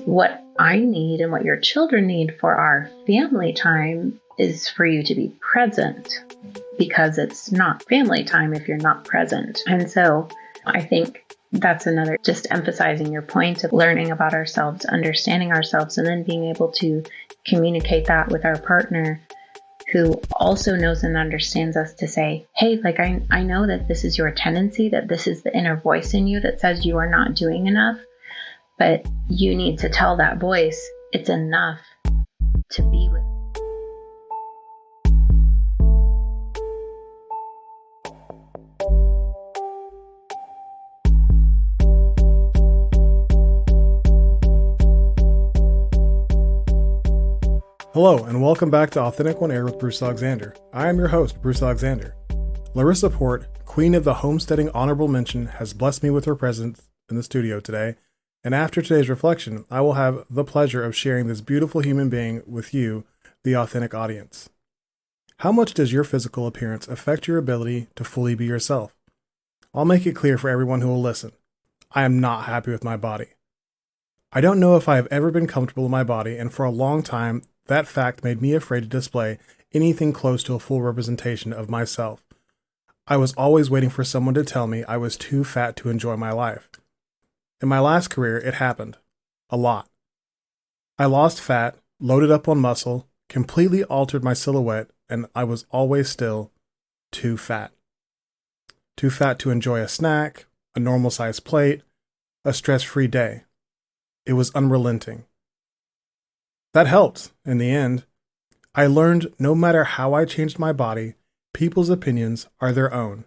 What I need and what your children need for our family time is for you to be present, because it's not family time if you're not present. And so I think that's another, just emphasizing your point of learning about ourselves, understanding ourselves, and then being able to communicate that with our partner who also knows and understands us, to say, hey, like, I know that this is your tendency, that this is the inner voice in you that says you are not doing enough, but you need to tell that voice it's enough to be with. Hello, and welcome back to Authentic on Air with Bruce Alexander. I am your host, Bruce Alexander. Larissa Port, Queen of the Homesteading Honorable Mention, has blessed me with her presence in the studio today, and after today's reflection, I will have the pleasure of sharing this beautiful human being with you, the authentic audience. How much does your physical appearance affect your ability to fully be yourself? I'll make it clear for everyone who will listen. I am not happy with my body. I don't know if I have ever been comfortable in my body, and for a long time, that fact made me afraid to display anything close to a full representation of myself. I was always waiting for someone to tell me I was too fat to enjoy my life. In my last career, it happened. A lot. I lost fat, loaded up on muscle, completely altered my silhouette, and I was always still too fat. Too fat to enjoy a snack, a normal-sized plate, a stress-free day. It was unrelenting. That helped, in the end. I learned no matter how I changed my body, people's opinions are their own.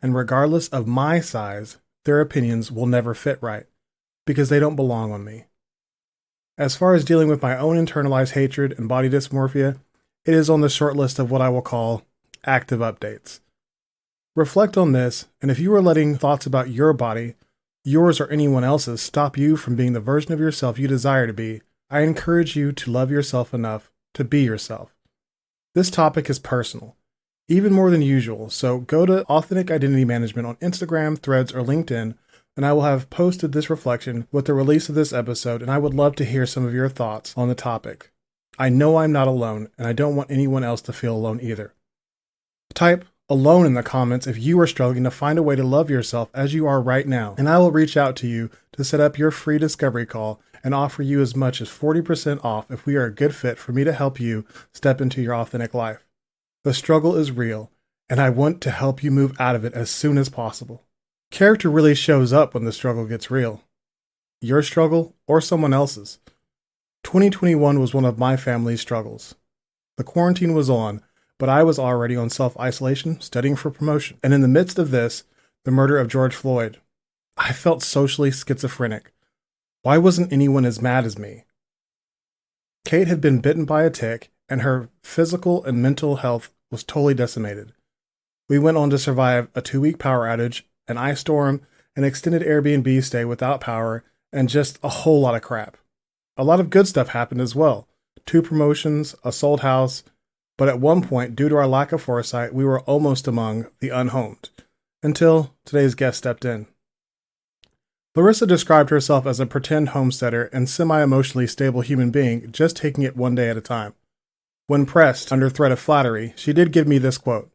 And regardless of my size, their opinions will never fit right, because they don't belong on me. As far as dealing with my own internalized hatred and body dysmorphia, it is on the short list of what I will call active updates. Reflect on this, and if you are letting thoughts about your body, yours or anyone else's, stop you from being the version of yourself you desire to be, I encourage you to love yourself enough to be yourself. This topic is personal, even more than usual, so go to Authentic Identity Management on Instagram, Threads, or LinkedIn, and I will have posted this reflection with the release of this episode, and I would love to hear some of your thoughts on the topic. I know I'm not alone, and I don't want anyone else to feel alone either. Type alone in the comments if you are struggling to find a way to love yourself as you are right now, and I will reach out to you to set up your free discovery call and offer you as much as 40% off if we are a good fit for me to help you step into your authentic life. The struggle is real, and I want to help you move out of it as soon as possible. Character really shows up when the struggle gets real. Your struggle or someone else's. 2021 was one of my family's struggles. The quarantine was on, but I was already on self-isolation, studying for promotion. And in the midst of this, the murder of George Floyd, I felt socially schizophrenic. Why wasn't anyone as mad as me? Kate had been bitten by a tick, and her physical and mental health was totally decimated. We went on to survive a 2-week power outage, an ice storm, an extended Airbnb stay without power, and just a whole lot of crap. A lot of good stuff happened as well. 2 promotions, a sold house, but at one point, due to our lack of foresight, we were almost among the unhomed, until today's guest stepped in. Larissa described herself as a pretend homesteader and semi-emotionally stable human being, just taking it one day at a time. When pressed under threat of flattery, she did give me this quote: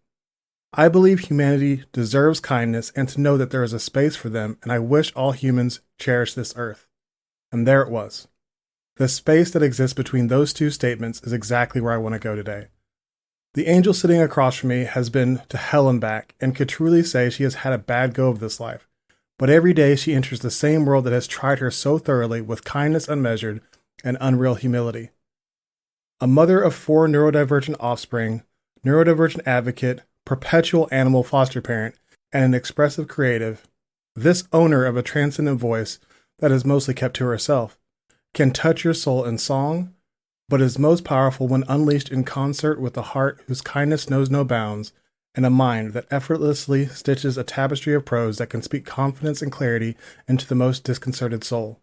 "I believe humanity deserves kindness and to know that there is a space for them, and I wish all humans cherish this earth." And there it was. The space that exists between those two statements is exactly where I want to go today. The angel sitting across from me has been to hell and back, and could truly say she has had a bad go of this life. But every day she enters the same world that has tried her so thoroughly with kindness unmeasured and unreal humility. A mother of 4 neurodivergent offspring, neurodivergent advocate, perpetual animal foster parent, and an expressive creative, this owner of a transcendent voice that is mostly kept to herself, can touch your soul in song, but is most powerful when unleashed in concert with a heart whose kindness knows no bounds, and a mind that effortlessly stitches a tapestry of prose that can speak confidence and clarity into the most disconcerted soul.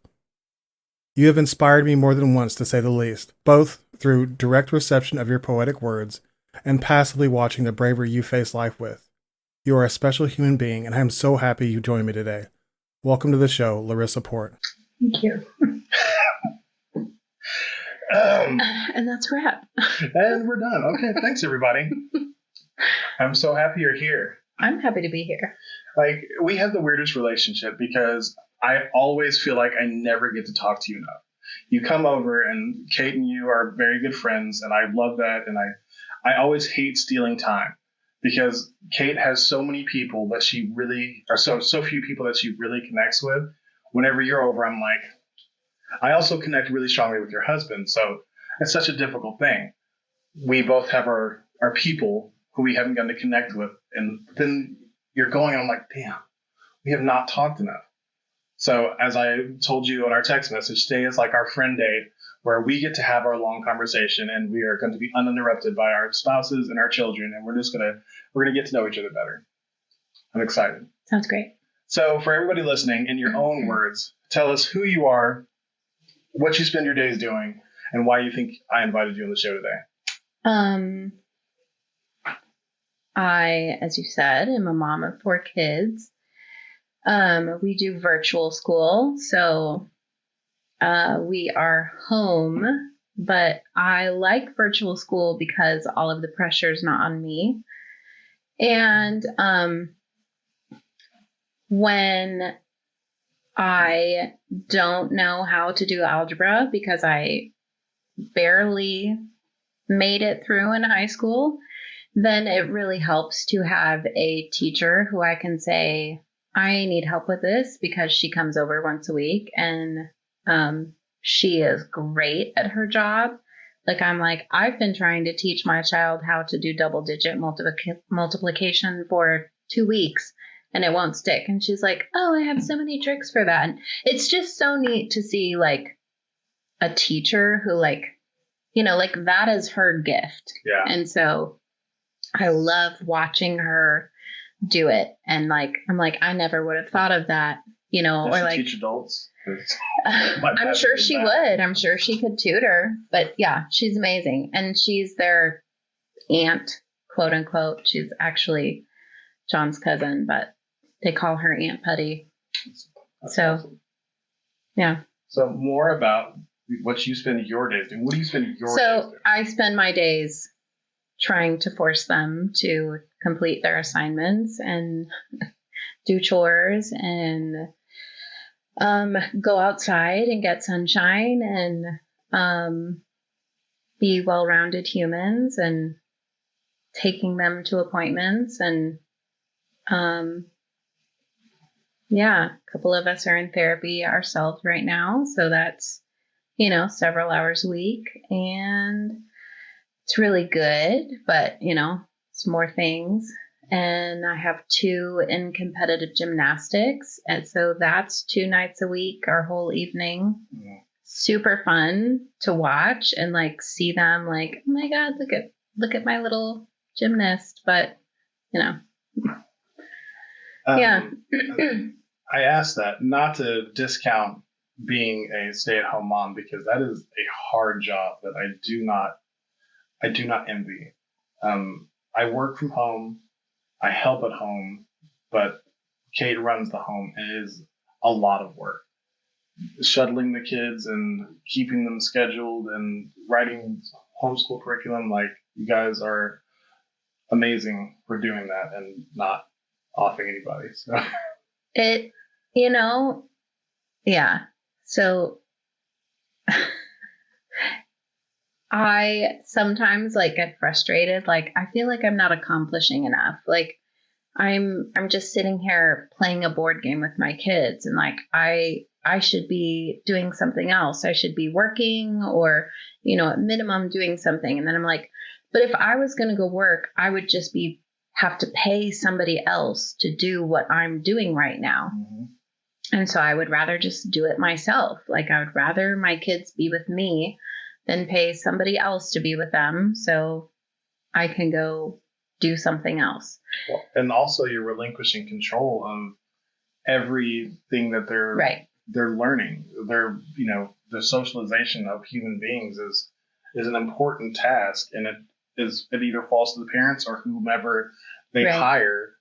You have inspired me more than once, to say the least, both through direct reception of your poetic words and passively watching the bravery you face life with. You are a special human being, and I am so happy you joined me today. Welcome to the show, Larissa Port. Thank you. And that's a wrap. And we're done. Okay, thanks everybody. I'm so happy you're here. I'm happy to be here. Like, we have the weirdest relationship because I always feel like I never get to talk to you enough. You come over, and Kate and you are very good friends, and I love that. And I always hate stealing time because Kate has so many people that she really, or so few people that she really connects with. Whenever you're over, I'm like, I also connect really strongly with your husband. So it's such a difficult thing. We both have our people who we haven't gotten to connect with. And then you're going, and I'm like, damn, we have not talked enough. So as I told you on our text message, today is like our friend day where we get to have our long conversation, and we are going to be uninterrupted by our spouses and our children. And we're going to get to know each other better. I'm excited. Sounds great. So for everybody listening, in your own words, tell us who you are, what you spend your days doing, and why you think I invited you on the show today. I, as you said, am a mom of 4 kids. We do virtual school, so we are home, but I like virtual school because all of the pressure is not on me. And when I don't know how to do algebra because I barely made it through in high school, then it really helps to have a teacher who I can say, I need help with this, because she comes over once a week and she is great at her job. Like, I'm like, I've been trying to teach my child how to do double-digit multiplication for 2 weeks, and it won't stick. And she's like, oh, I have so many tricks for that. And it's just so neat to see, like, a teacher who, like, you know, like, that is her gift. Yeah. And so I love watching her do it. And, like, I'm like, I never would have thought of that, you know. Does or she like, teach adults? I'm sure she would. I'm sure she could tutor. But yeah, she's amazing. And she's their aunt, quote unquote. She's actually John's cousin, but they call her Aunt Putty. That's so awesome. Yeah. So more about what you spend your days doing. What do you spend your days doing? So I spend my days trying to force them to complete their assignments and do chores and go outside and get sunshine and be well-rounded humans, and taking them to appointments. And yeah, a couple of us are in therapy ourselves right now. So that's, you know, several hours a week, and it's really good, but, you know, it's more things. And I have 2 in competitive gymnastics. And so that's 2 nights a week, our whole evening. Yeah. Super fun to watch and, like, see them, like, oh my God, look at my little gymnast. But, you know, yeah. I asked that not to discount being a stay-at-home mom, because that is a hard job that I do not envy. I work from home. I help at home, but Kate runs the home, and it is a lot of work. Shuttling the kids and keeping them scheduled and writing homeschool curriculum. Like, you guys are amazing for doing that and not offing anybody. So It, you know, yeah. So I sometimes, like, get frustrated. Like, I feel like I'm not accomplishing enough. Like, I'm just sitting here playing a board game with my kids, and, like, I should be doing something else. I should be working, or, you know, at minimum doing something. And then I'm like, but if I was going to go work, I would just have to pay somebody else to do what I'm doing right now. Mm-hmm. And so I would rather just do it myself. Like, I would rather my kids be with me than pay somebody else to be with them, so I can go do something else. Well, and also you're relinquishing control of everything that they're learning. The socialization of human beings is an important task, and it either falls to the parents or whomever they hire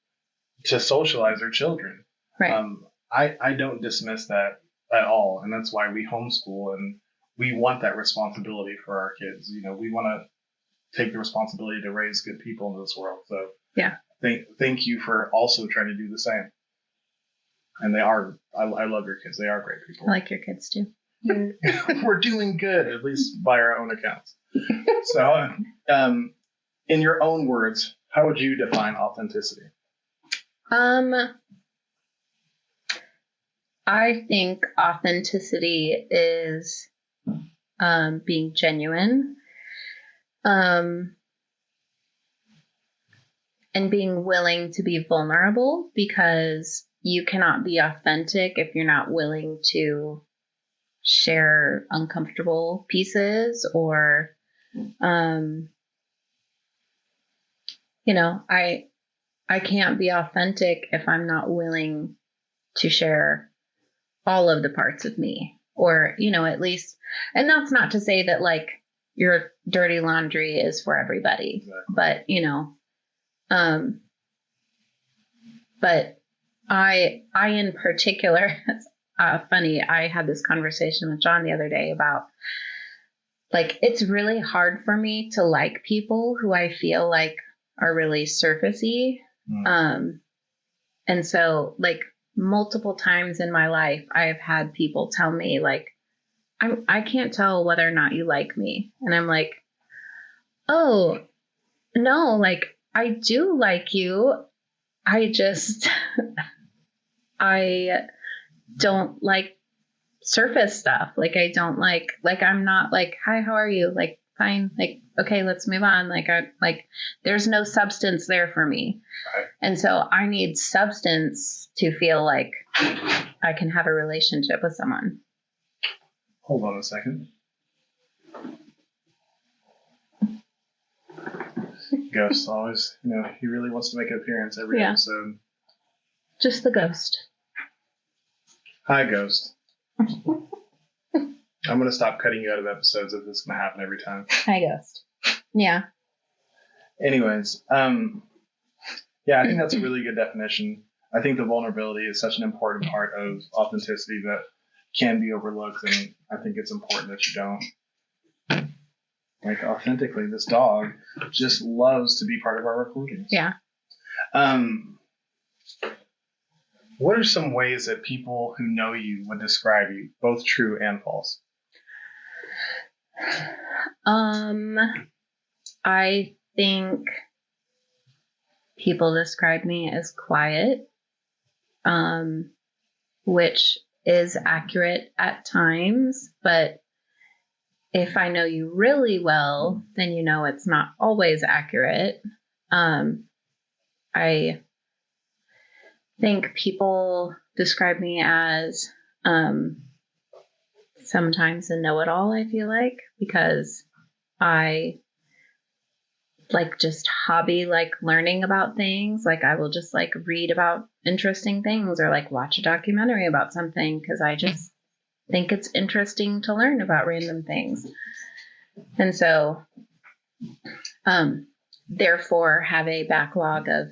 to socialize their children. Right. I don't dismiss that at all, and that's why we homeschool, and we want that responsibility for our kids. You know, we want to take the responsibility to raise good people in this world. So yeah, thank you for also trying to do the same. And I love your kids. They are great people. I like your kids too. We're doing good, at least by our own accounts. So, in your own words, how would you define authenticity? I think authenticity is being genuine, and being willing to be vulnerable, because you cannot be authentic if you're not willing to share uncomfortable pieces, or, I can't be authentic if I'm not willing to share all of the parts of me, or, at least, and that's not to say that like your dirty laundry is for everybody, exactly. But I in particular, it's funny, I had this conversation with John the other day about, like, it's really hard for me to like people who I feel like are really surfacey. And so, like, multiple times in my life, I've had people tell me, like, I can't tell whether or not you like me. And I'm like, oh, no, like, I do like you. I just, I don't like surface stuff. Like, I don't like, I'm not like, hi, how are you? Like, fine. Like, okay, let's move on. Like, there's no substance there for me. Right. And so I need substance to feel like I can have a relationship with someone. Hold on a second. Ghost always, he really wants to make an appearance every episode. Just the ghost. Hi, Ghost. I'm going to stop cutting you out of episodes if this is going to happen every time. Hi, Ghost. Yeah. Anyways, yeah, I think that's a really good definition. I think the vulnerability is such an important part of authenticity that can be overlooked, and I think it's important that you don't. Like, authentically, this dog just loves to be part of our recordings. Yeah. What are some ways that people who know you would describe you, both true and false? I think people describe me as quiet, which is accurate at times, but if I know you really well, then it's not always accurate. I think people describe me as sometimes a know-it-all, I feel like, because I just hobby learning about things. Like, I will just read about interesting things, or watch a documentary about something because I just think it's interesting to learn about random things. And so therefore have a backlog of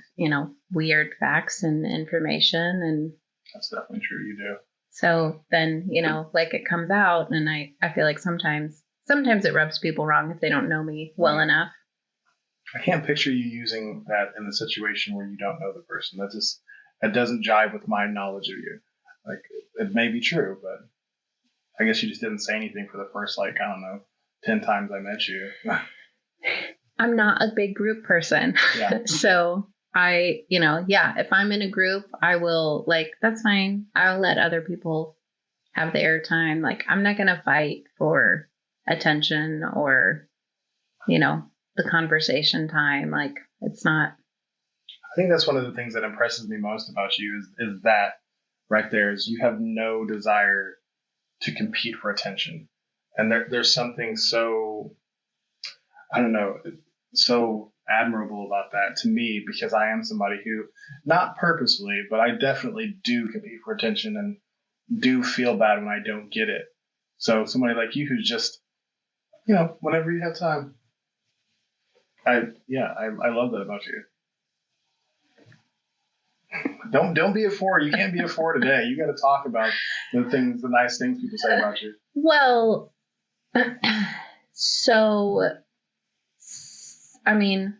weird facts and information. And that's definitely true, you do. So then it comes out, and I feel like sometimes it rubs people wrong if they don't know me well enough. I can't picture you using that in the situation where you don't know the person. That doesn't jive with my knowledge of you. Like, it may be true, but I guess you just didn't say anything for the first 10 times I met you. I'm not a big group person. Yeah. So if I'm in a group, I will that's fine. I'll let other people have the airtime. I'm not going to fight for attention or, the conversation time. It's not. I think that's one of the things that impresses me most about you is that right there is you have no desire to compete for attention. And there's something so, I don't know, so admirable about that to me, because I am somebody who, not purposely, but I definitely do compete for attention and do feel bad when I don't get it. So somebody like you who's just, whenever you have time. I love that about you. Don't be a four. You can't be a four today. You got to talk about the nice things people say about you. Well, So, I mean,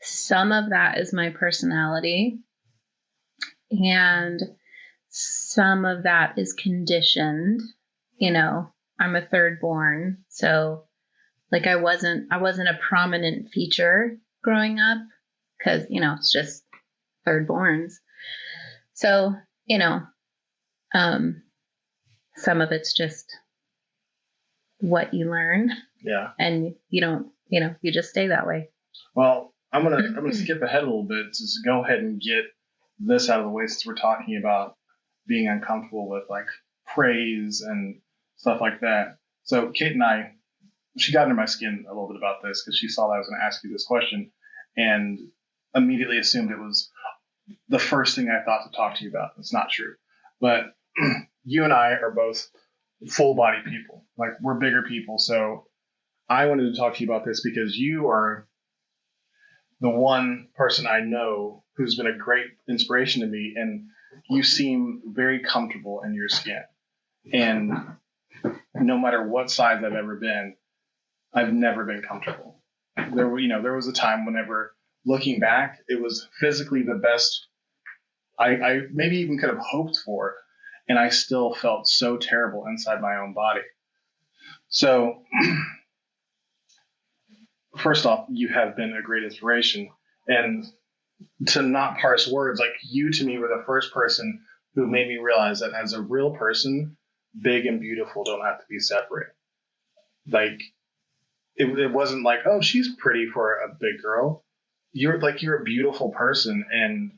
some of that is my personality, and some of that is conditioned. I'm a third born, so like I wasn't a prominent feature growing up because, it's just third borns. So, some of it's just what you learn. Yeah. And you don't, you just stay that way. Well, I'm gonna skip ahead a little bit to go ahead and get this out of the way since we're talking about being uncomfortable with like praise and stuff like that. So Kate and I, she got under my skin a little bit about this because she saw that I was going to ask you this question and immediately assumed it was the first thing I thought to talk to you about. It's not true. But you and I are both full body people. Like we're bigger people. So I wanted to talk to you about this because you are the one person I know who's been a great inspiration to me, and you seem very comfortable in your skin. And no matter what size I've ever been, I've never been comfortable. There was a time whenever looking back, it was physically the best I maybe even could have hoped for, and I still felt so terrible inside my own body. So first off, you have been a great inspiration, and to not parse words, like you to me were the first person who made me realize that as a real person, big and beautiful don't have to be separate. Like it wasn't like, oh, she's pretty for a big girl. You're a beautiful person, and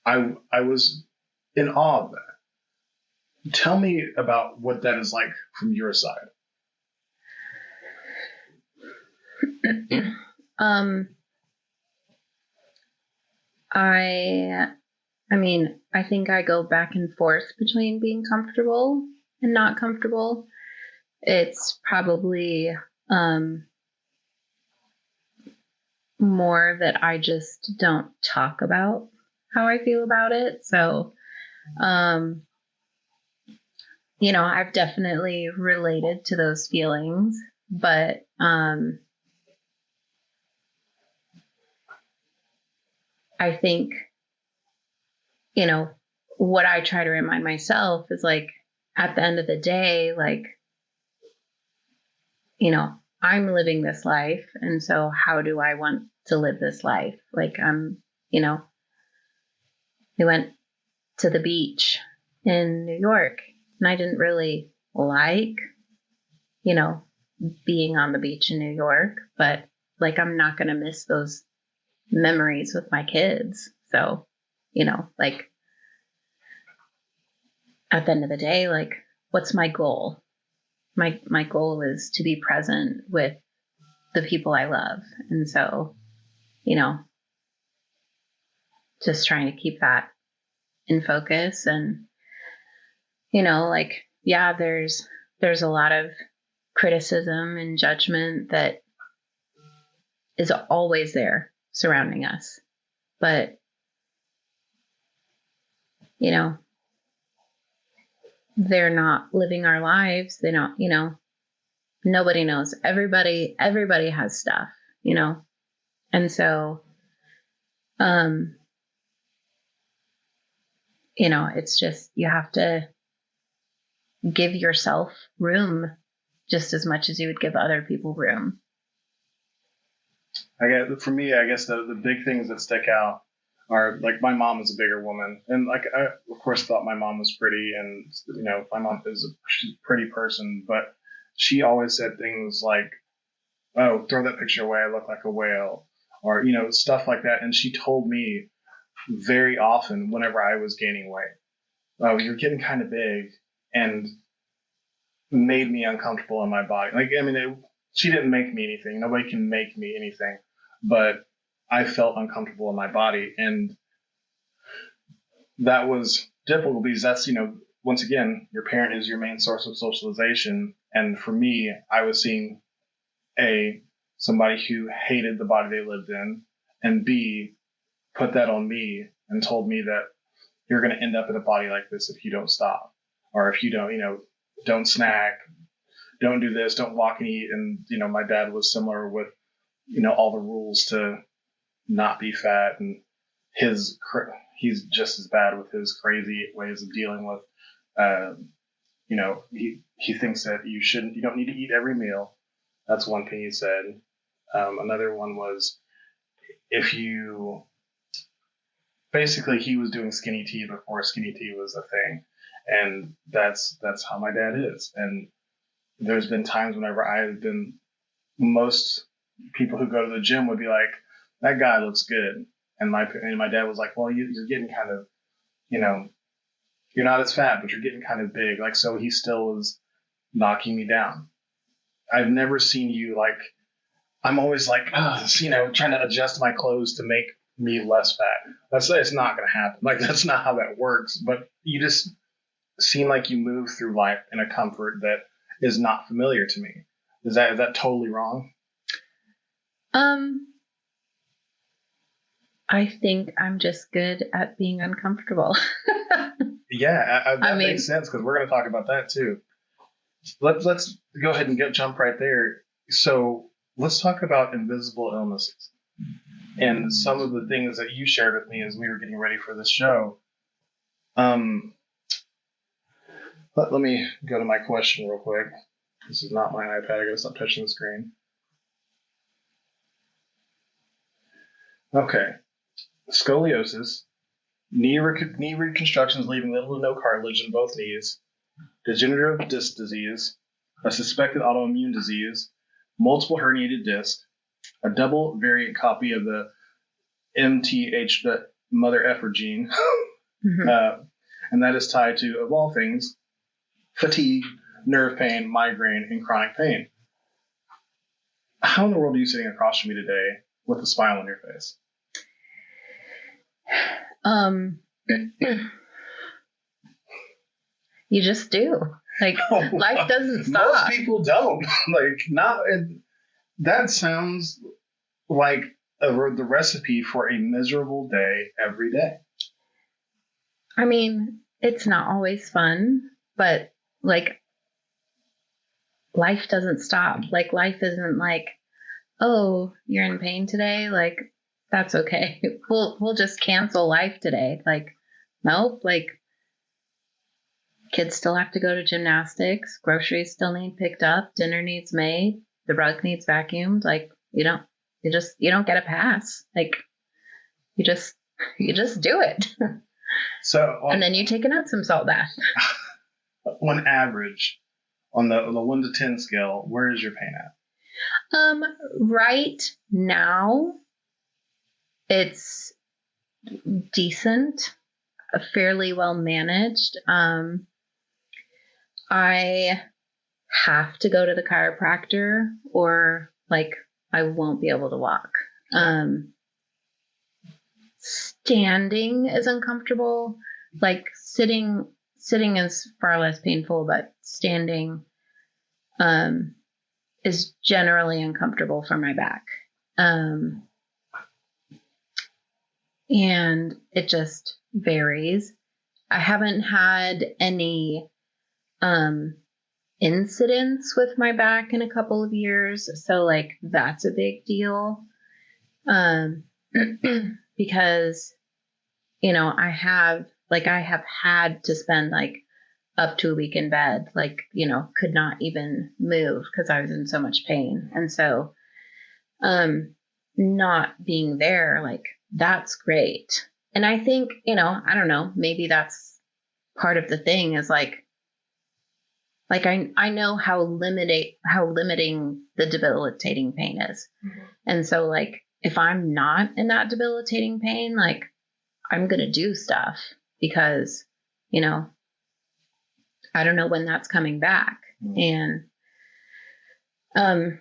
I was in awe of that. Tell me about what that is like from your side. I think I go back and forth between being comfortable and not comfortable. It's probably more that I just don't talk about how I feel about it. So, I've definitely related to those feelings, but I think, what I try to remind myself is like, at the end of the day, like, I'm living this life. And so how do I want to live this life? Like we went to the beach in New York and I didn't really like, being on the beach in New York, but like, I'm not going to miss those memories with my kids. So, like at the end of the day, like, what's my goal? My goal is to be present with the people I love. And so, just trying to keep that in focus. And, there's a lot of criticism and judgment that is always there surrounding us. But, they're not living our lives. They don't, nobody knows. Everybody has stuff, And so, it's just, you have to give yourself room just as much as you would give other people room. For me, I guess the big things that stick out are like my mom is a bigger woman, and like I of course thought my mom was pretty, and my mom she's a pretty person, but she always said things like, "Oh, throw that picture away. I look like a whale," or stuff like that. And she told me very often whenever I was gaining weight, "Oh, you're getting kind of big," and made me uncomfortable in my body. Like she didn't make me anything. Nobody can make me anything, but I felt uncomfortable in my body, and that was difficult because that's, once again, your parent is your main source of socialization. And for me, I was seeing somebody who hated the body they lived in, and B, put that on me and told me that you're going to end up in a body like this if you don't stop, or if you don't snack, don't do this, don't walk and eat. And, my dad was similar with, all the rules to not be fat, and he's just as bad with his crazy ways of dealing with, he thinks that you don't need to eat every meal. That's one thing he said. Another one was basically he was doing skinny tea before skinny tea was a thing. And that's how my dad is. And there's been times whenever I've been, most people who go to the gym would be like, that guy looks good. And my dad was like, well, you're getting kind of, you're not as fat, but you're getting kind of big. Like, so he still was knocking me down. I've never seen you like, I'm always like, trying to adjust my clothes to make me less fat. It's not going to happen. Like, that's not how that works. But you just seem like you move through life in a comfort that is not familiar to me. Is that totally wrong? I think I'm just good at being uncomfortable. Yeah, that makes sense, because we're going to talk about that too. Let's go ahead and jump right there. So let's talk about invisible illnesses and some of the things that you shared with me as we were getting ready for this show. Let me go to my question real quick. This is not my iPad. I gotta stop touching the screen. Okay. Scoliosis, knee reconstructions leaving little to no cartilage in both knees, degenerative disc disease, a suspected autoimmune disease, multiple herniated disc, a double variant copy of the MTH mother effer gene, and that is tied to, of all things, fatigue, nerve pain, migraine, and chronic pain. How in the world are you sitting across from me today with a smile on your face? You just do. Like, life doesn't stop. Most people don't. That sounds like the recipe for a miserable day every day. I mean, it's not always fun, but like, life doesn't stop. Like, life isn't like, oh, you're in pain today. Like, that's okay. We'll just cancel life today. Like, nope. Like, kids still have to go to gymnastics. Groceries still need picked up. Dinner needs made. The rug needs vacuumed. Like, you don't get a pass. Like, you just do it. So, and then you take an Epsom salt bath. On average, on the 1 to 10 scale, where is your pain at? Right now, it's decent, fairly well managed. I have to go to the chiropractor, or like I won't be able to walk. Standing is uncomfortable. Like sitting is far less painful, but standing is generally uncomfortable for my back. And it just varies. I haven't had any incidents with my back in a couple of years, so like that's a big deal. Because I have had to spend like up to a week in bed, like, could not even move because I was in so much pain. And so not being there, like, that's great. And I think, I don't know, maybe that's part of the thing is like I know how limiting the debilitating pain is. Mm-hmm. And so like, if I'm not in that debilitating pain, like, I'm going to do stuff because, I don't know when that's coming back. Mm-hmm. And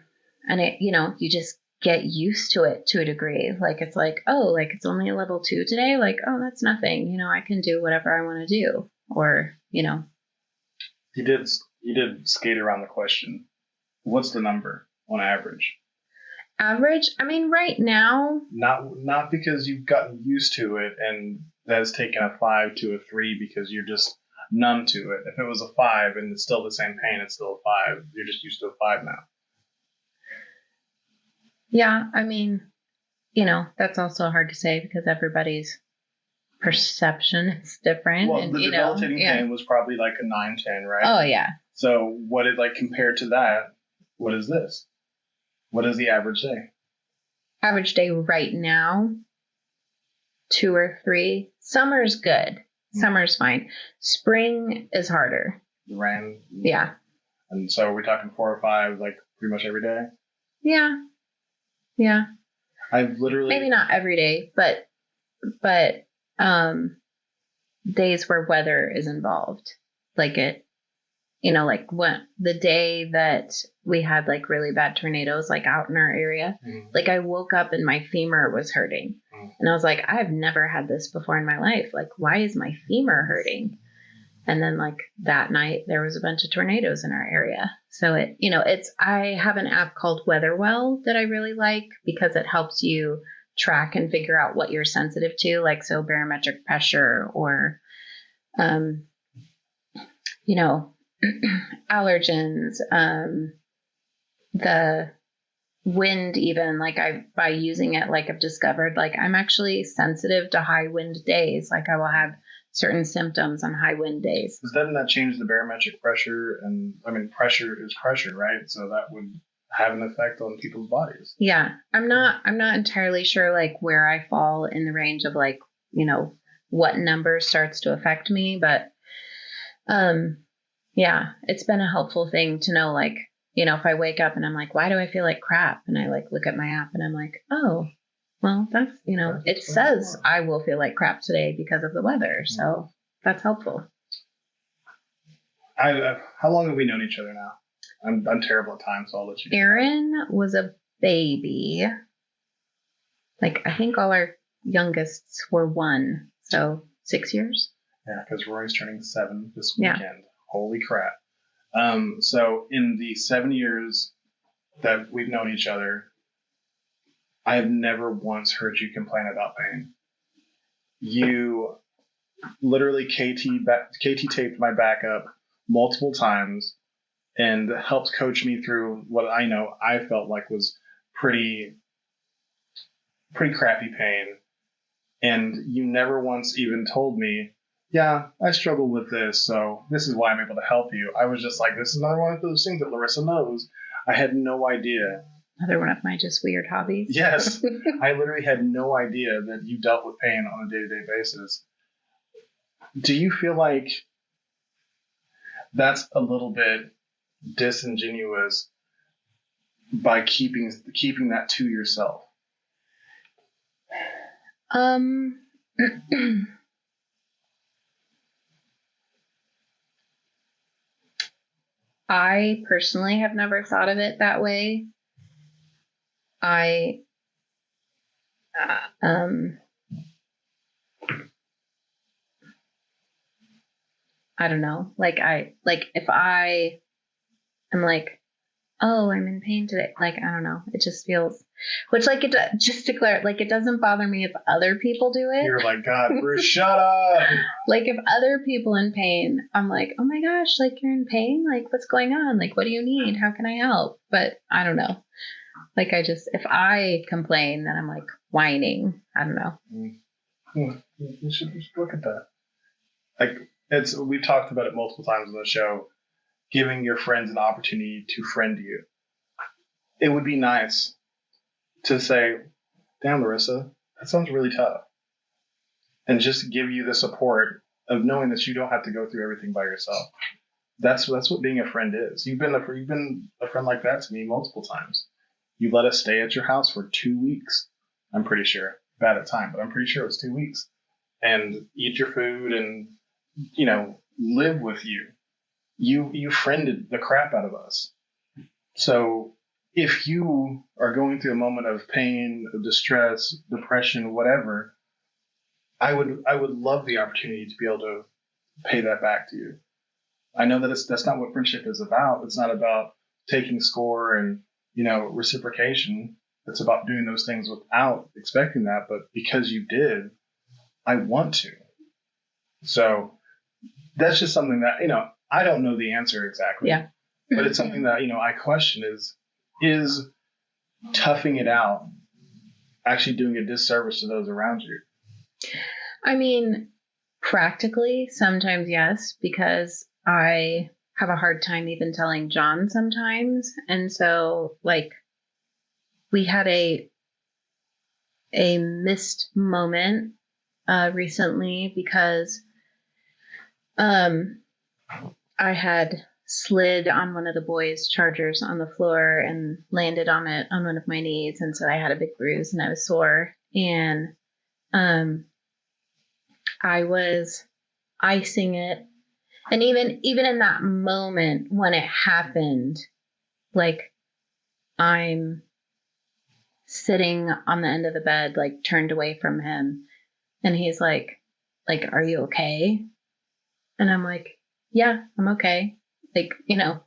it, you just get used to it to a degree. Like, it's like, oh, like it's only a level 2 today. Like, oh, that's nothing. I can do whatever I want to do. Or, You did skate around the question. What's the number on average? Average? I mean, right now. Not because you've gotten used to it and that has taken a 5 to a 3 because you're just numb to it. If it was a 5 and it's still the same pain, it's still a 5. You're just used to a 5 now. Yeah, I mean, that's also hard to say because everybody's perception is different. Well, and the debilitating pain was probably like a 9-10, right? Oh, yeah. So what it like compared to that, what is this? What is the average day? Average day right now, 2 or 3. Summer's good. Summer's fine. Spring is harder. The rain. Yeah. And so we're talking 4 or 5, like pretty much every day? Yeah. Yeah. I've literally... Maybe not every day, but days where weather is involved. Like like when the day that we had like really bad tornadoes, like out in our area, like I woke up and my femur was hurting. And I was like, I've never had this before in my life. Like, why is my femur hurting? And then like that night there was a bunch of tornadoes in our area. So I have an app called Weatherwell that I really like because it helps you track and figure out what you're sensitive to, like so barometric pressure or allergens, the wind, even like by using it, like I've discovered like I'm actually sensitive to high wind days. Like I will have certain symptoms on high wind days. Doesn't that change the barometric pressure? And I mean, pressure is pressure, right? So that would have an effect on people's bodies. Yeah. I'm not entirely sure like where I fall in the range of like, what number starts to affect me, but yeah, it's been a helpful thing to know, like, if I wake up and I'm like, why do I feel like crap? And I like look at my app and I'm like, oh, well, that's, it says I will feel like crap today because of the weather. So that's helpful. How long have we known each other now? I'm terrible at time, so I'll let you. Aaron was a baby. Like, I think all our youngest were 1. So 6 years. Yeah, because Roy's turning 7 this weekend. Yeah. Holy crap. So in the 7 years that we've known each other, I have never once heard you complain about pain. You literally KT taped my back up multiple times and helped coach me through what I know I felt like was pretty crappy pain. And you never once even told me, yeah, I struggle with this, so this is why I'm able to help you. I was just like, this is another one of those things that Larissa knows. I had no idea. Another one of my just weird hobbies. Yes. I literally had no idea that you dealt with pain on a day-to-day basis. Do you feel like that's a little bit disingenuous by keeping that to yourself? I personally have never thought of it that way. I don't know. Like if I am like, oh, I'm in pain today. Like, I don't know. It just feels, which like just to clarify, like it doesn't bother me if other people do it. You're like, God, Bruce, shut up. Like if other people in pain, I'm like, oh my gosh, like you're in pain? Like what's going on? Like, what do you need? How can I help? But I don't know. Like if I complain, then I'm like whining. I don't know. You should look at that. Like we've talked about it multiple times on the show, giving your friends an opportunity to friend you. It would be nice to say, damn, Larissa, that sounds really tough. And just give you the support of knowing that you don't have to go through everything by yourself. That's what being a friend is. You've been a friend like that to me multiple times. You let us stay at your house for 2 weeks. I'm pretty sure. Bad at time, but I'm pretty sure it was 2 weeks. And eat your food and, live with you. You friended the crap out of us. So if you are going through a moment of pain, of distress, depression, whatever, I would love the opportunity to be able to pay that back to you. I know that that's not what friendship is about. It's not about taking score and, reciprocation. It's about doing those things without expecting that. But because you did, I want to. So that's just something that, I don't know the answer exactly. Yeah. But it's something that, I question is toughing it out actually doing a disservice to those around you? I mean, practically, sometimes yes, because I have a hard time even telling John sometimes. And so, like, we had a missed moment recently because I had slid on one of the boys' chargers on the floor and landed on it on one of my knees. And so I had a big bruise and I was sore. And I was icing it. And even in that moment when it happened, like, I'm sitting on the end of the bed, like, turned away from him. And he's like, are you okay? And I'm like, yeah, I'm okay. Like,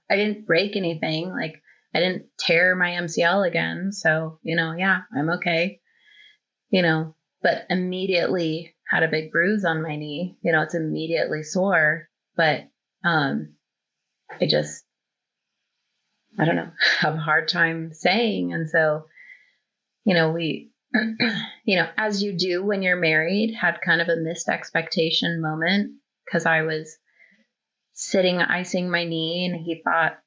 I didn't break anything. Like, I didn't tear my MCL again. So, yeah, I'm okay. But immediately had a big bruise on my knee. It's immediately sore, but I don't know, have a hard time saying. And so, we, as you do when you're married, had kind of a missed expectation moment because I was sitting icing my knee and he thought,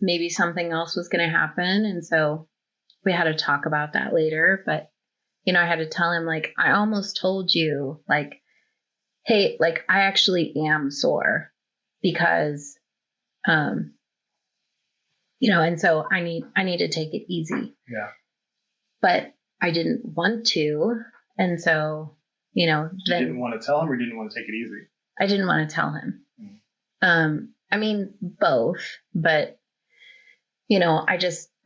maybe something else was going to happen. And so we had to talk about that later. But, I had to tell him, like, I almost told you, like, hey, like, I actually am sore because, and so I need to take it easy. Yeah. But I didn't want to. And so, you didn't want to tell him or didn't want to take it easy? I didn't want to tell him. I mean, both, but,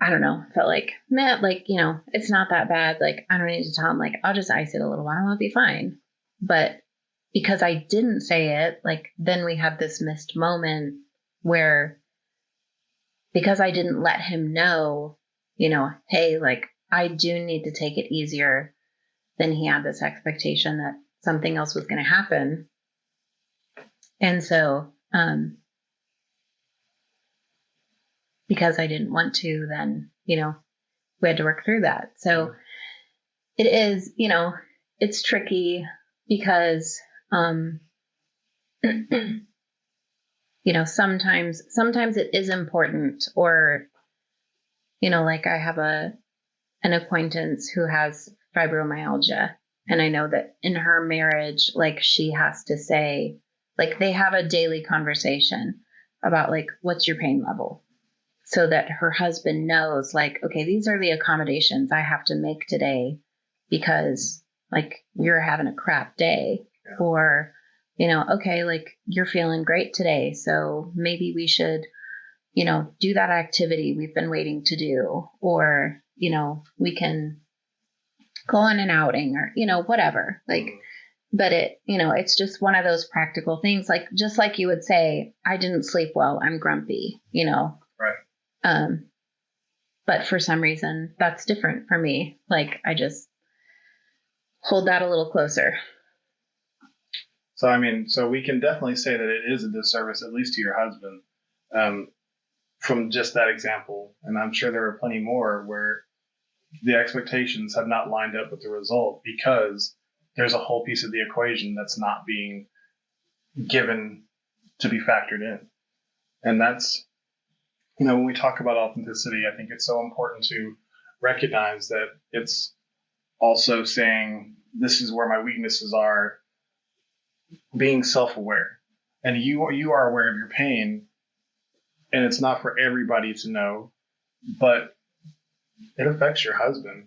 I don't know, felt like, man, like, it's not that bad. Like, I don't need to tell him, like, I'll just ice it a little while. I'll be fine. But because I didn't say it, like, then we had this missed moment where, because I didn't let him know, hey, like, I do need to take it easier, then he had this expectation that something else was going to happen. And so, because I didn't want to, then, we had to work through that. So it is, it's tricky because, sometimes it is important, or, like, I have an acquaintance who has fibromyalgia, and I know that in her marriage, like, she has to say, like, they have a daily conversation about, like, what's your pain level? So that her husband knows, like, okay, these are the accommodations I have to make today because, like, you're having a crap day. Yeah. Or, okay, like, you're feeling great today. So maybe we should, do that activity we've been waiting to do. Or, we can go on an outing or, whatever. Like, but it's just one of those practical things. Like, just like you would say, I didn't sleep well, I'm grumpy, Right. But for some reason that's different for me. Like, I just hold that a little closer. So, I mean, so we can definitely say that it is a disservice, at least to your husband, from just that example. And I'm sure there are plenty more where the expectations have not lined up with the result because there's a whole piece of the equation that's not being given to be factored in. And that's, when we talk about authenticity, I think it's so important to recognize that it's also saying, this is where my weaknesses are, being self-aware. And you are aware of your pain, and it's not for everybody to know, but it affects your husband.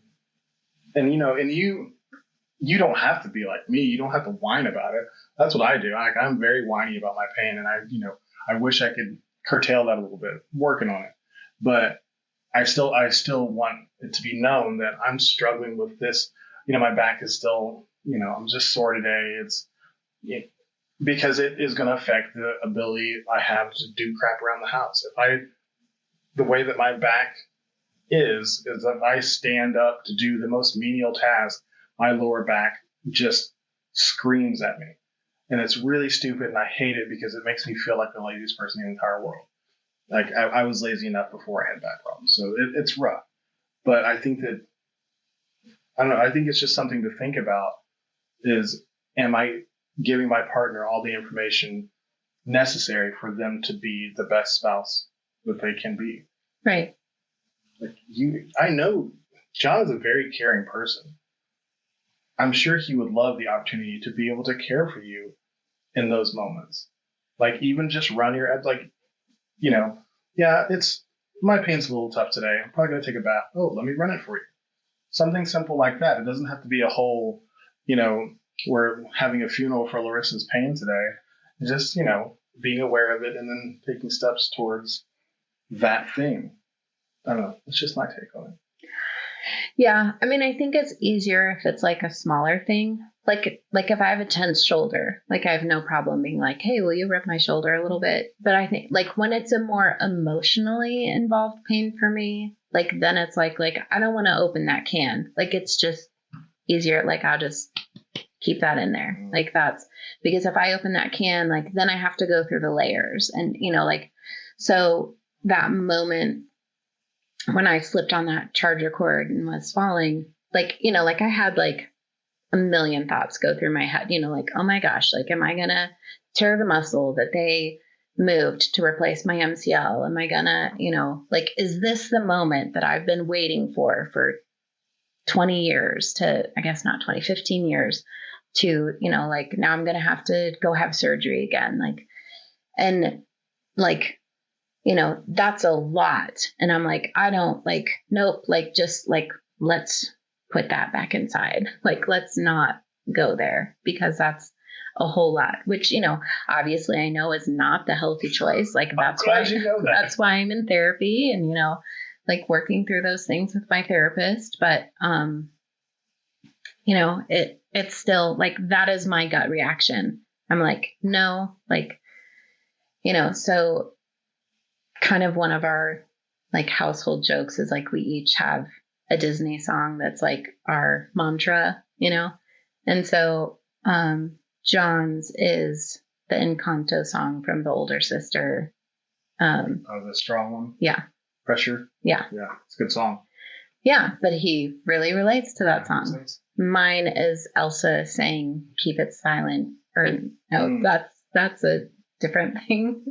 And, and you don't have to be like me. You don't have to whine about it. That's what I do. I'm very whiny about my pain, and I wish I could curtail that a little bit, working on it. But I still want it to be known that I'm struggling with this. My back is still, I'm just sore today. Because it is going to affect the ability I have to do crap around the house. The way that my back is that I stand up to do the most menial task, my lower back just screams at me. And it's really stupid, and I hate it because it makes me feel like the laziest person in the entire world. Like, I was lazy enough before I had back problems. So it's rough. But I think that, I don't know, I think it's just something to think about is, am I giving my partner all the information necessary for them to be the best spouse that they can be? Right. Like I know John is a very caring person. I'm sure he would love the opportunity to be able to care for you in those moments. Like, even just run your, like, yeah, my pain's a little tough today. I'm probably going to take a bath. Oh, let me run it for you. Something simple like that. It doesn't have to be a whole, we're having a funeral for Larissa's pain today. Just, being aware of it and then taking steps towards that thing. I don't know. It's just my take on it. Yeah. I mean, I think it's easier if it's like a smaller thing. Like if I have a tense shoulder, like I have no problem being like, hey, will you rub my shoulder a little bit? But I think like when it's a more emotionally involved pain for me, like then it's like I don't want to open that can. Like it's just easier. Like I'll just keep that in there. Like that's because if I open that can, like then I have to go through the layers and, so that moment when I slipped on that charger cord and was falling, like I had like a million thoughts go through my head, like, oh my gosh, like, am I going to tear the muscle that they moved to replace my MCL? Am I going to, like, is this the moment that I've been waiting for 20 years to, I guess not 20, 15 years to, like now I'm going to have to go have surgery again. Like, and like, that's a lot. And I'm like, I don't like, nope, like, just like, let's put that back inside. Like, let's not go there because that's a whole lot, which, obviously I know is not the healthy choice. Like that's why, that's why I'm in therapy and, like working through those things with my therapist. But, it's still like, that is my gut reaction. I'm like, no, like, so kind of one of our like household jokes is like, we each have a Disney song that's like our mantra, and so John's is the Encanto song from the older sister. The strong one. Yeah. Pressure. Yeah. Yeah, it's a good song. Yeah, but he really relates to that song. Mine is Elsa saying "Keep It Silent," or no, that's a different thing.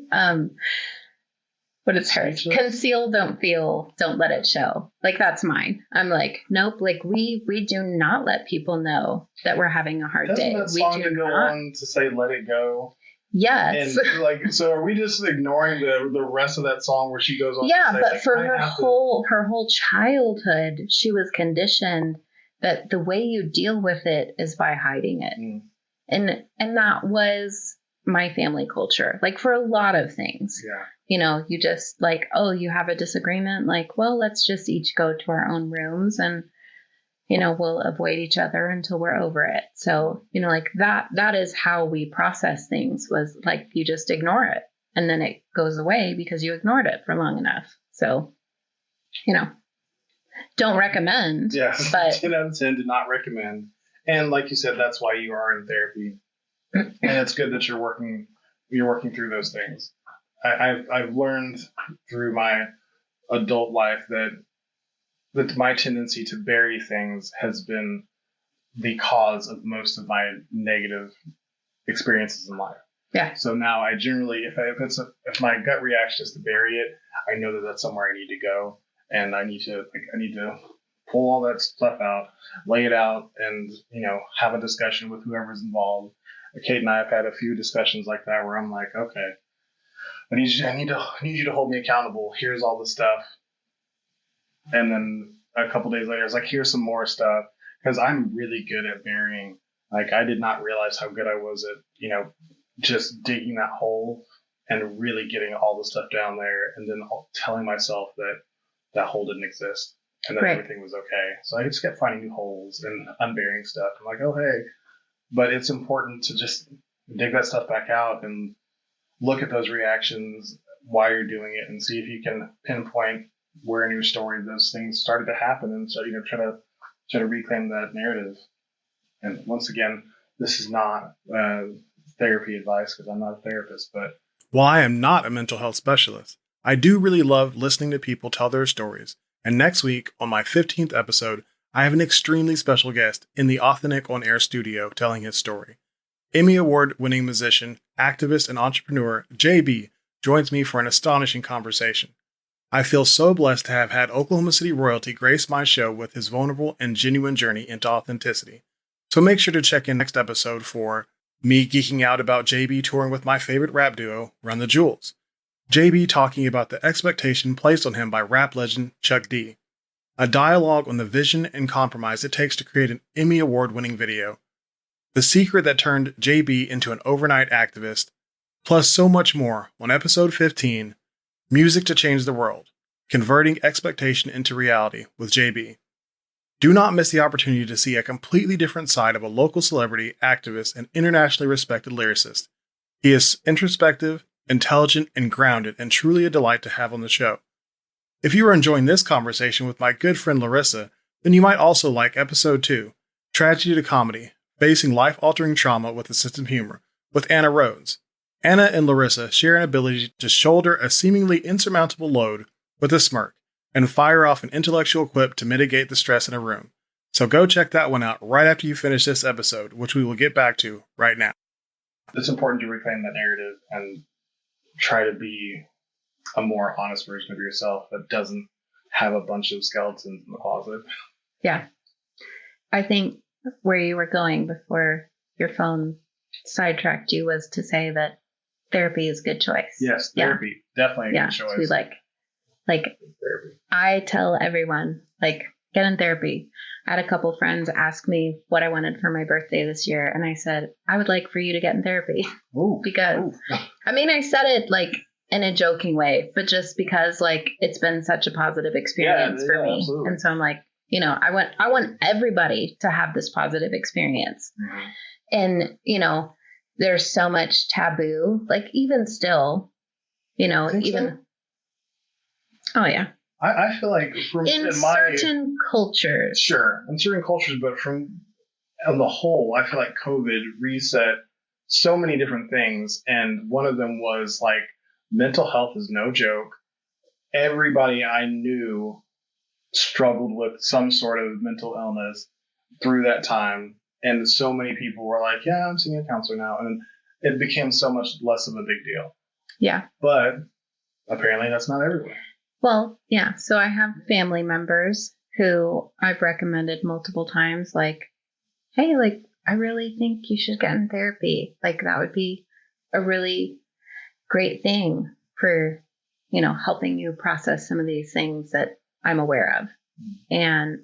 But it's hers. Conceal, don't feel, don't let it show. Like that's mine. I'm like, nope. Like we do not let people know that we're having a hard day. Doesn't that song go on to say "Let It Go"? Yes. And like, so are we just ignoring the rest of that song where she goes on? Yeah, to say, but like, for her whole childhood, she was conditioned that the way you deal with it is by hiding it, and that was my family culture. Like for a lot of things. Yeah. You just like, oh, you have a disagreement. Like, well, let's just each go to our own rooms and, we'll avoid each other until we're over it. So, like that is how we process things was like, you just ignore it and then it goes away because you ignored it for long enough. So, don't recommend. Yeah. But 10 out of 10 did not recommend. And like you said, that's why you are in therapy. And it's good that you're working through those things. I've learned through my adult life that my tendency to bury things has been the cause of most of my negative experiences in life. Yeah. So now I generally, if my gut reaction is to bury it, I know that that's somewhere I need to go, and I need to pull all that stuff out, lay it out, and have a discussion with whoever's involved. Kate and I have had a few discussions like that where I'm like, okay, I need you to hold me accountable. Here's all the stuff. And then a couple days later, I was like, here's some more stuff. Because I'm really good at burying. Like, I did not realize how good I was at, just digging that hole and really getting all the stuff down there. And then telling myself that that hole didn't exist and that everything was okay. So I just kept finding new holes and unburying stuff. I'm like, oh, hey. But it's important to just dig that stuff back out and look at those reactions while you're doing it and see if you can pinpoint where in your story those things started to happen, and so try to reclaim that narrative. And once again, this is not therapy advice because I'm not a therapist, but while I am not a mental health specialist, I do really love listening to people tell their stories. And next week, on my 15th episode, I have an extremely special guest in the Authentic On Air studio telling his story. Emmy Award-winning musician, activist, and entrepreneur JB joins me for an astonishing conversation. I feel so blessed to have had Oklahoma City royalty grace my show with his vulnerable and genuine journey into authenticity. So make sure to check in next episode for me geeking out about JB touring with my favorite rap duo, Run the Jewels. JB talking about the expectation placed on him by rap legend Chuck D. A dialogue on the vision and compromise it takes to create an Emmy Award-winning video. The secret that turned JB into an overnight activist, plus so much more on episode 15, Music to Change the World, Converting Expectation into Reality with JB. Do not miss the opportunity to see a completely different side of a local celebrity, activist, and internationally respected lyricist. He is introspective, intelligent, and grounded, and truly a delight to have on the show. If you are enjoying this conversation with my good friend Larissa, then you might also like episode 2, Tragedy to Comedy, Facing Life-Altering Trauma with a Sense of Humor, with Anna Rhodes. Anna and Larissa share an ability to shoulder a seemingly insurmountable load with a smirk, and fire off an intellectual quip to mitigate the stress in a room. So go check that one out right after you finish this episode, which we will get back to right now. it's important to reclaim that narrative and try to be a more honest version of yourself that doesn't have a bunch of skeletons in the closet. Yeah. I think where you were going before your phone sidetracked you was to say that therapy is a good choice. Yes, therapy. Yeah. Definitely a good choice. We like therapy. I tell everyone, get in therapy. I had a couple friends ask me what I wanted for my birthday this year. And I said, I would like for you to get in therapy. Ooh, because, I said it in a joking way, but just because it's been such a positive experience for me. Absolutely. And so I'm I want everybody to have this positive experience. Mm-hmm. And, there's so much taboo, even still, even. So? Oh, yeah. I feel like in certain cultures. Sure. In certain cultures, but on the whole, I feel like COVID reset so many different things. And one of them was mental health is no joke. Everybody I knew struggled with some sort of mental illness through that time. And so many people were like, yeah, I'm seeing a counselor now. And it became so much less of a big deal. Yeah. But apparently that's not everywhere. Well, yeah. So I have family members who I've recommended multiple times, hey, I really think you should get in therapy. That would be a really great thing for, helping you process some of these things that I'm aware of. And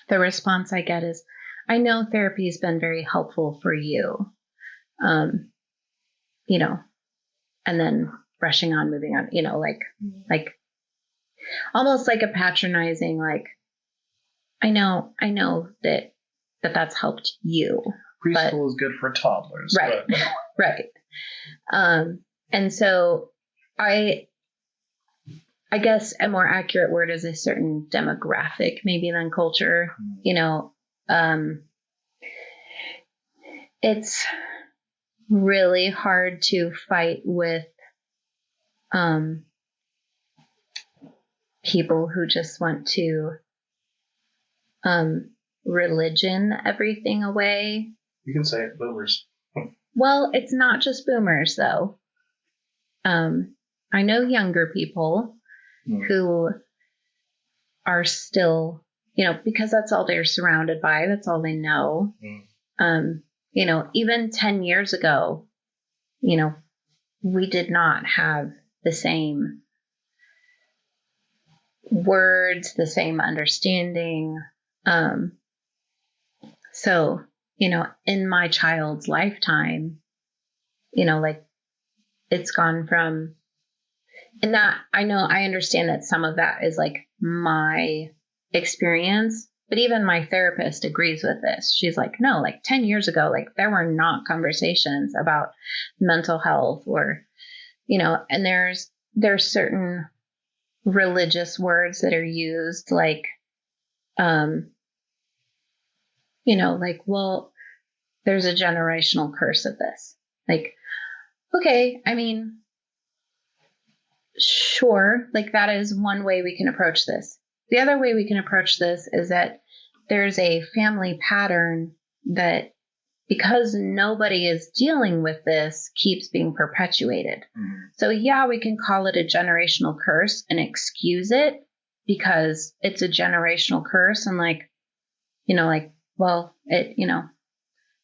the response I get is, I know therapy has been very helpful for you, and then brushing on, moving on, almost like a patronizing, I know that's helped you. Preschool is good for toddlers. Right. Right. And so I guess a more accurate word is a certain demographic, maybe than culture, it's really hard to fight with people who just want to religion everything away. You can say it, boomers. Well, it's not just boomers, though. I know younger people who are still, because that's all they're surrounded by. That's all they know. Even 10 years ago, we did not have the same words, the same understanding. So, in my child's lifetime, it's gone from, and that I understand that some of that is my experience, but even my therapist agrees with this. She's like, no, 10 years ago, there were not conversations about mental health or, and there's certain religious words that are used well, there's a generational curse of this. Like, okay, I mean, sure, like that is one way we can approach this. The other way we can approach this is that there's a family pattern that, because nobody is dealing with this, keeps being perpetuated. So yeah, we can call it a generational curse and excuse it because it's a generational curse. And like, well,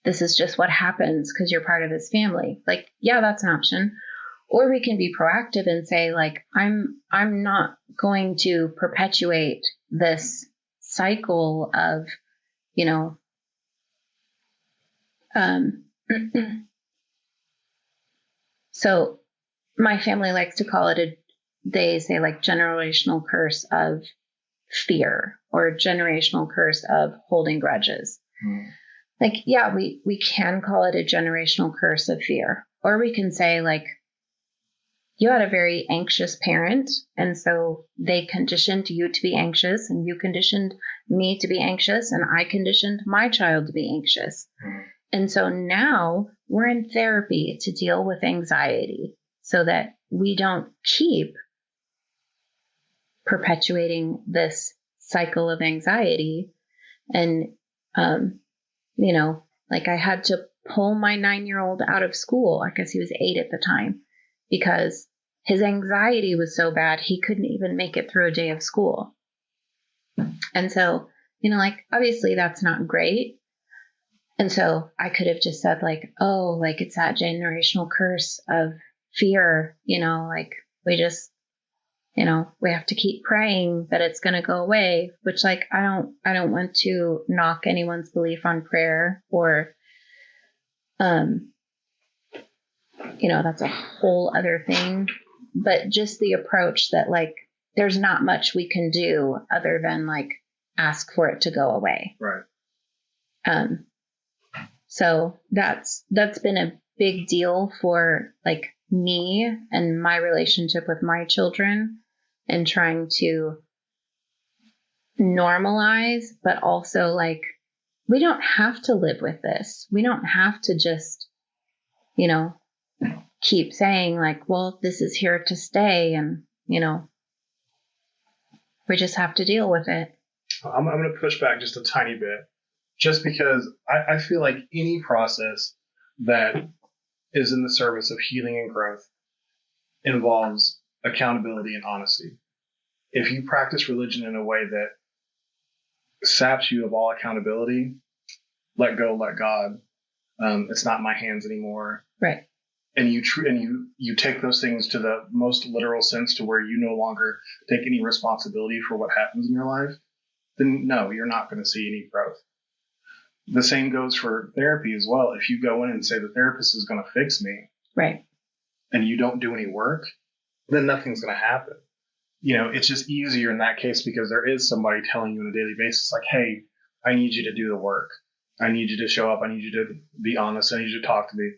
this is just what happens because you're part of this family. Like, yeah, that's an option. Or we can be proactive and say, like, I'm not going to perpetuate this cycle of, so my family likes to call it they say like generational curse of fear or generational curse of holding grudges. Like, yeah, we can call it a generational curse of fear, or we can say like, you had a very anxious parent, and so they conditioned you to be anxious, and you conditioned me to be anxious, and I conditioned my child to be anxious. And so now we're in therapy to deal with anxiety so that we don't keep perpetuating this cycle of anxiety. And, like I had to pull my 9-year-old out of school, I guess he was 8 at the time, because his anxiety was so bad, he couldn't even make it through a day of school. And so, like, obviously that's not great. And so I could have just said like, oh, like it's that generational curse of fear, like we just, we have to keep praying that it's going to go away, which like, I don't want to knock anyone's belief on prayer or, that's a whole other thing. But just the approach that like, there's not much we can do other than like ask for it to go away. Right. So that's been a big deal for like me and my relationship with my children, and trying to normalize, but also like, we don't have to live with this. We don't have to just, keep saying like, well, this is here to stay. And, we just have to deal with it. I'm going to push back just a tiny bit, just because I feel like any process that is in the service of healing and growth involves accountability and honesty. If you practice religion in a way that saps you of all accountability, let go, let God. It's not in my hands anymore. Right. And you take those things to the most literal sense, to where you no longer take any responsibility for what happens in your life, then no, you're not going to see any growth. The same goes for therapy as well. If you go in and say the therapist is going to fix me, right, and you don't do any work, then nothing's going to happen. It's just easier in that case because there is somebody telling you on a daily basis, like, hey, I need you to do the work. I need you to show up. I need you to be honest. I need you to talk to me.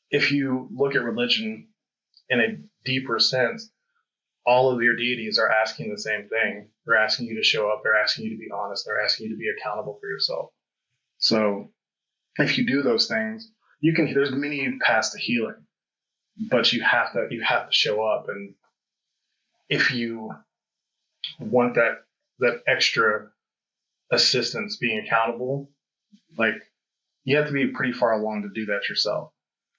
If you look at religion in a deeper sense, all of your deities are asking the same thing. They're asking you to show up. They're asking you to be honest. They're asking you to be accountable for yourself. So if you do those things, there's many paths to healing, but you have to show up. And if you want that extra assistance being accountable, like, you have to be pretty far along to do that yourself.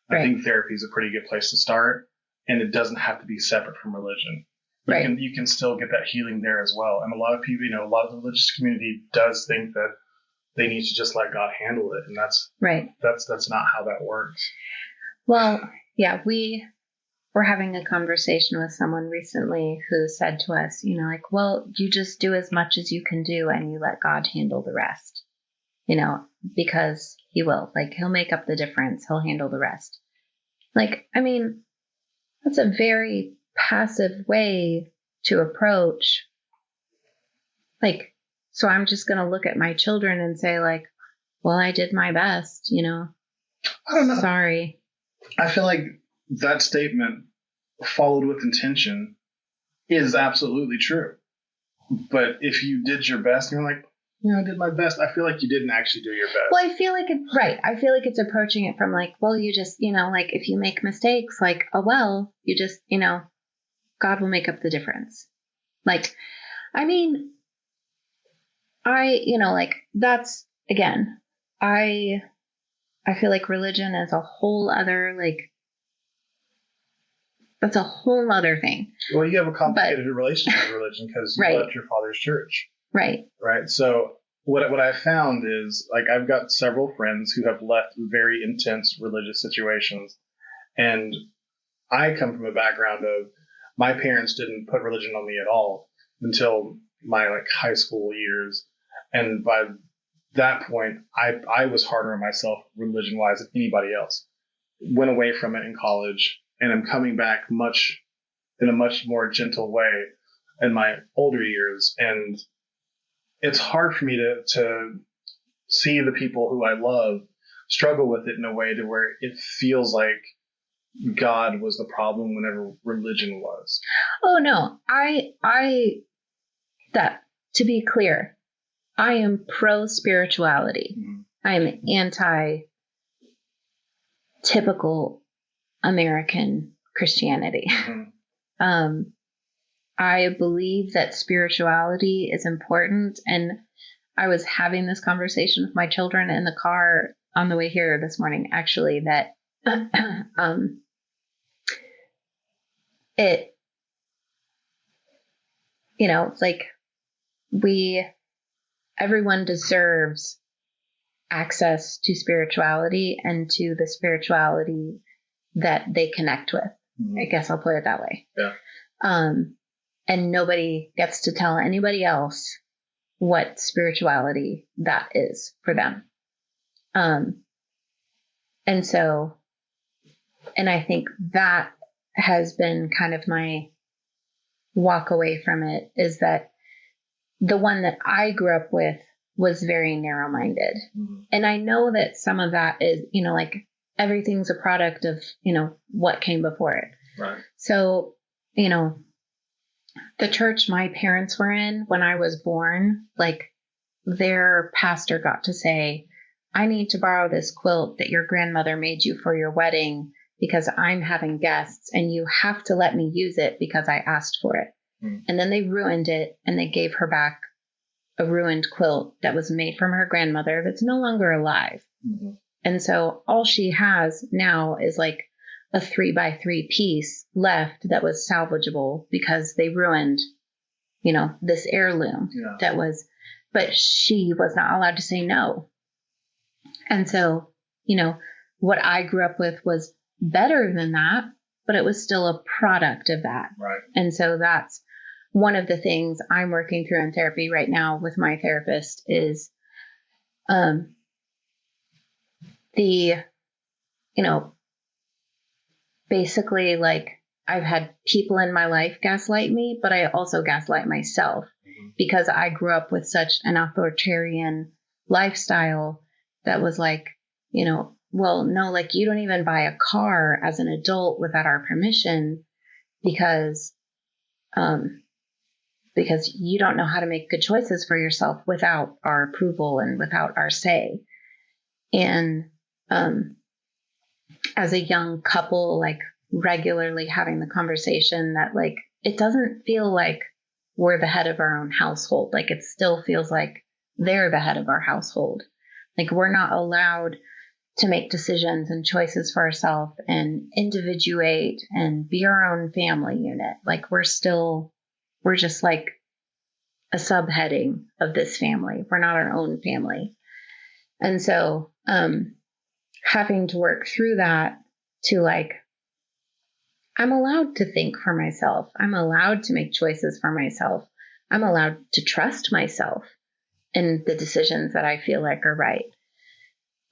Right. I think therapy is a pretty good place to start, and it doesn't have to be separate from religion. You can still get that healing there as well. And a lot of people, a lot of the religious community does think that they need to just let God handle it, and that's right. That's not how that works. Well, yeah, we were having a conversation with someone recently who said to us, like, well, you just do as much as you can do, and you let God handle the rest. Because he will, like, he'll make up the difference. He'll handle the rest. Like, I mean, that's a very passive way to approach. Like, so I'm just going to look at my children and say like, well, I did my best, I don't know. Sorry. I feel like that statement, followed with intention, is absolutely true. But if you did your best and you're like, I did my best. I feel like you didn't actually do your best. Well, I feel like it's right. I feel like it's approaching it from like, well, you just, like if you make mistakes, like, oh, well, you just, God will make up the difference. Like, I mean, like that's, again, I feel like religion is a whole other, like, that's a whole other thing. Well, you have a complicated relationship with religion because you left your father's church. Right. Right. So what I found is, like, I've got several friends who have left very intense religious situations. And I come from a background of, my parents didn't put religion on me at all until my high school years. And by that point, I was harder on myself religion wise than anybody else. Went away from it in college, and I'm coming back in a much more gentle way in my older years. And it's hard for me to see the people who I love struggle with it in a way to where it feels like God was the problem whenever religion was. Oh no, to be clear, I am pro spirituality. Mm-hmm. I am anti typical American Christianity. Mm-hmm. I believe that spirituality is important. And I was having this conversation with my children in the car on the way here this morning, actually, that like everyone deserves access to spirituality and to the spirituality that they connect with. Mm-hmm. I guess I'll put it that way. Yeah. And nobody gets to tell anybody else what spirituality that is for them. And I think that has been kind of my walk away from it, is that the one that I grew up with was very narrow-minded. Mm-hmm. And I know that some of that is, everything's a product of, what came before it. Right. So, the church my parents were in when I was born, their pastor got to say, I need to borrow this quilt that your grandmother made you for your wedding because I'm having guests and you have to let me use it because I asked for it. Mm. And then they ruined it and they gave her back a ruined quilt that was made from her grandmother that's no longer alive. Mm-hmm. And so all she has now is a 3x3 piece left that was salvageable because they ruined, this heirloom but she was not allowed to say no. And so, what I grew up with was better than that, but it was still a product of that. Right. And so that's one of the things I'm working through in therapy right now with my therapist is, basically I've had people in my life gaslight me, but I also gaslight myself because I grew up with such an authoritarian lifestyle that was well, no, you don't even buy a car as an adult without our permission because you don't know how to make good choices for yourself without our approval and without our say. And as a young couple, regularly having the conversation that it doesn't feel like we're the head of our own household. It still feels like they're the head of our household. We're not allowed to make decisions and choices for ourselves and individuate and be our own family unit. We're just a subheading of this family. We're not our own family. And so, having to work through that to I'm allowed to think for myself. I'm allowed to make choices for myself. I'm allowed to trust myself in the decisions that I feel like are right.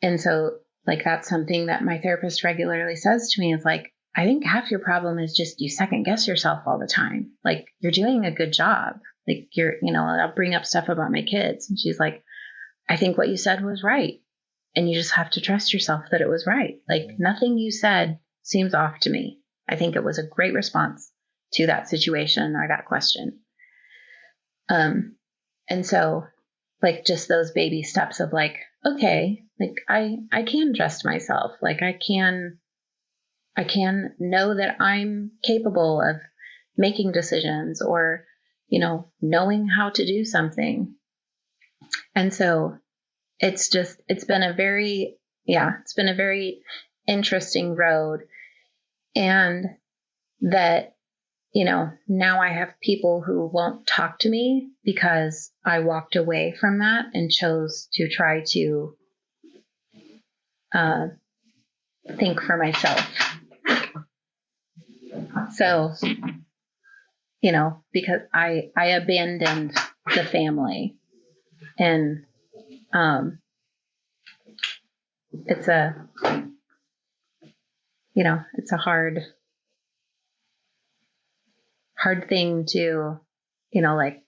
And so that's something that my therapist regularly says to me is I think half your problem is just you second guess yourself all the time. You're doing a good job. I'll bring up stuff about my kids. And she's I think what you said was right. And you just have to trust yourself that it was right. Nothing you said seems off to me. I think it was a great response to that situation or that question. And so like just those baby steps of like, okay, like I can trust myself. Like I can know that I'm capable of making decisions or, knowing how to do something. And so it's been a very interesting road. And that, now I have people who won't talk to me because I walked away from that and chose to try to think for myself. So, because I abandoned the family, and it's a hard thing to, like,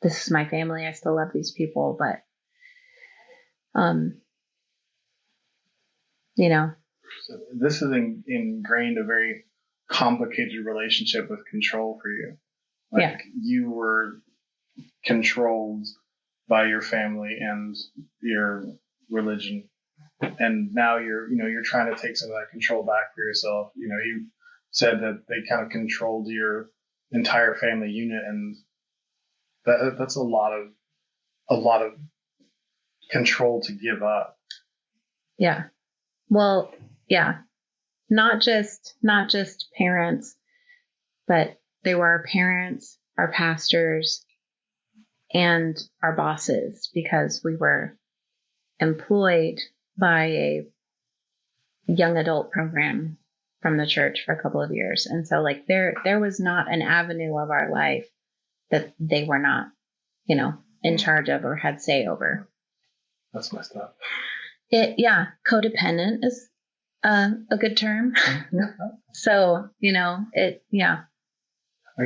this is my family. I still love these people, but, So this has ingrained a very complicated relationship with control for you. Like you were controlled by your family and your religion, and now you're trying to take some of that control back for yourself. You said that they kind of controlled your entire family unit, and that's a lot of control to give up. Yeah. Well, yeah. Not just parents, but they were our parents, our pastors, and our bosses, because we were employed by a young adult program from the church for a couple of years. And so like there was not an avenue of our life that they were not, in charge of or had say over. That's messed up. Codependent is a good term. So, I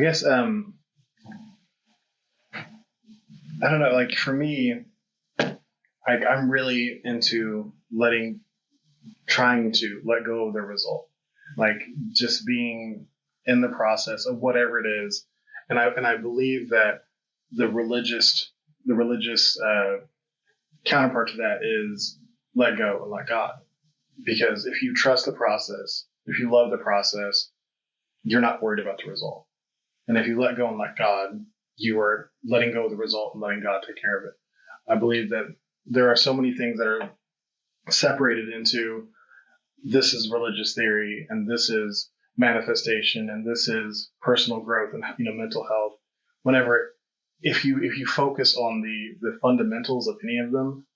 guess, I don't know, like for me, I'm really into trying to let go of the result, like just being in the process of whatever it is. And I believe that the religious counterpart to that is let go and let God. Because if you trust the process, if you love the process, you're not worried about the result. And if you let go and let God, you are letting go of the result and letting God take care of it. I believe that there are so many things that are separated into this is religious theory and this is manifestation and this is personal growth and mental health. If you focus on the fundamentals of any of them,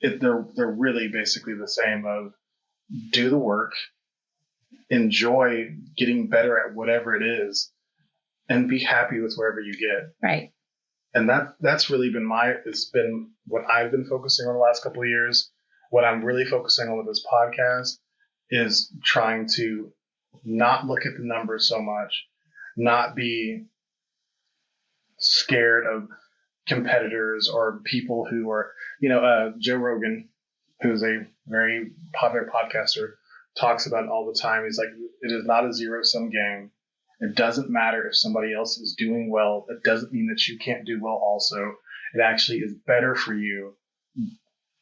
they're really basically the same of do the work, enjoy getting better at whatever it is, and be happy with wherever you get. Right. And that's really been it's been what I've been focusing on the last couple of years. What I'm really focusing on with this podcast is trying to not look at the numbers so much, not be scared of competitors or people who are, Joe Rogan, who's a very popular podcaster, talks about it all the time. He's like, it is not a zero-sum game. It doesn't matter if somebody else is doing well. It doesn't mean that you can't do well also. It actually is better for you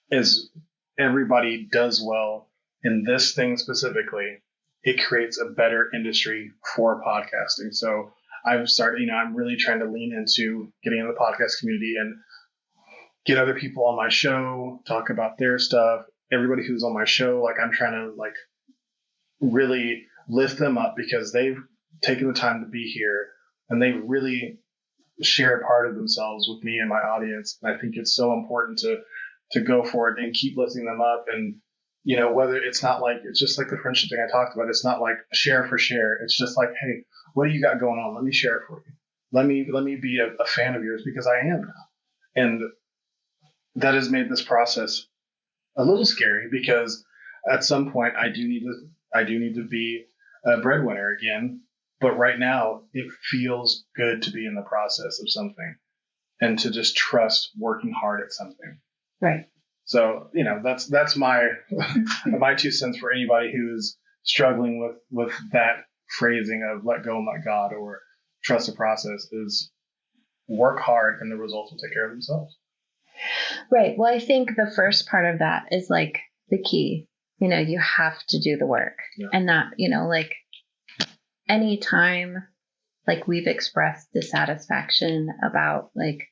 as everybody does well in this thing specifically. It creates a better industry for podcasting. So I've started, I'm really trying to lean into getting in the podcast community and get other people on my show, talk about their stuff. Everybody who's on my show, like I'm trying to like really lift them up because they've taken the time to be here and they really share a part of themselves with me and my audience. And I think it's so important to go for it and keep lifting them up. And, whether it's not like, it's just like the friendship thing I talked about. It's not like share for share. It's just like, hey, what do you got going on? Let me share it for you. Let me be a fan of yours because I am now. And that has made this process a little scary because at some point I do need to be a breadwinner again. But right now it feels good to be in the process of something and to just trust working hard at something. Right. So, that's my, my 2 cents for anybody who's struggling with that phrasing of let go and let God or trust the process is work hard and the results will take care of themselves. Right. Well, I think the first part of that is like the key. You have to do the work. Yeah. And that, like anytime like we've expressed dissatisfaction about like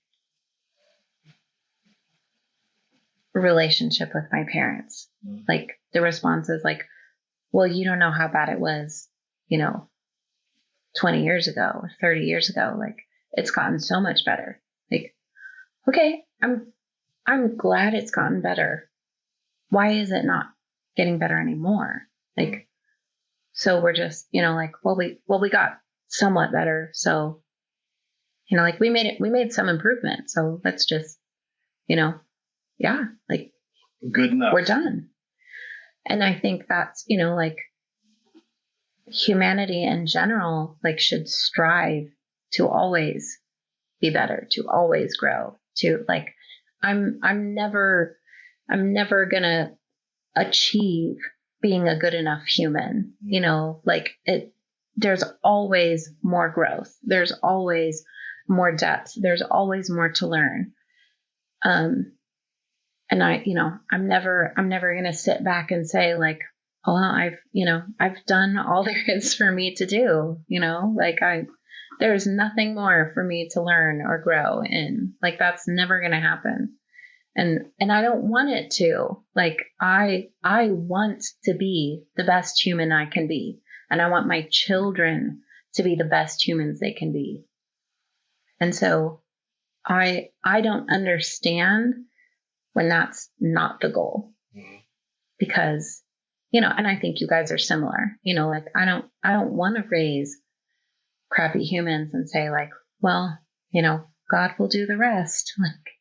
relationship with my parents, like the response is like, well, you don't know how bad it was, 20 years ago or 30 years ago. Like it's gotten so much better. Like, okay, I'm glad it's gotten better. Why is it not getting better anymore? Like, so we're just, like, well, we got somewhat better. So, like we made some improvement. So let's just, yeah, like good enough. We're done. And I think that's, like humanity in general, like should strive to always be better, to always grow, to like, I'm never gonna achieve being a good enough human, like there's always more growth. There's always more depth. There's always more to learn. And I'm never going to sit back and say like, oh, I've done all there is for me to do, like there's nothing more for me to learn or grow in. Like, that's never going to happen. And I don't want it to. Like, I want to be the best human I can be. And I want my children to be the best humans they can be. And so I don't understand when that's not the goal. Because, and I think you guys are similar, like I don't want to raise crappy humans and say like, well, God will do the rest. Like,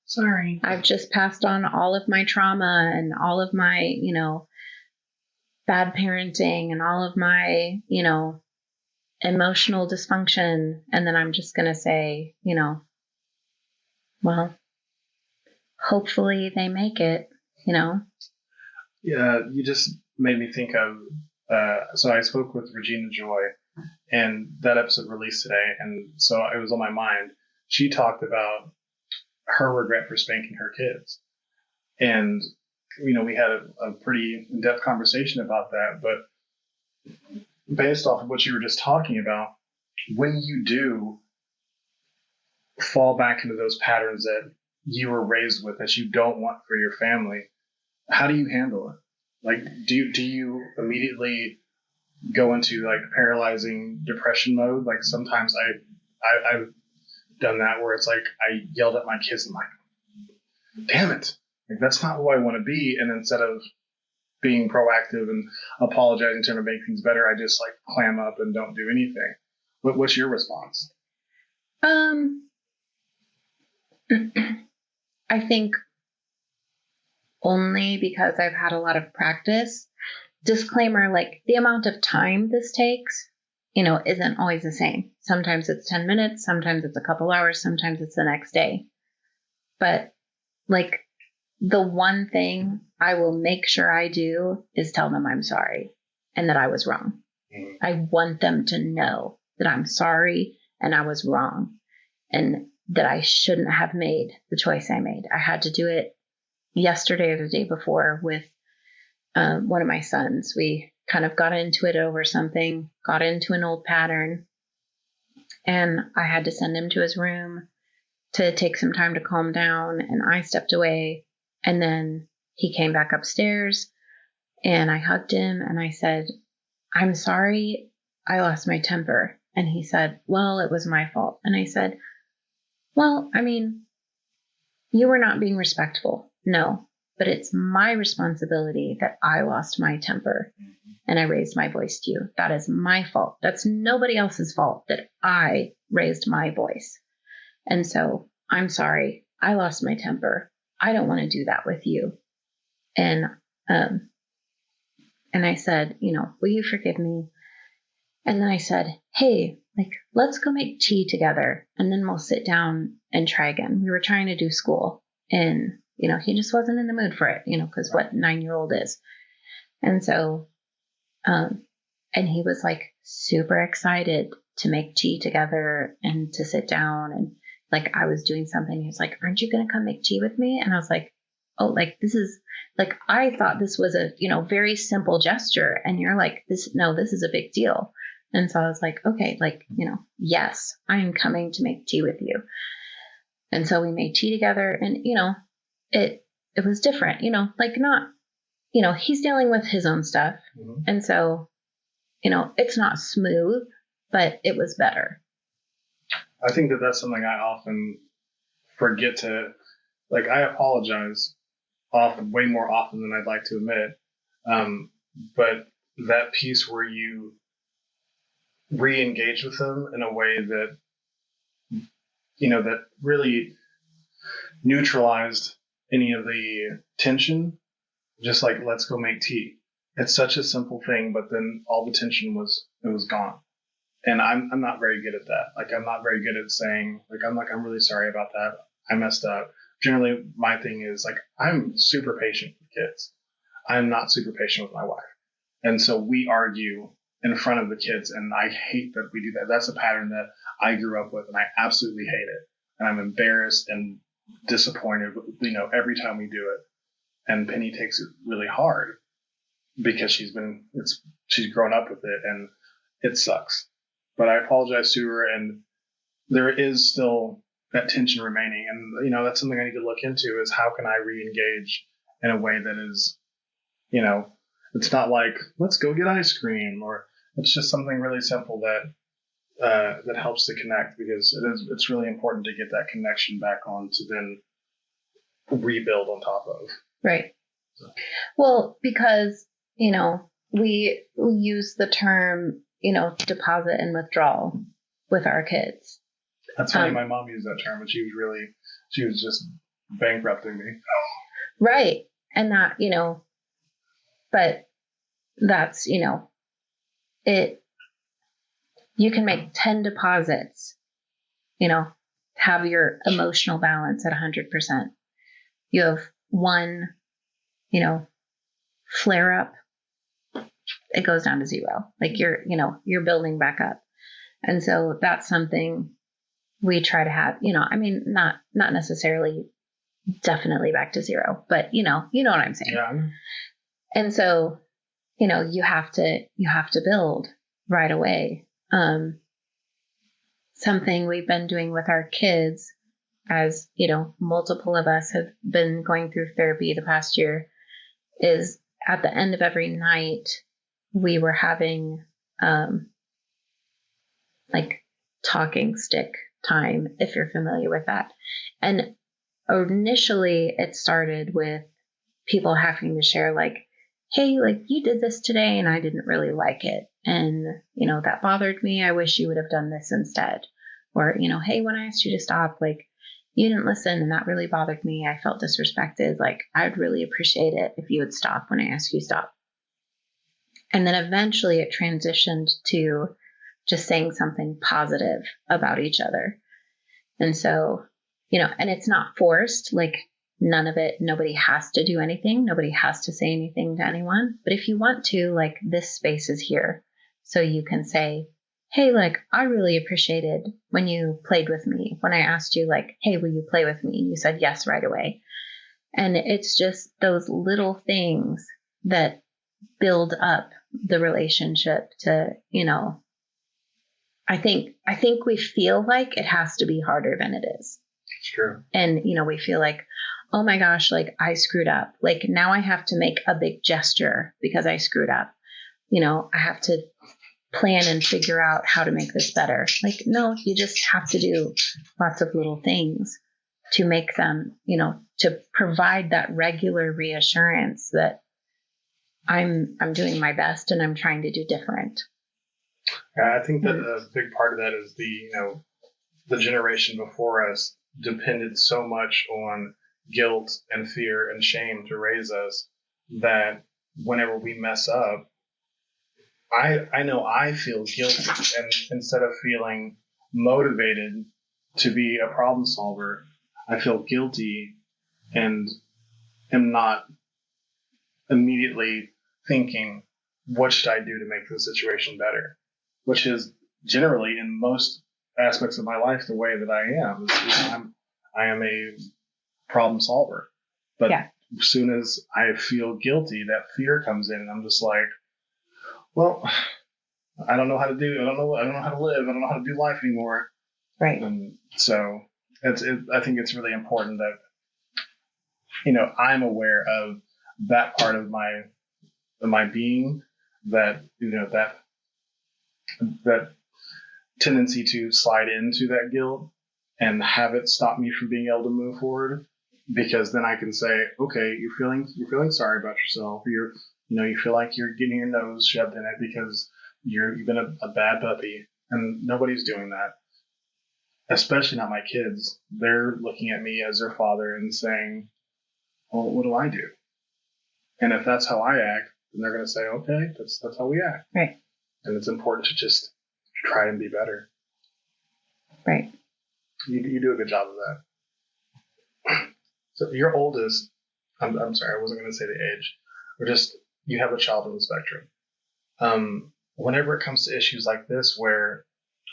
sorry, I've just passed on all of my trauma and all of my, bad parenting and all of my, emotional dysfunction. And then I'm just going to say, well, hopefully they make it, Yeah, you just made me think of, so I spoke with Regina Joy, and that episode released today, and so it was on my mind. She talked about her regret for spanking her kids. And, we had a pretty in-depth conversation about that, but based off of what you were just talking about, when you do fall back into those patterns that you were raised with that you don't want for your family, how do you handle it? Like, do you immediately go into like paralyzing depression mode? Like sometimes I've done that where it's like I yelled at my kids and I'm like, damn it, like that's not who I want to be. And instead of being proactive and apologizing to them to make things better, I just like clam up and don't do anything. What's your response? I think only because I've had a lot of practice. Disclaimer, like the amount of time this takes, isn't always the same. Sometimes it's 10 minutes, sometimes it's a couple hours, sometimes it's the next day. But like the one thing I will make sure I do is tell them I'm sorry and that I was wrong. I want them to know that I'm sorry and I was wrong and that I shouldn't have made the choice I made. I had to do it yesterday or the day before with one of my sons. We kind of got into it over something, got into an old pattern, and I had to send him to his room to take some time to calm down. And I stepped away, and then he came back upstairs and I hugged him and I said, I'm sorry, I lost my temper. And he said, well, it was my fault. And I said, well, I mean, you were not being respectful. No, but it's my responsibility that I lost my temper and I raised my voice to you. That is my fault. That's nobody else's fault that I raised my voice. And so I'm sorry. I lost my temper. I don't want to do that with you. And I said, will you forgive me? And then I said, hey, like, let's go make tea together and then we'll sit down and try again. We were trying to do school and, he just wasn't in the mood for it, because what 9-year-old is. And so, and he was like super excited to make tea together and to sit down and like I was doing something. He was like, aren't you going to come make tea with me? And I was like, oh, like this is like, I thought this was a, very simple gesture. And you're like, this is a big deal. And so I was like, okay, like, yes, I'm coming to make tea with you. And so we made tea together, and, it was different, like not, he's dealing with his own stuff. Mm-hmm. And so, it's not smooth, but it was better. I think that that's something I often forget to, like, I apologize way more often than I'd like to admit. But that piece where you re-engage with them in a way that, that really neutralized any of the tension, just like, let's go make tea. It's such a simple thing, but then all the tension was gone. And I'm not very good at that. Like, I'm not very good at saying, like, I'm really sorry about that. I messed up. Generally, my thing is, like, I'm super patient with kids. I'm not super patient with my wife. And so we argue in front of the kids, and I hate that we do that. That's a pattern that I grew up with, and I absolutely hate it. And I'm embarrassed and disappointed, every time we do it. And Penny takes it really hard because she's grown up with it, and it sucks. But I apologize to her, and there is still that tension remaining. And, that's something I need to look into, is how can I re-engage in a way that is, it's not like, let's go get ice cream, or it's just something really simple that helps to connect, because it's really important to get that connection back on to then rebuild on top of. Right. So. Well, because, we use the term, deposit and withdrawal with our kids. That's funny. My mom used that term, and she was just bankrupting me. Right. And that, but that's, it, you can make 10 deposits, have your emotional balance at 100%. You have one, flare up, it goes down to 0. Like you're building back up. And so that's something we try to have, not necessarily definitely back to 0, but you know what I'm saying? Yeah. And so, you have to build right away. Something we've been doing with our kids, as, multiple of us have been going through therapy the past year, is at the end of every night, we were having, like talking stick time, if you're familiar with that. And initially it started with people having to share, like, hey, like, you did this today and I didn't really like it. And, that bothered me. I wish you would have done this instead. Or, hey, when I asked you to stop, like, you didn't listen and that really bothered me. I felt disrespected. Like, I'd really appreciate it if you would stop when I ask you to stop. And then eventually it transitioned to just saying something positive about each other. And so, and it's not forced, like, none of it, nobody has to do anything. Nobody has to say anything to anyone. But if you want to, like, this space is here. So you can say, hey, like, I really appreciated when you played with me. When I asked you, like, hey, will you play with me? And you said yes right away. And it's just those little things that build up the relationship to, I think we feel like it has to be harder than it is. It's true. And, we feel like, oh my gosh, like, I screwed up. Like, now I have to make a big gesture because I screwed up. I have to plan and figure out how to make this better. Like, no, you just have to do lots of little things to make them, to provide that regular reassurance that I'm doing my best and I'm trying to do different. I think that a big part of that is the generation before us depended so much on guilt and fear and shame to raise us that whenever we mess up, I know I feel guilty, and instead of feeling motivated to be a problem solver, I feel guilty and am not immediately thinking, what should I do to make the situation better? Which is generally, in most aspects of my life the way that I am. I am a problem solver. But as soon as I feel guilty, that fear comes in, and I'm just like, well, I don't know how to live. I don't know how to do life anymore. Right. And so I think it's really important that, I'm aware of that part of my being, that, that tendency to slide into that guilt and have it stop me from being able to move forward. Because then I can say, okay, you're feeling sorry about yourself. You feel like you're getting your nose shoved in it because you've been a bad puppy, and nobody's doing that. Especially not my kids. They're looking at me as their father and saying, well, what do I do? And if that's how I act, then they're going to say, okay, that's how we act. Right. And it's important to just try and be better. Right. You do a good job of that. So your oldest, I'm sorry, I wasn't going to say the age, or just you have a child on the spectrum. Whenever it comes to issues like this, where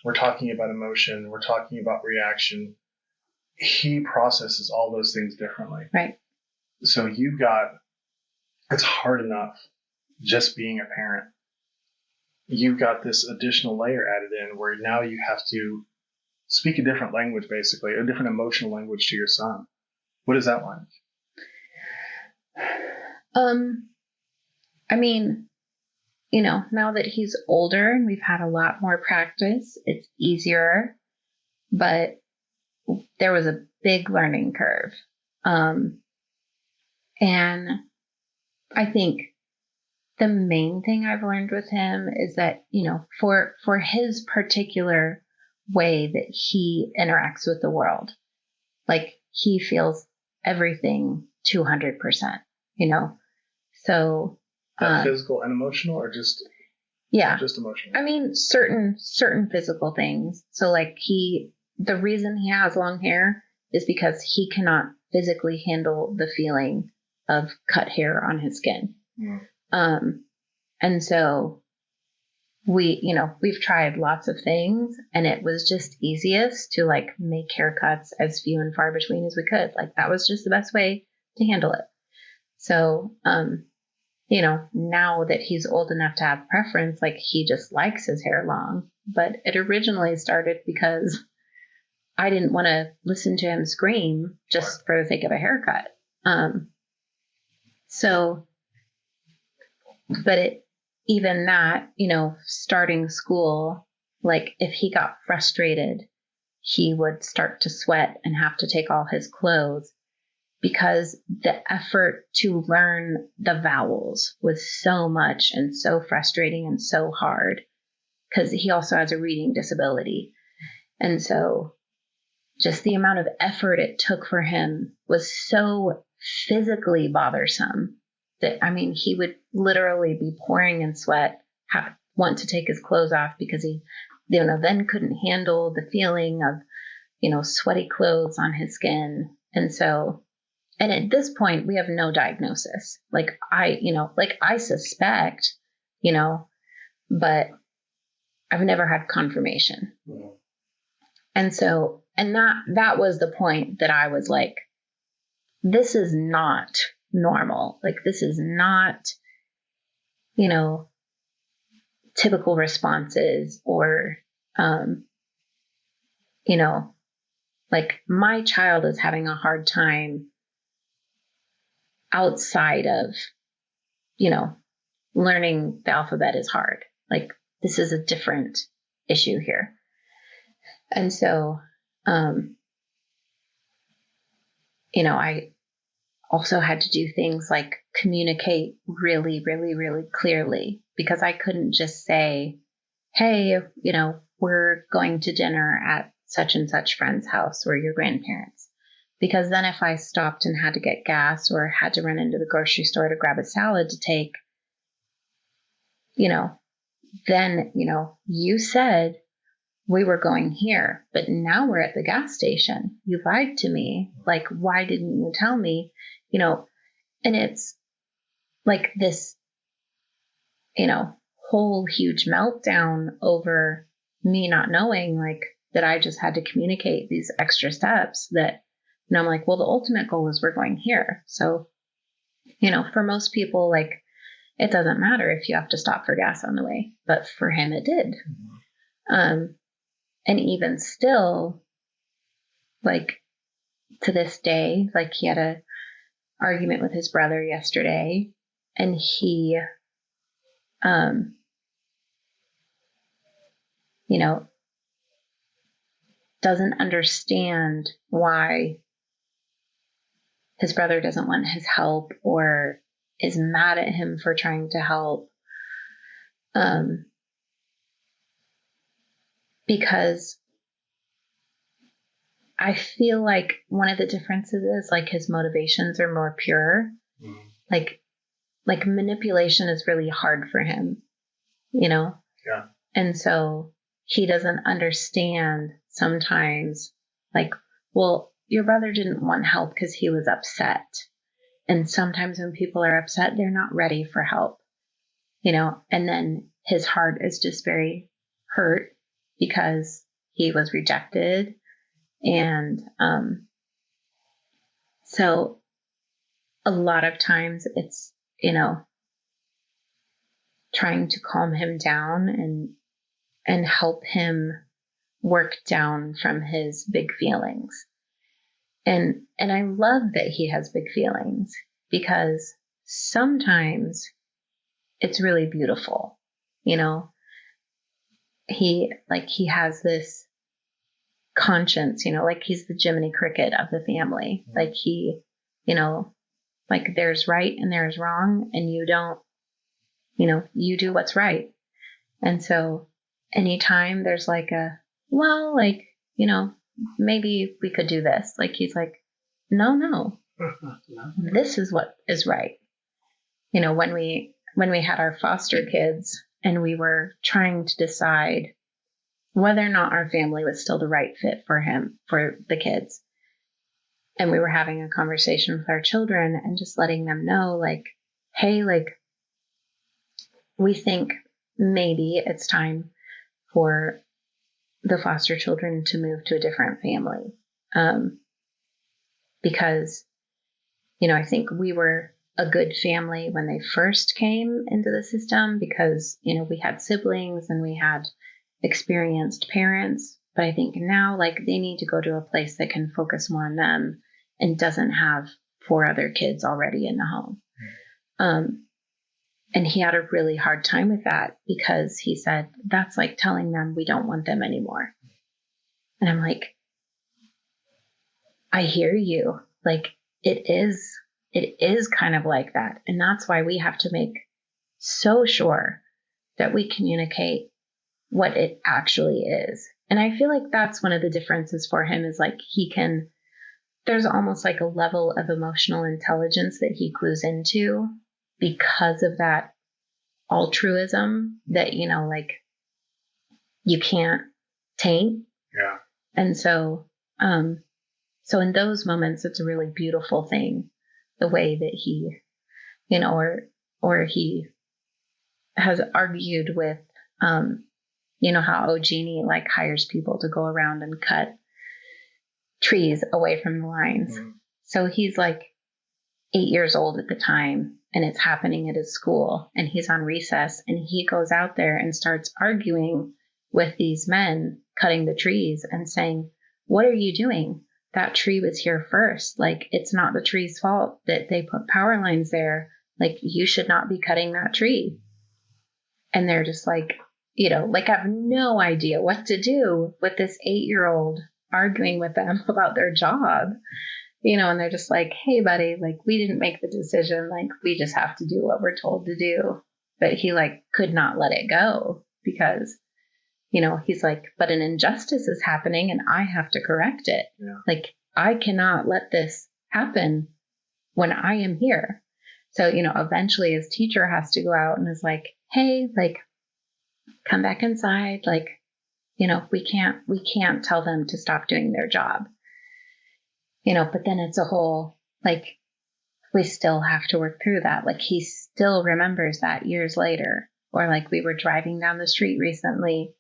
we're talking about emotion, we're talking about reaction, he processes all those things differently. Right. So it's hard enough just being a parent. You've got this additional layer added in where now you have to speak a different language, basically, a different emotional language to your son. What is that like? I mean, now that he's older and we've had a lot more practice, it's easier, but there was a big learning curve. And I think the main thing I've learned with him is that, for his particular way that he interacts with the world, like he feels everything 200%, so physical and emotional, or just emotional? I mean, certain physical things. So like the reason he has long hair is because he cannot physically handle the feeling of cut hair on his skin. And so we've tried lots of things, and it was just easiest to like make haircuts as few and far between as we could. Like that was just the best way to handle it. So, now that he's old enough to have preference, like he just likes his hair long, but it originally started because I didn't want to listen to him scream just for the sake of a haircut. Even that, starting school, like if he got frustrated, he would start to sweat and have to take all his clothes, because the effort to learn the vowels was so much and so frustrating and so hard, because he also has a reading disability. And so just the amount of effort it took for him was so physically bothersome that, he would literally be pouring in sweat, want to take his clothes off because he, then couldn't handle the feeling of, sweaty clothes on his skin. And so, and at this point we have no diagnosis. Like I suspect, but I've never had confirmation. Mm-hmm. And so, and that was the point that I was like, this is not normal. Like, this is not, typical responses, or, like my child is having a hard time outside of, learning the alphabet is hard. Like, this is a different issue here. And so, I also had to do things like communicate really, really, really clearly, because I couldn't just say, hey, we're going to dinner at such and such friend's house or your grandparents. Because then if I stopped and had to get gas or had to run into the grocery store to grab a salad to take, then, you said we were going here, but now we're at the gas station. You lied to me. Like, why didn't you tell me? And it's like this, whole huge meltdown over me not knowing, like, that I just had to communicate these extra steps that, I'm like, well, the ultimate goal is we're going here. So, for most people, like, it doesn't matter if you have to stop for gas on the way, but for him, it did. And even still, like, to this day, like, he had a argument with his brother yesterday, and he, doesn't understand why his brother doesn't want his help or is mad at him for trying to help. Because I feel like one of the differences is, like, his motivations are more pure. Like manipulation is really hard for him, Yeah. And so he doesn't understand sometimes, like, well, your brother didn't want help because he was upset. And sometimes when people are upset, they're not ready for help, and then his heart is just very hurt because he was rejected. And so a lot of times it's, trying to calm him down and help him work down from his big feelings. And I love that he has big feelings, because sometimes it's really beautiful. He has this conscience, like, he's the Jiminy Cricket of the family. Like, he, like, there's right and there's wrong, and you don't, you do what's right. And so anytime there's like maybe we could do this, like, he's like, no, this is what is right. When we had our foster kids and we were trying to decide whether or not our family was still the right fit for the kids. And we were having a conversation with our children and just letting them know, like, hey, like, we think maybe it's time for the foster children to move to a different family. Because, I think we were a good family when they first came into the system, because, we had siblings and we had experienced parents. But I think now, like, they need to go to a place that can focus more on them and doesn't have 4 other kids already in the home. And he had a really hard time with that, because he said, that's like telling them we don't want them anymore. And I'm like, I hear you. Like, it is kind of like that. And that's why we have to make so sure that we communicate what it actually is. And I feel like that's one of the differences for him, is like, there's almost like a level of emotional intelligence that he clues into because of that altruism that, like, you can't taint. Yeah. And so in those moments, it's a really beautiful thing, the way that he, or he has argued with, how Ogini, like, hires people to go around and cut trees away from the lines. Mm-hmm. So he's like 8 years old at the time, and it's happening at his school, and he's on recess, and he goes out there and starts arguing with these men cutting the trees and saying, what are you doing? That tree was here first. Like, it's not the tree's fault that they put power lines there. Like, you should not be cutting that tree. And they're just like, like, I have no idea what to do with this 8-year-old arguing with them about their job, and they're just like, hey, buddy, like, we didn't make the decision. Like, we just have to do what we're told to do. But he, like, could not let it go, because, he's like, but an injustice is happening and I have to correct it. Yeah. Like, I cannot let this happen when I am here. So, eventually his teacher has to go out and is like, hey, like, come back inside. Like, we can't tell them to stop doing their job. But then it's a whole, like, we still have to work through that. Like, he still remembers that years later. Or, like, we were driving down the street recently,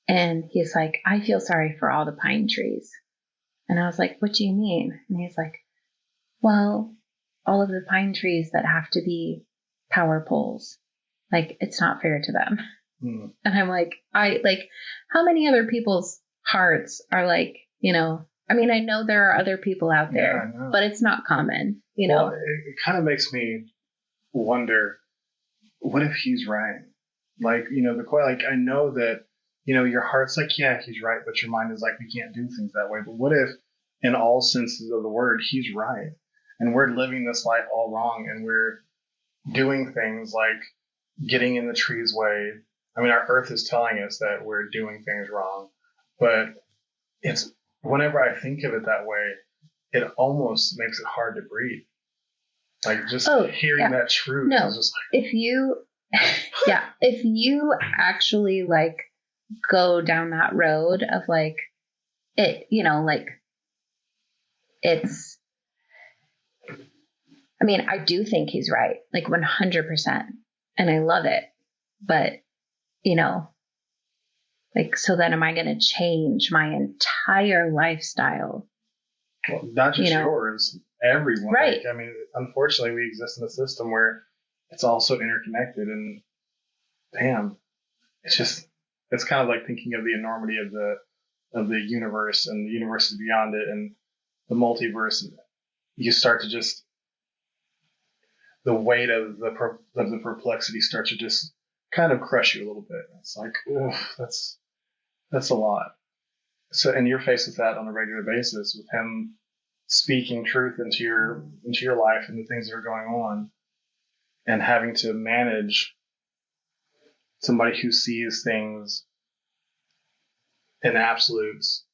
And he's like, I feel sorry for all the pine trees. And I was like, what do you mean? And he's like, well, all of the pine trees that have to be power poles, like, it's not fair to them. Mm. And I'm like, how many other people's hearts are like, I mean, I know there are other people out there, but it's not common, Well, it kind of makes me wonder, what if he's right? Like, I know that, your heart's like, yeah, he's right, but your mind is like, we can't do things that way. But what if, in all senses of the word, he's right, and we're living this life all wrong, and we're doing things like getting in the tree's way? I mean, our earth is telling us that we're doing things wrong, but it's, whenever I think of it that way, it almost makes it hard to breathe. Like, just hearing that truth is just like, if you actually like go down that road of like it, it's, I mean, I do think he's right, like 100%, and I love it, but like, so then am I going to change my entire lifestyle? Well, not just yours, everyone. Right. Like, I mean, unfortunately, we exist in a system where it's all so interconnected, and damn, it's kind of like thinking of the enormity of the universe, and the universe is beyond it, and the multiverse. You start to just, the weight of the perplexity starts to just kind of crush you a little bit. It's like, that's a lot. So, and you're faced with that on a regular basis, with him speaking truth into your life and the things that are going on, and having to manage somebody who sees things in absolutes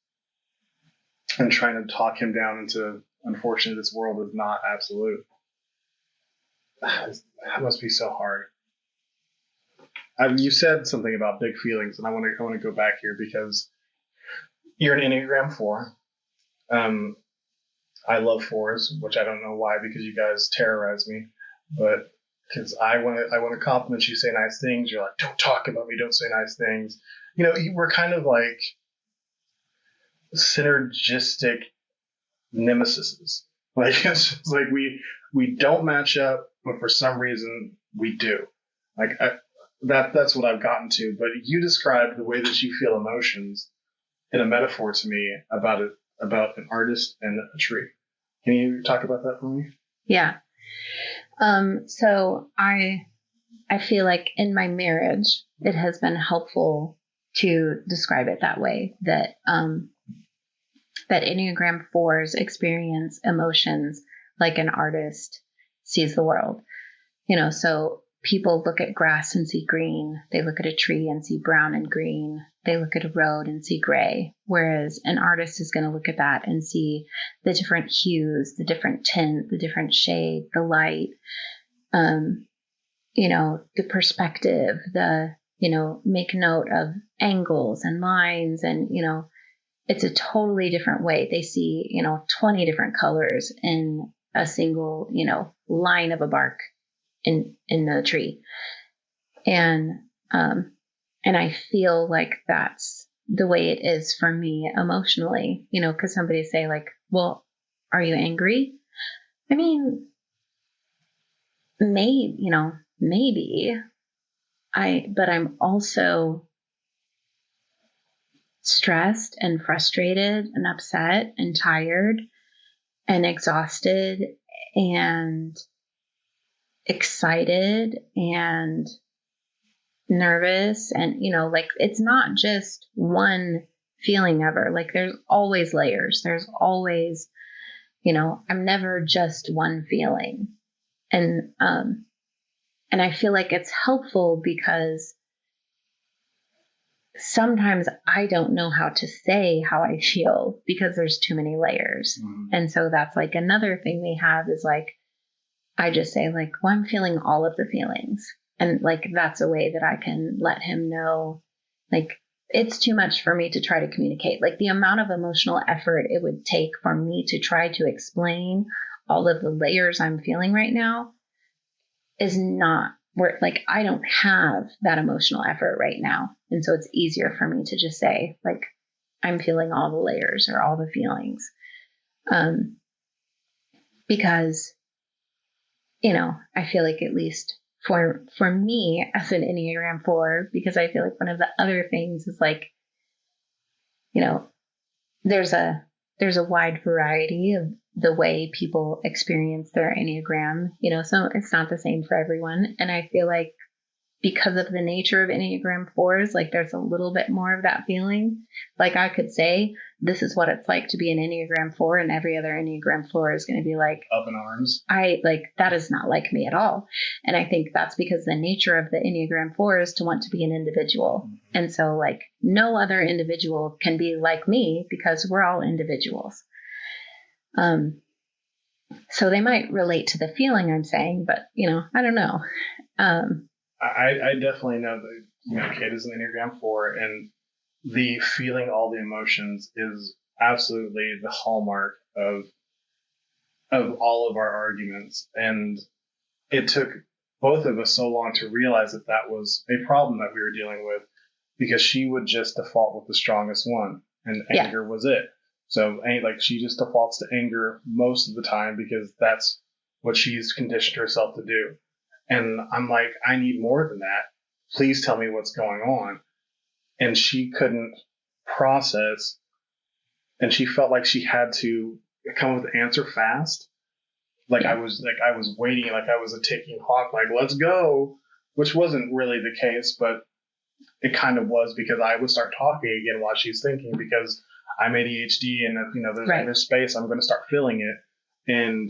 and trying to talk him down into, unfortunately, this world is not absolute. That must be so hard. You said something about big feelings, and I want to go back here, because you're an Enneagram 4. I love 4s, which I don't know why, because you guys terrorize me, but because I want to compliment you, say nice things. You're like, don't talk about me, don't say nice things. We're kind of like synergistic nemesises. Like, it's just like we don't match up, but for some reason we do. Like, that's what I've gotten to. But you described the way that you feel emotions in a metaphor to me about an artist and a tree. Can you talk about that for me? Yeah. So I feel like in my marriage, it has been helpful to describe it that way, that Enneagram 4s experience emotions like an artist sees the world. So people look at grass and see green. They look at a tree and see brown and green. They look at a road and see gray. Whereas an artist is going to look at that and see the different hues, the different tint, the different shade, the light, the perspective, make note of angles and lines. And, it's a totally different way. They see, 20 different colors in a single, line of a bark in the tree. And I feel like that's the way it is for me emotionally, because somebody say like, well, are you angry? I mean, maybe but I'm also stressed and frustrated and upset and tired and exhausted and excited and nervous. And, like, it's not just one feeling ever. Like, there's always layers. There's always, I'm never just one feeling. And I feel like it's helpful because sometimes I don't know how to say how I feel because there's too many layers. Mm-hmm. And so that's like another thing we have is like, I just say like, well, I'm feeling all of the feelings. And like, that's a way that I can let him know, like, it's too much for me to try to communicate. Like, the amount of emotional effort it would take for me to try to explain all of the layers I'm feeling right now is not where, like, I don't have that emotional effort right now. And so it's easier for me to just say, like, I'm feeling all the layers or all the feelings. Because, you know, I feel like at least for me as an Enneagram 4, because I feel like one of the other things is like, you know, there's a wide variety of the way people experience their Enneagram, you know, so it's not the same for everyone. And I feel like because of the nature of Enneagram 4s, like there's a little bit more of that feeling. Like I could say, this is what it's like to be an Enneagram 4, and every other Enneagram 4 is going to be like, up in arms. That is not like me at all. And I think that's because the nature of the Enneagram 4 is to want to be an individual. Mm-hmm. And so like no other individual can be like me because we're all individuals. So they might relate to the feeling I'm saying, but you know, I don't know. I definitely know that, you know, Kate is an Enneagram 4, and the feeling all the emotions is absolutely the hallmark of all of our arguments. And it took both of us so long to realize that that was a problem that we were dealing with, because she would just default with the strongest one, and anger was it. So like she just defaults to anger most of the time because that's what she's conditioned herself to do. And I'm like, I need more than that. Please tell me what's going on. And she couldn't process, and she felt like she had to come up with the answer fast. I was waiting, like I was a ticking clock, like, let's go, which wasn't really the case, but it kind of was, because I would start talking again while she's thinking, because I'm ADHD, and if, you know, there's space, I'm going to start filling it. And,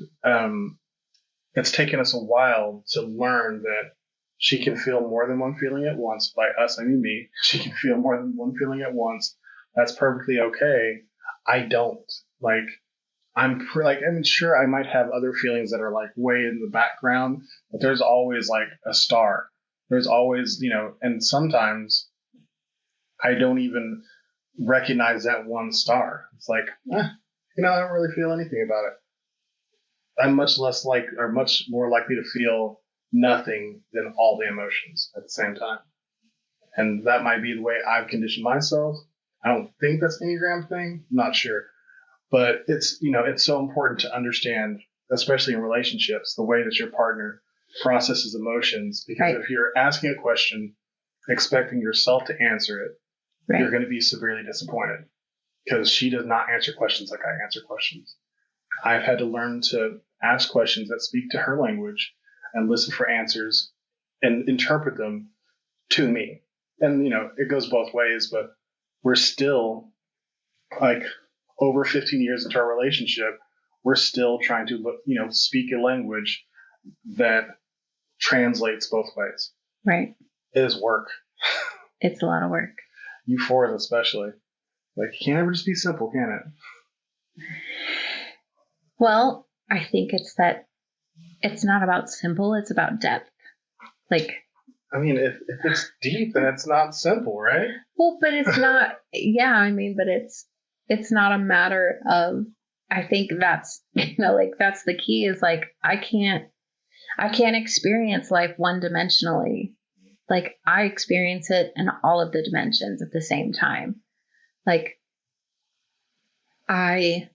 it's taken us a while to learn that she can feel more than one feeling at once. By us, I mean me. She can feel more than one feeling at once. That's perfectly okay. I don't. Like, I'm sure I might have other feelings that are like way in the background, but there's always like a star. There's always, you know, and sometimes I don't even recognize that one star. It's like, you know, I don't really feel anything about it. I'm much more likely to feel nothing than all the emotions at the same time. And that might be the way I've conditioned myself. I don't think that's an Enneagram thing. I'm not sure. But it's, you know, it's so important to understand, especially in relationships, the way that your partner processes emotions. Because if you're asking a question, expecting yourself to answer it, you're going to be severely disappointed, because she does not answer questions like I answer questions. I've had to learn to ask questions that speak to her language and listen for answers and interpret them to me. And, you know, it goes both ways, but we're still, like, over 15 years into our relationship, we're still trying to, you know, speak a language that translates both ways. Right. It is work. It's a lot of work. You 4s especially. Like, it can't ever just be simple, can it? Well, I think it's that it's not about simple, it's about depth. Like, I mean, if it's deep, then it's not simple, right? Well, but it's not, but it's not a matter of, I think that's, you know, like that's the key, is like, I can't experience life one-dimensionally. Like, I experience it in all of the dimensions at the same time. Like, I'm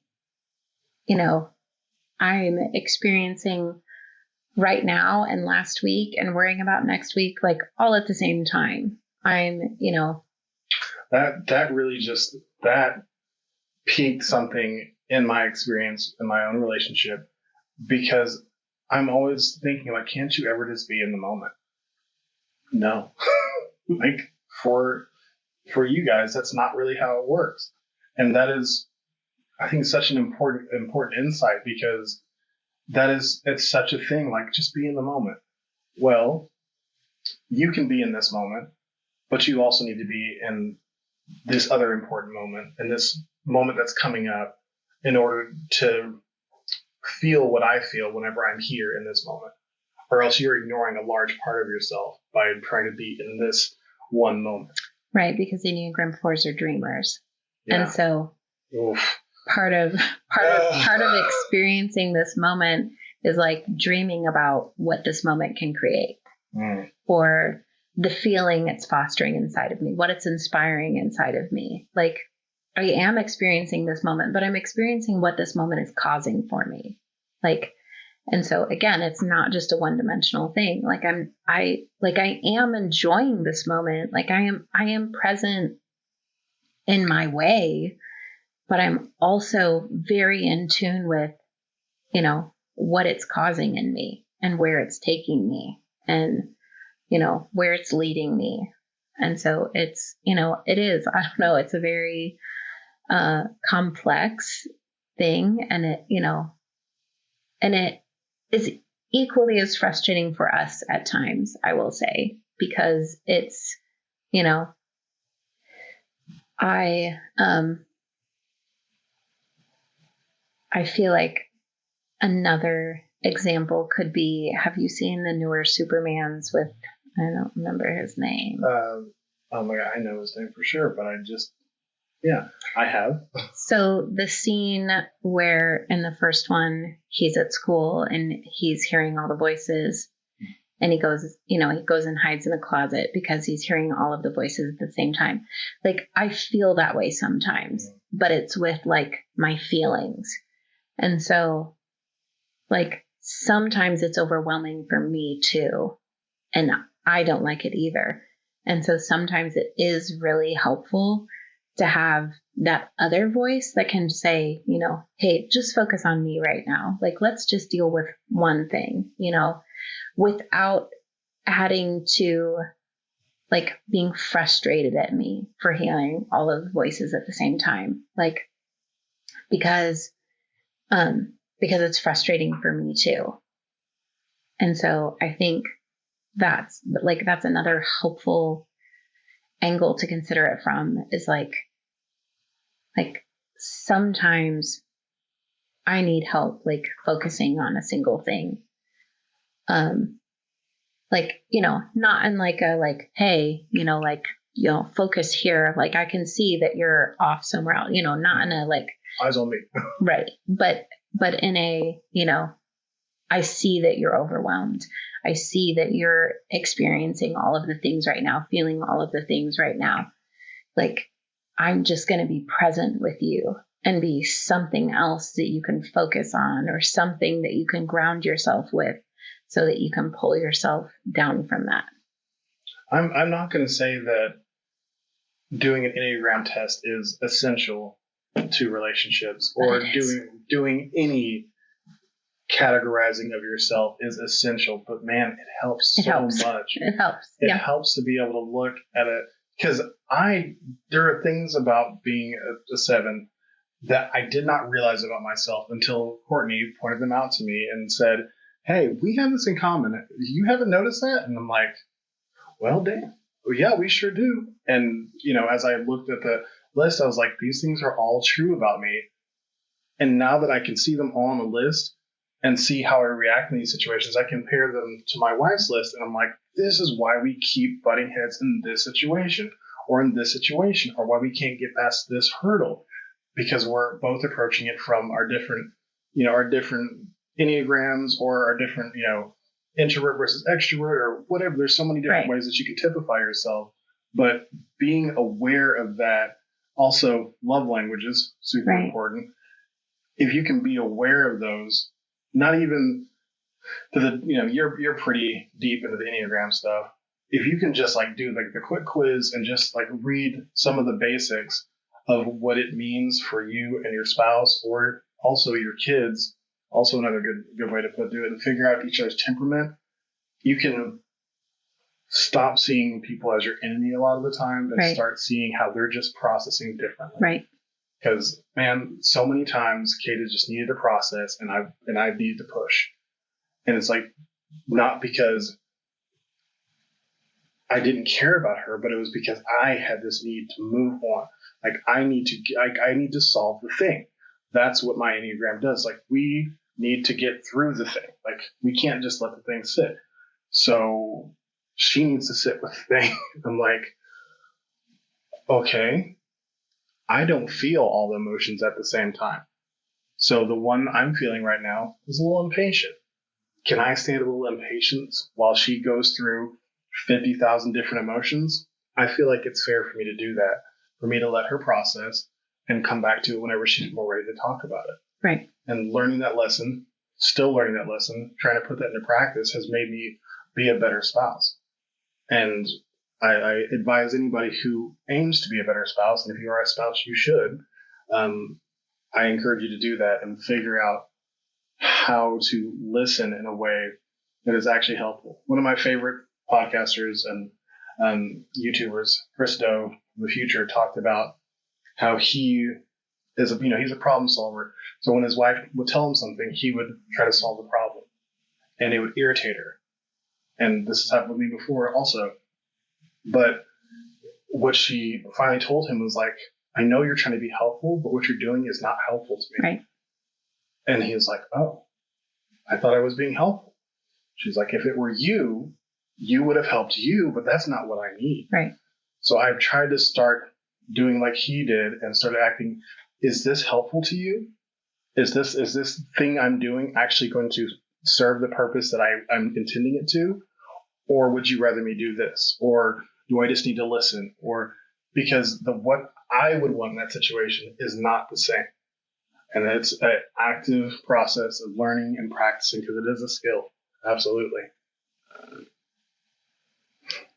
experiencing right now and last week and worrying about next week, like all at the same time. That really just, that piqued something in my experience in my own relationship, because I'm always thinking, like, can't you ever just be in the moment? No. Like, for you guys, that's not really how it works. And that is, I think, such an important insight, because it's such a thing, like, just be in the moment. Well, you can be in this moment, but you also need to be in this other important moment, and this moment that's coming up, in order to feel what I feel whenever I'm here in this moment. Or else you're ignoring a large part of yourself by trying to be in this one moment. Right, because Enneagram 4s are dreamers. Yeah. And so part of experiencing this moment is like dreaming about what this moment can create. Or the feeling it's fostering inside of me, what it's inspiring inside of me. Like, I am experiencing this moment, but I'm experiencing what this moment is causing for me. Like, and so again, it's not just a one-dimensional thing. Like I am enjoying this moment. Like I am present in my way, but I'm also very in tune with, you know, what it's causing in me and where it's taking me and, you know, where it's leading me. And so it's, you know, it is, I don't know, it's a very complex thing. And it, you know, and it is equally as frustrating for us at times, I will say, because it's, you know, I feel like another example could be, have you seen the newer Supermans with, I don't remember his name. Oh my God, I know his name for sure, but yeah, I have. So the scene where in the first one, he's at school and he's hearing all the voices and he goes and hides in a closet because he's hearing all of the voices at the same time. Like, I feel that way sometimes, but it's with like my feelings. And so like sometimes it's overwhelming for me too. And I don't like it either. And so sometimes it is really helpful to have that other voice that can say, you know, hey, just focus on me right now. Like, let's just deal with one thing, you know, without adding to like being frustrated at me for hearing all of the voices at the same time. Like, because it's frustrating for me too. And so I think that's another helpful angle to consider it from, is like sometimes I need help, like focusing on a single thing. Like, you know, not in like a, like, hey, you know, like, you know, focus here. Like, I can see that you're off somewhere else, you know, not in a like eyes on me. Right. But in a, you know, I see that you're overwhelmed. I see that you're experiencing all of the things right now, feeling all of the things right now. Like, I'm just going to be present with you and be something else that you can focus on, or something that you can ground yourself with, so that you can pull yourself down from that. I'm not going to say that doing an Enneagram test is essential to relationships, or doing any categorizing of yourself is essential, but man, it helps much. It helps. It helps to be able to look at it, because there are things about being a 7 that I did not realize about myself until Courtney pointed them out to me and said, hey, we have this in common. You haven't noticed that? And I'm like, well, damn. Well, yeah, we sure do. And, you know, as I looked at the list, I was like, these things are all true about me. And now that I can see them all on the list and see how I react in these situations, I compare them to my wife's list. And I'm like, this is why we keep butting heads in this situation, or in this situation, or why we can't get past this hurdle, because we're both approaching it from our different enneagrams, or our different, you know, introvert versus extrovert, or whatever. There's so many different ways that you can typify yourself, but being aware of that. Also, love languages, super important. If you can be aware of those, not even to the, you know, you're pretty deep into the Enneagram stuff. If you can just like do like the quick quiz and just like read some of the basics of what it means for you and your spouse, or also your kids, also another good way to do it, and figure out each other's temperament, you can stop seeing people as your enemy a lot of the time, and start seeing how they're just processing differently. Right. Because, man, so many times Kate has just needed to process, and I needed to push. And it's like, not because I didn't care about her, but it was because I had this need to move on. Like, I need to solve the thing. That's what my Enneagram does. Like, we need to get through the thing. Like, we can't just let the thing sit. So she needs to sit with the thing. I'm like, okay, I don't feel all the emotions at the same time. So the one I'm feeling right now is a little impatient. Can I stand a little impatience while she goes through 50,000 different emotions, I feel like it's fair for me to do that, for me to let her process and come back to it whenever she's more ready to talk about it. Right. And learning that lesson, still learning that lesson, trying to put that into practice has made me be a better spouse. And I advise anybody who aims to be a better spouse, and if you are a spouse, you should. I encourage you to do that and figure out how to listen in a way that is actually helpful. One of my favorite podcasters and YouTubers, Chris Do, in the future, talked about how he is he's a problem solver. So when his wife would tell him something, he would try to solve the problem, and it would irritate her. And this has happened with me before also. But what she finally told him was like, I know you're trying to be helpful, but what you're doing is not helpful to me. Right. And he was like, oh, I thought I was being helpful. She's like, if it were you, you would have helped you, but that's not what I need. Right. So I've tried to start doing like he did and started acting, is this helpful to you? Is this thing I'm doing actually going to serve the purpose that I'm intending it to? Or would you rather me do this? Or do I just need to listen? Or because what I would want in that situation is not the same. And it's an active process of learning and practicing because it is a skill. Absolutely.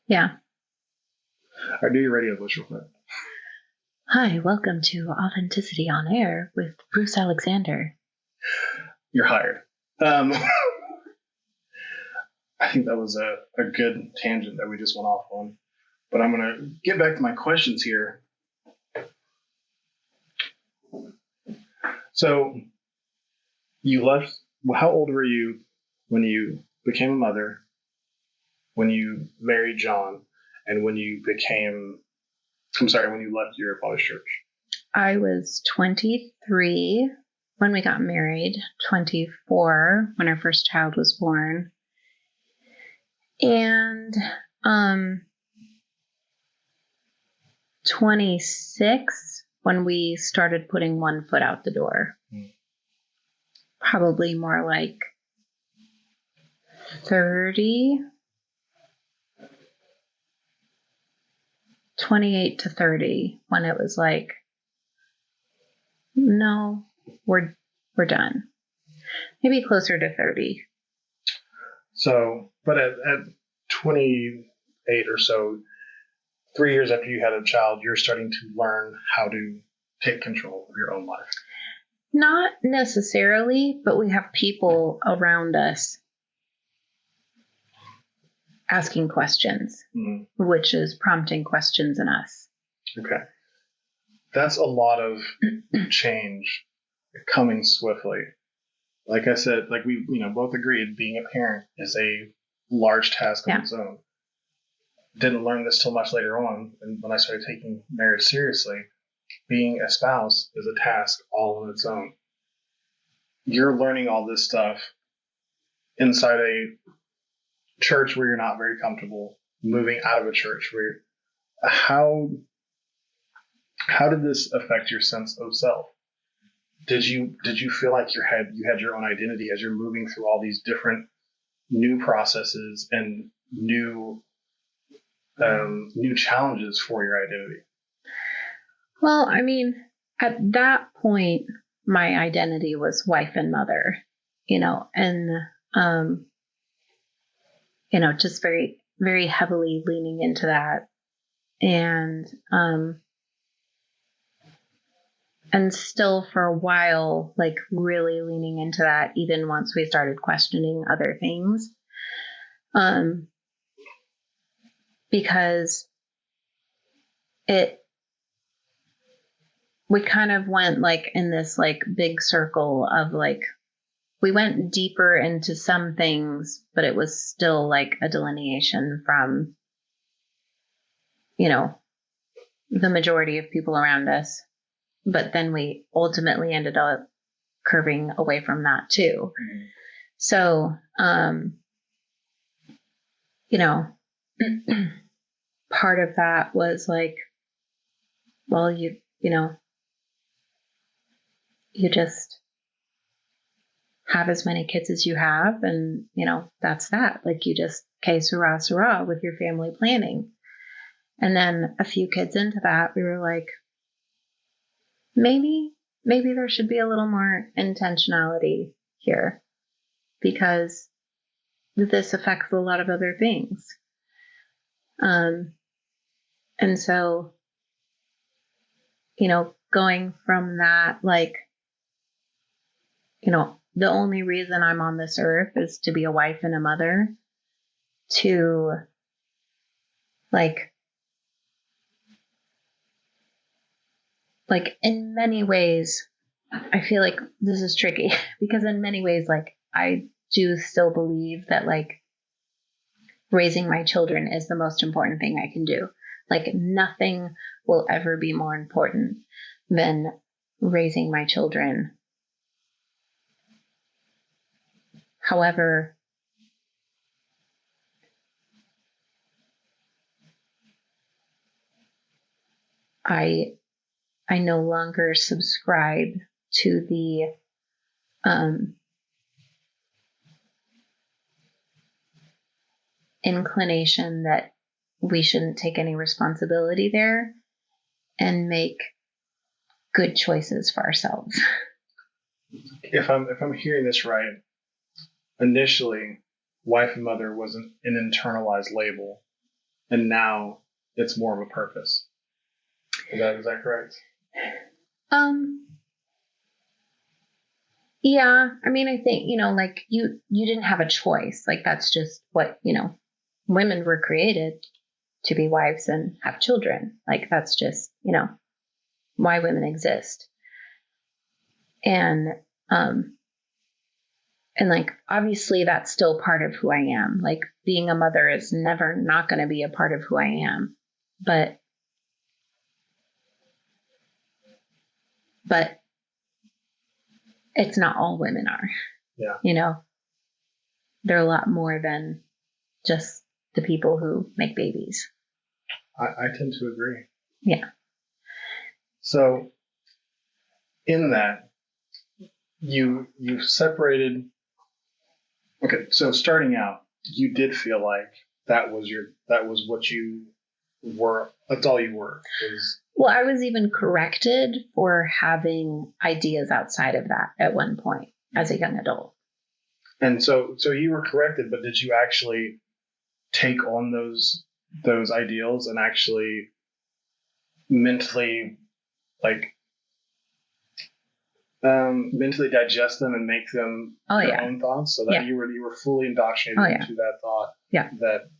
Yeah. All right, do your radio voice real quick. Hi, welcome to Authenticity on Air with Bruce Alexander. You're hired. I think that was a good tangent that we just went off on. But I'm going to get back to my questions here. So you left, how old were you when you became a mother, when you married John, and when you when you left your father's church? I was 23 when we got married, 24 when our first child was born, and 26 when we started putting one foot out the door. Probably more like 30, 28 to 30 when it was like, no, we're done. Maybe closer to 30. So, but at 28 or so, 3 years after you had a child, you're starting to learn how to take control of your own life. Not necessarily, but we have people around us asking questions, which is prompting questions in us. Okay. That's a lot of change coming swiftly. Like I said, like we both agreed, being a parent is a large task on its own. Didn't learn this till much later on, and when I started taking marriage seriously, being a spouse is a task all on its own. You're learning all this stuff inside a church where you're not very comfortable, moving out of a church where how did this affect your sense of self? Did you feel like you had your own identity as you're moving through all these different new processes and new challenges for your identity? Well, I mean, at that point, my identity was wife and mother, and, just very, very heavily leaning into that. And still for a while, like really leaning into that, even once we started questioning other things. Because we kind of went like in this like big circle of like, we went deeper into some things, but it was still like a delineation from, the majority of people around us. But then we ultimately ended up curving away from that too. So, part of that was like, well, you just have as many kids as you have. And, that's that. Like you just, okay, sarah, sarah with your family planning. And then a few kids into that, we were like, maybe there should be a little more intentionality here because this affects a lot of other things. And so, going from that, like, the only reason I'm on this earth is to be a wife and a mother, to like in many ways, I feel like this is tricky because in many ways, like I do still believe that like raising my children is the most important thing I can do. Like nothing will ever be more important than raising my children. However, I no longer subscribe to the inclination that we shouldn't take any responsibility there and make good choices for ourselves. If I'm hearing this right, initially, wife and mother was an internalized label, and now it's more of a purpose. Is that correct? Yeah. I mean, I think, like you didn't have a choice. Like that's just what, women were created to be wives and have children. Like that's just, why women exist. And like, obviously that's still part of who I am. Like being a mother is never not going to be a part of who I am, but it's not all women are. Yeah. They're a lot more than just the people who make babies. I tend to agree. Yeah. So in that, you separated. Okay, so starting out, you did feel like that was what you were. That's all you were. Well, I was even corrected for having ideas outside of that at one point as a young adult. And so you were corrected, but did you actually take on those ideals and actually mentally mentally digest them and make them your own thoughts, so that you were fully indoctrinated into that thought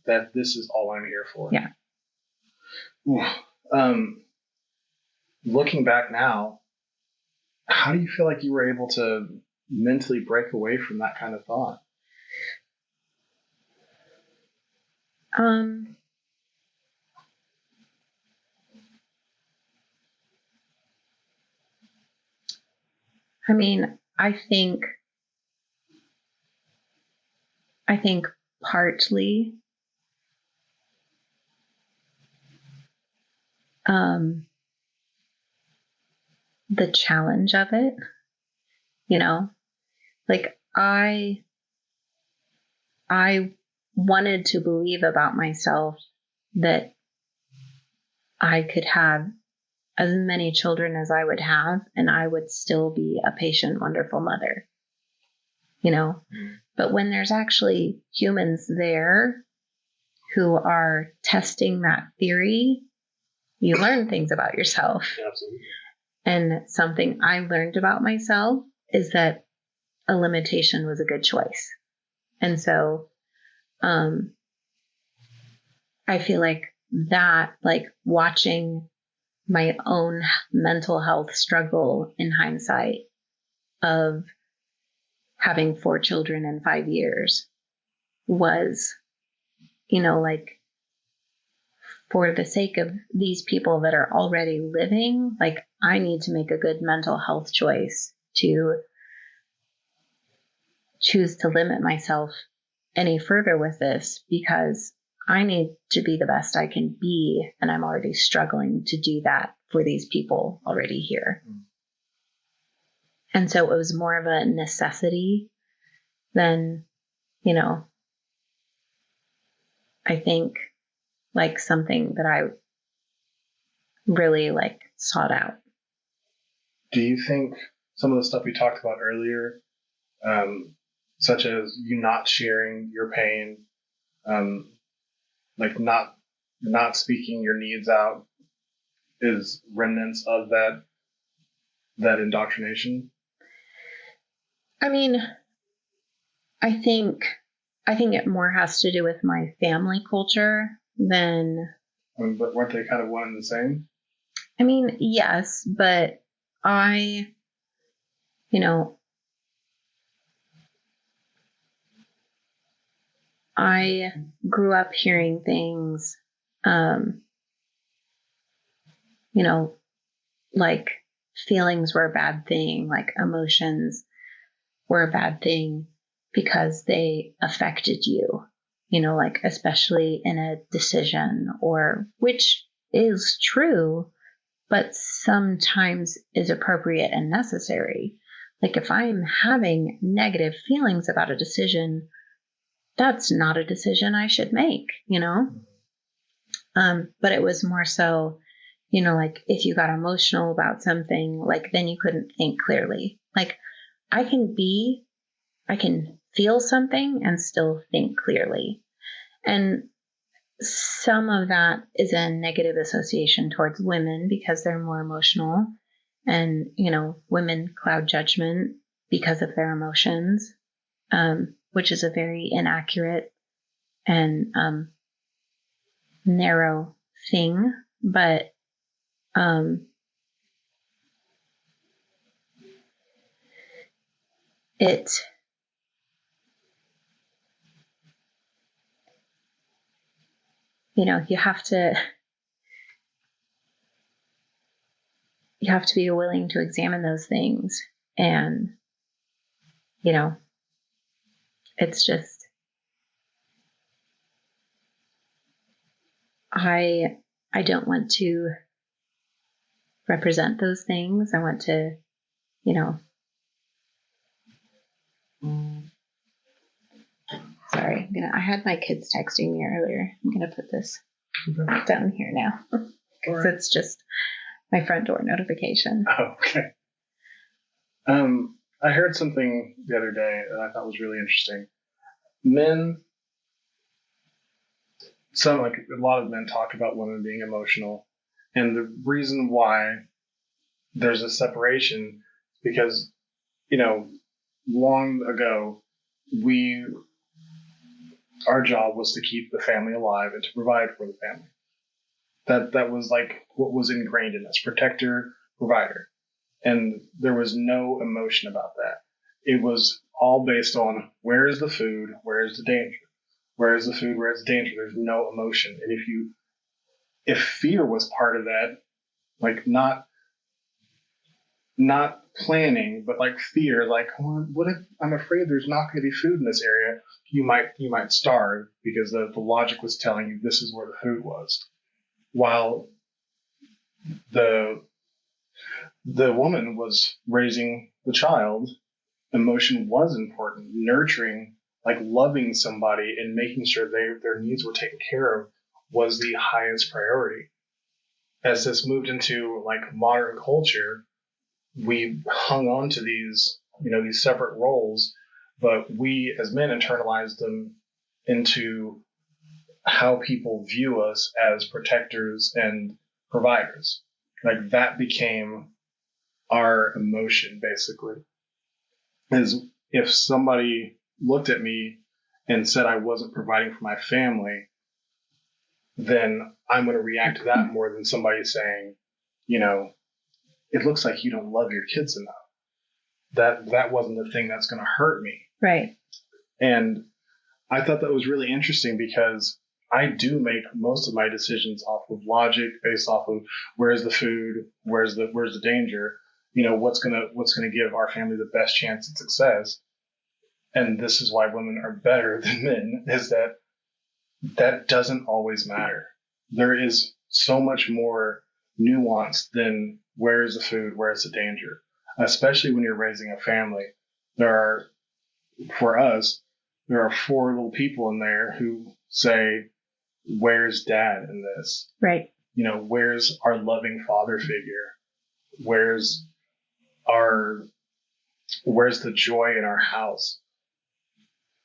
that this is all I'm here for. Yeah. Looking back now, how do you feel like you were able to mentally break away from that kind of thought? I mean, I think partly the challenge of it, like I wanted to believe about myself that I could have as many children as I would have, and I would still be a patient, wonderful mother, But when there's actually humans there who are testing that theory, you learn things about yourself. Absolutely. And something I learned about myself is that a limitation was a good choice. And so, I feel like that, like watching my own mental health struggle in hindsight of having 4 children in 5 years was, like for the sake of these people that are already living, like I need to make a good mental health choice to choose to limit myself any further with this, because I need to be the best I can be. And I'm already struggling to do that for these people already here. And so it was more of a necessity then, I think like something that I really like sought out. Do you think some of the stuff we talked about earlier, such as you not sharing your pain, like not speaking your needs out, is remnants of that indoctrination? I mean, I think it more has to do with my family culture than. But weren't they kind of one and the same? I mean, yes, but I grew up hearing things, like feelings were a bad thing, like emotions were a bad thing because they affected you, like especially in a decision, or which is true, but sometimes is appropriate and necessary. Like if I'm having negative feelings about a decision, that's not a decision I should make, But it was more so, like if you got emotional about something, like then you couldn't think clearly. Like I can feel something and still think clearly. And some of that is a negative association towards women because they're more emotional, and, women cloud judgment because of their emotions, which is a very inaccurate and narrow thing. But it you have to be willing to examine those things. And, it's just, I don't want to represent those things. I want to, sorry, I had my kids texting me earlier. I'm going to put this down here now. Because it's just my front door notification. Oh, okay. I heard something the other day that I thought was really interesting. A lot of men talk about women being emotional, and the reason why there's a separation is because, long ago, our job was to keep the family alive and to provide for the family. That was like what was ingrained in us: protector, provider. And there was no emotion about that. It was all based on where is the food, where is the danger, where is the food, where is the danger. There's no emotion. And if fear was part of that, like not planning, but like fear, like, well, what if I'm afraid there's not going to be food in this area? You might starve because the logic was telling you this is where the food was. While the woman was raising the child, emotion was important. Nurturing, like loving somebody and making sure their needs were taken care of, was the highest priority. As this moved into like modern culture, we hung on to these separate roles, but we as men internalized them into how people view us as protectors and providers. Like that became our emotion, basically. Is if somebody looked at me and said I wasn't providing for my family, then I'm going to react to that more than somebody saying, it looks like you don't love your kids enough. That wasn't the thing that's going to hurt me. Right. And I thought that was really interesting because I do make most of my decisions off of logic, based off of where's the food, where's the danger, what's gonna give our family the best chance at success. And this is why women are better than men, is that doesn't always matter. There is so much more nuance than where is the food, where is the danger. Especially when you're raising a family, there are for us, there are four little people in there who say, where's dad in this? Right. Where's our loving father figure? Where's the joy in our house?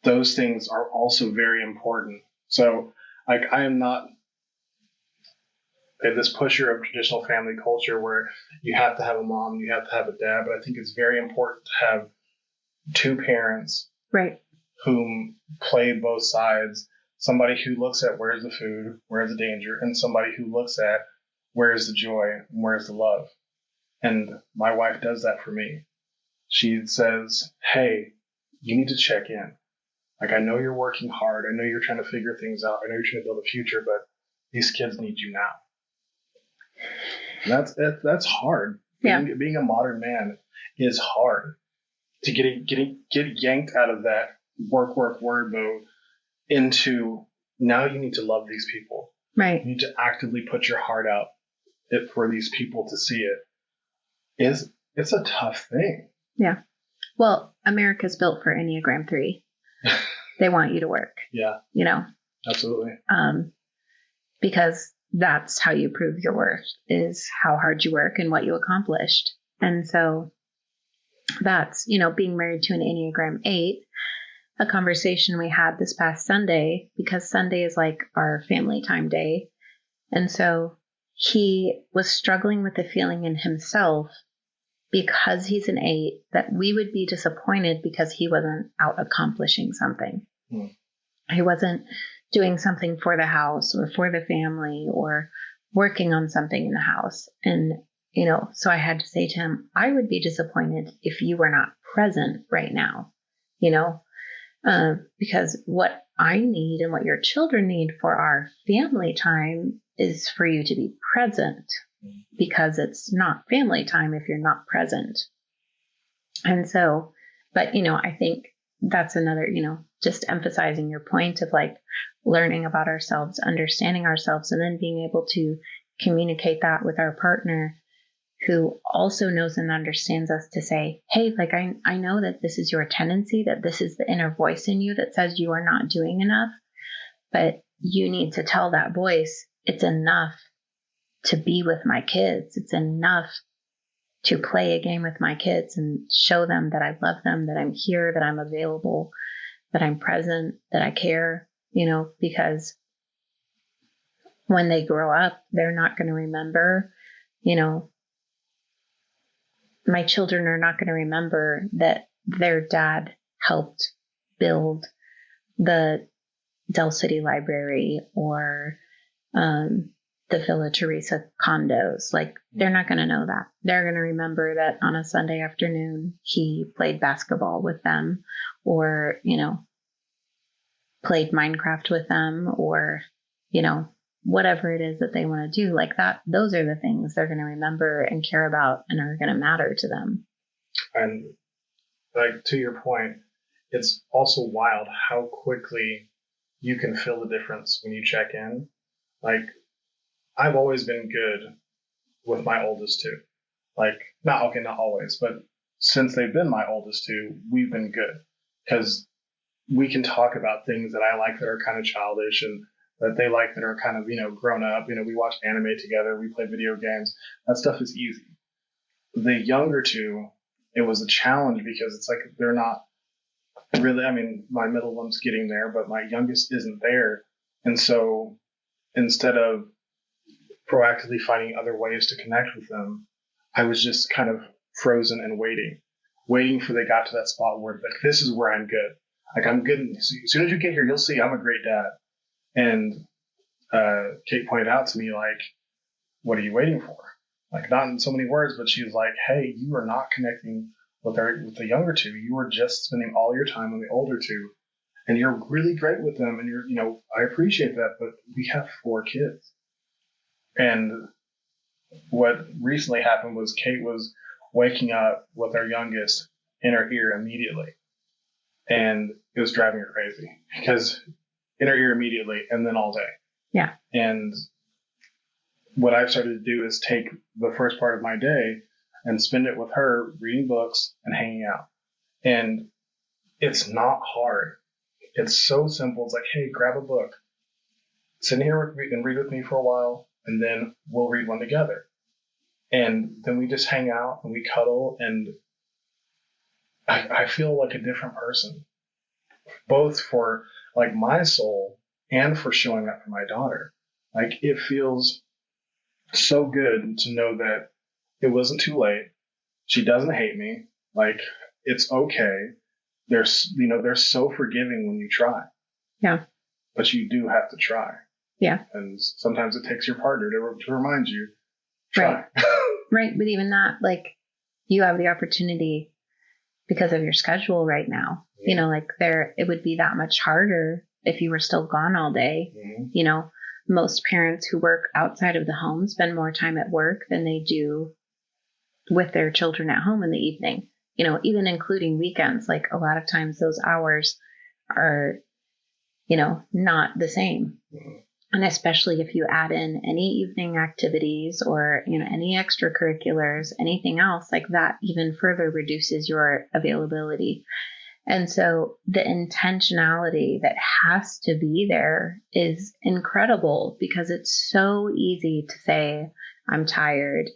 Those things are also very important. So, I am not this pusher of traditional family culture where you have to have a mom, you have to have a dad, but I think it's very important to have two parents, right, whom play both sides. Somebody who looks at where's the food, where's the danger, and somebody who looks at where's the joy, and where's the love. And my wife does that for me. She says, hey, you need to check in. Like, I know you're working hard. I know you're trying to figure things out. I know you're trying to build a future, but these kids need you now. And that's hard. Yeah. Being a modern man is hard. To get yanked out of that work word mode into now you need to love these people. Right. You need to actively put your heart out for these people to see it. It's a tough thing. Yeah. Well, America's built for Enneagram 3. They want you to work. Yeah. Absolutely. Because that's how you prove your worth, is how hard you work and what you accomplished. And so that's, being married to an Enneagram 8, a conversation we had this past Sunday, because Sunday is like our family time day. And so he was struggling with the feeling in himself, because he's an 8, that we would be disappointed because he wasn't out accomplishing something. He wasn't doing something for the house or for the family or working on something in the house. And, so I had to say to him, I would be disappointed if you were not present right now, because what I need and what your children need for our family time is for you to be present, because it's not family time if you're not present. And so, but, I think that's another, just emphasizing your point of like learning about ourselves, understanding ourselves, and then being able to communicate that with our partner, who also knows and understands us, to say, hey, like, I know that this is your tendency, that this is the inner voice in you that says you are not doing enough, but you need to tell that voice, it's enough to be with my kids. It's enough to play a game with my kids and show them that I love them, that I'm here, that I'm available, that I'm present, that I care, because when they grow up, they're not going to remember, my children are not going to remember that their dad helped build the Del City Library or the Villa Teresa condos. Like, they're not going to know that. They're going to remember that on a Sunday afternoon, he played basketball with them, or, played Minecraft with them, or, whatever it is that they want to do like that. Those are the things they're going to remember and care about and are going to matter to them. And like, to your point, it's also wild how quickly you can feel the difference when you check in. Like, I've always been good with my oldest two. Like, not always, but since they've been my oldest two, we've been good, because we can talk about things that I like that are kind of childish and that they like that are kind of, grown up. We watch anime together, we play video games. That stuff is easy. The younger two, it was a challenge, because it's like they're not really, my middle one's getting there, but my youngest isn't there. And so instead of proactively finding other ways to connect with them, I was just kind of frozen and waiting for they got to that spot where, like, this is where I'm good. Like, I'm good. As soon as you get here, you'll see I'm a great dad. And Kate pointed out to me, like, what are you waiting for? Like, not in so many words, but she was like, hey, you are not connecting with the younger two. You are just spending all your time on the older two, and you're really great with them. And I appreciate that, but we have 4 kids. And what recently happened was Kate was waking up with our youngest in her ear immediately. And it was driving her crazy, because in her ear immediately and then all day. Yeah. And what I've started to do is take the first part of my day and spend it with her reading books and hanging out. And it's not hard. It's so simple. It's like, hey, grab a book, sit here and read with me for a while, and then we'll read one together. And then we just hang out and we cuddle, and I feel like a different person, both for like my soul and for showing up for my daughter. Like, it feels so good to know that it wasn't too late. She doesn't hate me. Like, it's okay. They're so forgiving when you try. Yeah. But you do have to try. Yeah. And sometimes it takes your partner to remind you, try. Right. Right. But even that, like, you have the opportunity because of your schedule right now. Yeah. You know, like it would be that much harder if you were still gone all day. Mm-hmm. You know, most parents who work outside of the home spend more time at work than they do with their children at home in the evening. You know, even including weekends, like a lot of times those hours are, you know, not the same. Mm-hmm. And especially if you add in any evening activities or, you know, any extracurriculars, anything else like that, even further reduces your availability. And so the intentionality that has to be there is incredible, because it's so easy to say, I'm tired.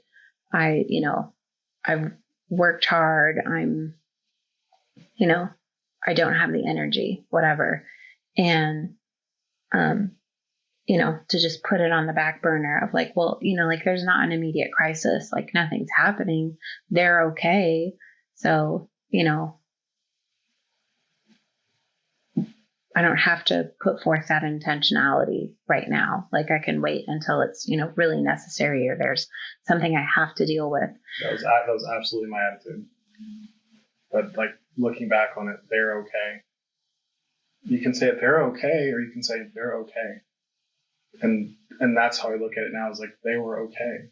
I've worked hard. I don't have the energy, whatever. And, to just put it on the back burner of like, well, you know, like there's not an immediate crisis, like nothing's happening. They're okay. So, you know, I don't have to put forth that intentionality right now. Like I can wait until it's, you know, really necessary, or there's something I have to deal with. That was absolutely my attitude. But like looking back on it, they're okay. You can say it, they're okay, or you can say they're okay. And that's how I look at it now, is like, they were okay.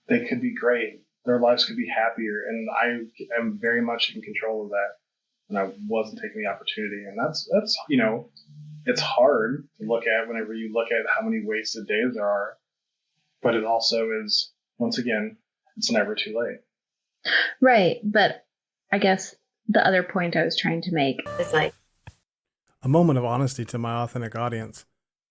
They could be great. Their lives could be happier. And I am very much in control of that. And I wasn't taking the opportunity. And that's, you know, it's hard to look at whenever you look at how many wasted days there are. But it also is, once again, it's never too late. Right. But I guess the other point I was trying to make is like a moment of honesty to my authentic audience.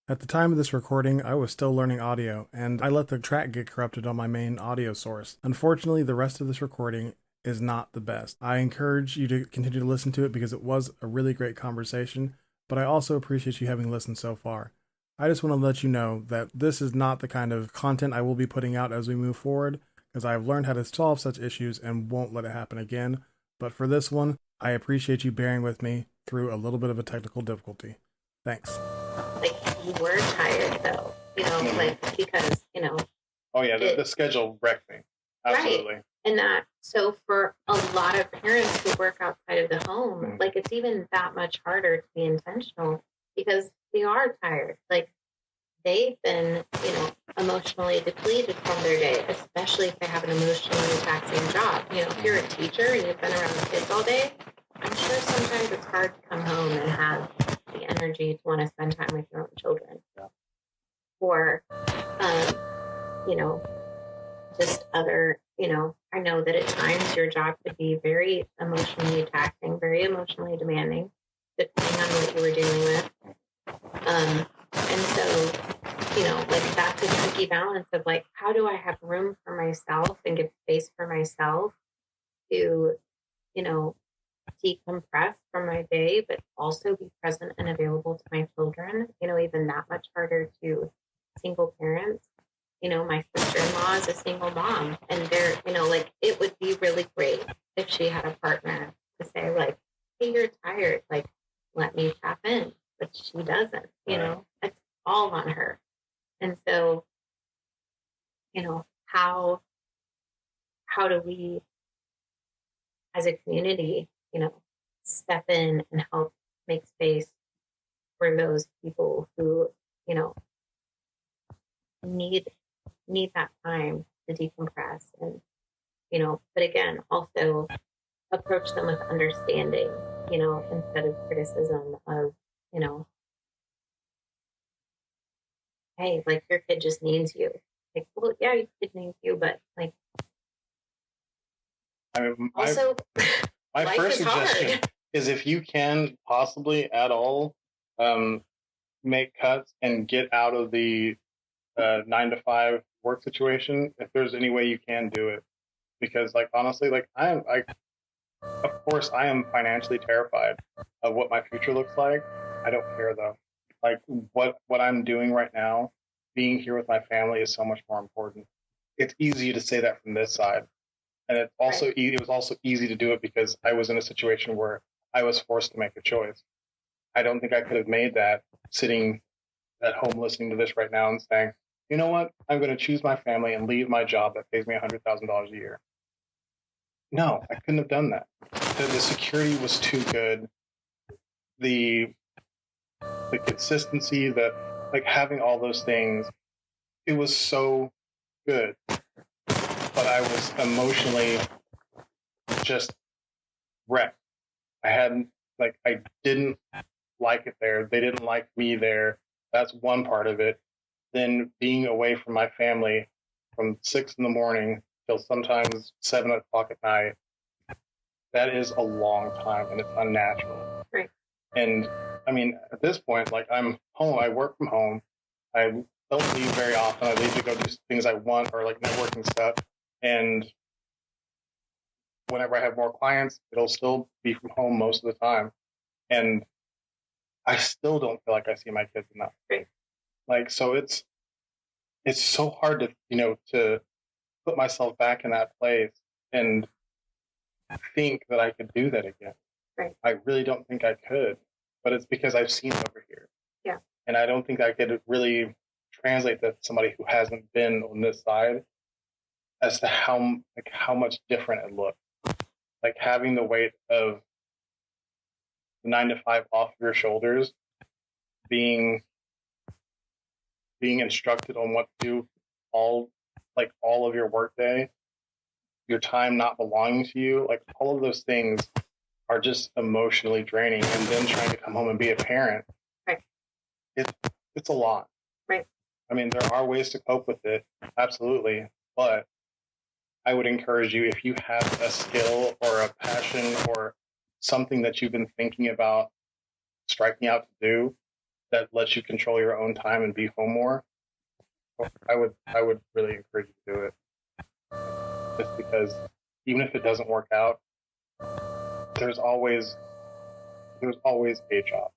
At the time of this recording, I was still learning audio, and I let the track get corrupted on my main audio source. Unfortunately, the rest of this recording is not the best. I encourage you to continue to listen to it because it was a really great conversation, but I also appreciate you having listened so far. I just want to let you know that this is not the kind of content I will be putting out as we move forward, because I've learned how to solve such issues and won't let it happen again. But for this one, I appreciate you bearing with me through a little bit of a technical difficulty. Thanks. Like, you were tired though, you know, like, because, you know. Oh yeah, the schedule wrecked me. Absolutely. Right. And so for a lot of parents who work outside of the home, like it's even that much harder to be intentional because they are tired. Like they've been, you know, emotionally depleted from their day, especially if they have an emotionally taxing job. You know, if you're a teacher and you've been around kids all day, I'm sure sometimes it's hard to come home and have the energy to want to spend time with your own children. Yeah. Or, you know, just other, you know, I know that at times your job could be very emotionally taxing, very emotionally demanding, depending on what you were dealing with. And so, you know, like that's a tricky balance of like, how do I have room for myself and give space for myself to, you know, decompress from my day, but also be present and available to my children, you know, even that much harder to single parents. You know, my sister-in-law is a single mom, and they're, you know, like it would be really great if she had a partner to say like, hey, you're tired, like, let me tap in, but she doesn't, you know, it's all on her. And so, you know, how do we as a community, you know, step in and help make space for those people who, you know, need that time to decompress and, you know, but again, also approach them with understanding, you know, instead of criticism of, you know, hey, like your kid just needs you. Like, well, yeah, your kid needs you, but like, I mean, also, my first suggestion, is if you can possibly at all make cuts and get out of the 9 to 5 work situation, if there's any way you can do it. Because like, honestly, like of course I am financially terrified of what my future looks like. I don't care though. Like what I'm doing right now, being here with my family is so much more important. It's easy to say that from this side. And it also, it was also easy to do it because I was in a situation where I was forced to make a choice. I don't think I could have made that sitting at home listening to this right now and saying, you know what, I'm going to choose my family and leave my job that pays me $100,000 a year. No, I couldn't have done that. The security was too good. The consistency, like having all those things, it was so good. But I was emotionally just wrecked. I didn't like it there. They didn't like me there. That's one part of it. Then being away from my family from 6 a.m. till sometimes 7 o'clock at night, that is a long time and it's unnatural. Right. And I mean, at this point, like I'm home, I work from home. I don't leave very often. I leave to go do things I want or like networking stuff. And whenever I have more clients, it'll still be from home most of the time. And I still don't feel like I see my kids enough. Right. Like, so it's so hard to, to put myself back in that place and think that I could do that again. Right. I really don't think I could, but it's because I've seen it over here. Yeah. And I don't think I could really translate that to somebody who hasn't been on this side as to how much different it looks. Like having the weight of 9 to 5 off your shoulders, being instructed on what to do all of your workday, your time not belonging to you, like all of those things are just emotionally draining. And then trying to come home and be a parent, right? It's a lot, right? I mean, there are ways to cope with it, absolutely, but I would encourage you, if you have a skill or a passion or something that you've been thinking about striking out to do that lets you control your own time and be home more, I would really encourage you to do it. Just because even if it doesn't work out, there's always a job.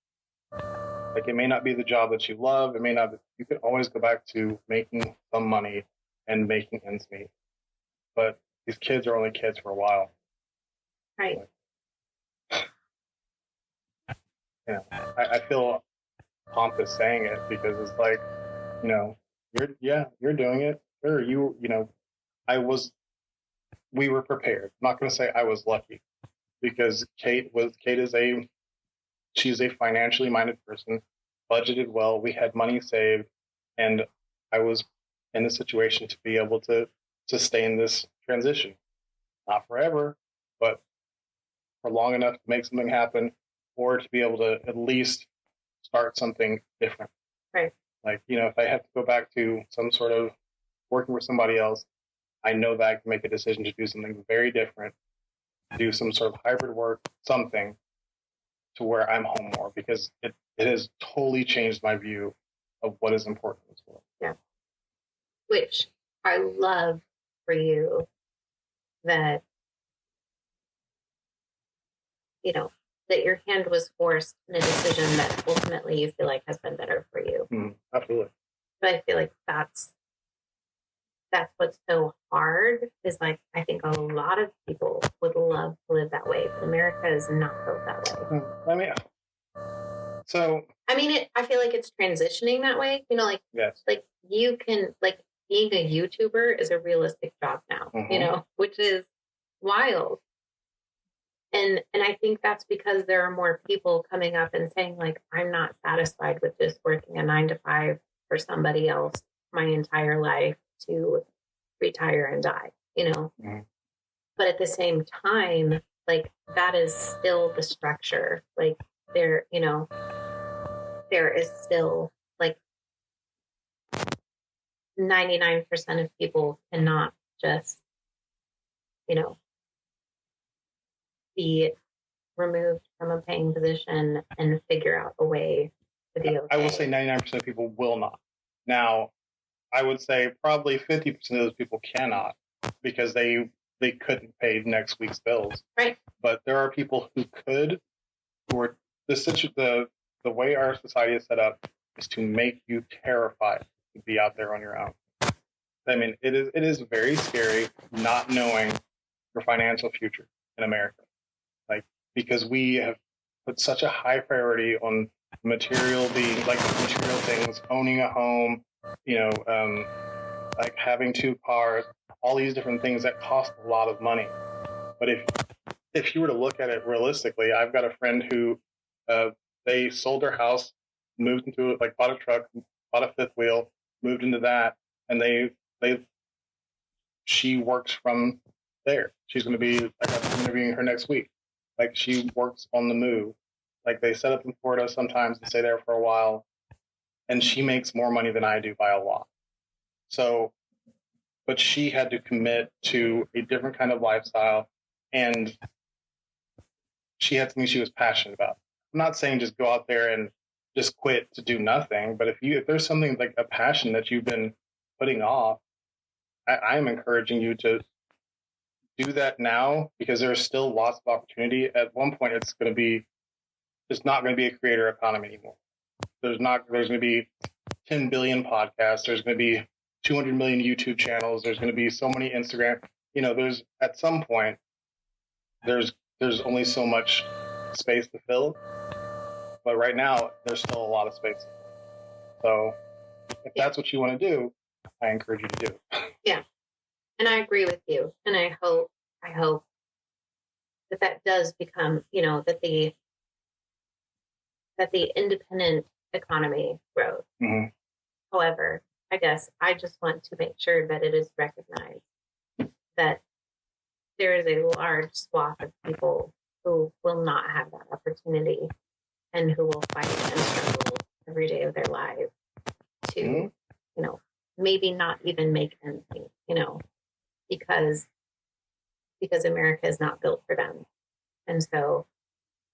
Like it may not be the job that you love, it may not be, you can always go back to making some money and making ends meet. But these kids are only kids for a while. Right. I feel pompous saying it because it's like, you're doing it. Sure, we were prepared. I'm not going to say I was lucky because she's a financially minded person, budgeted well. We had money saved, and I was in a situation to be able to stay in this transition. Not forever, but for long enough to make something happen or to be able to at least start something different. Right. Like, if I have to go back to some sort of working with somebody else, I know that I can make a decision to do something very different, do some sort of hybrid work, something to where I'm home more, because it has totally changed my view of what is important in this world. Yeah. Which I love for you that, that your hand was forced in a decision that ultimately you feel like has been better for you. Absolutely. But I feel like that's what's so hard is like, I think a lot of people would love to live that way, but America is not built that way. I feel like it's transitioning that way, yes. Like you can, like being a YouTuber is a realistic job now, which is wild. And I think that's because there are more people coming up and saying like, I'm not satisfied with just working a 9 to 5 for somebody else my entire life to retire and die, Mm-hmm. But at the same time, like that is still the structure. Like there is still like 99% of people cannot just, be removed from a paying position and figure out a way to be okay. I will say 99% of people will not. Now, I would say probably 50% of those people cannot because they couldn't pay next week's bills. Right. But there are people who could, who are the way our society is set up is to make you terrified to be out there on your own. I mean, it is very scary not knowing your financial future in America. Like, because we have put such a high priority on material things, owning a home, like having 2 cars, all these different things that cost a lot of money. But if you were to look at it realistically, I've got a friend who they sold their house, moved into it, like bought a truck, bought a 5th wheel, moved into that, and she works from there. She's going to be, like, I'm interviewing her next week. Like, she works on the move. Like, they set up in Florida sometimes and stay there for a while, and she makes more money than I do by a lot. So, but she had to commit to a different kind of lifestyle, and she had something she was passionate about. I'm not saying just go out there and just quit to do nothing, but if there's something like a passion that you've been putting off, I'm encouraging you to do that now, because there's still lots of opportunity. At one point, it's not going to be a creator economy anymore. There's going to be 10 billion podcasts. There's going to be 200 million YouTube channels. There's going to be so many Instagram. There's at some point, there's only so much space to fill. But right now, there's still a lot of space. So if that's what you want to do, I encourage you to do it. Yeah. And I agree with you. And I hope that does become, that the independent economy grows. Mm-hmm. However, I guess I just want to make sure that it is recognized that there is a large swath of people who will not have that opportunity and who will fight and struggle every day of their lives to, mm-hmm. Maybe not even make ends meet, because America is not built for them. And so,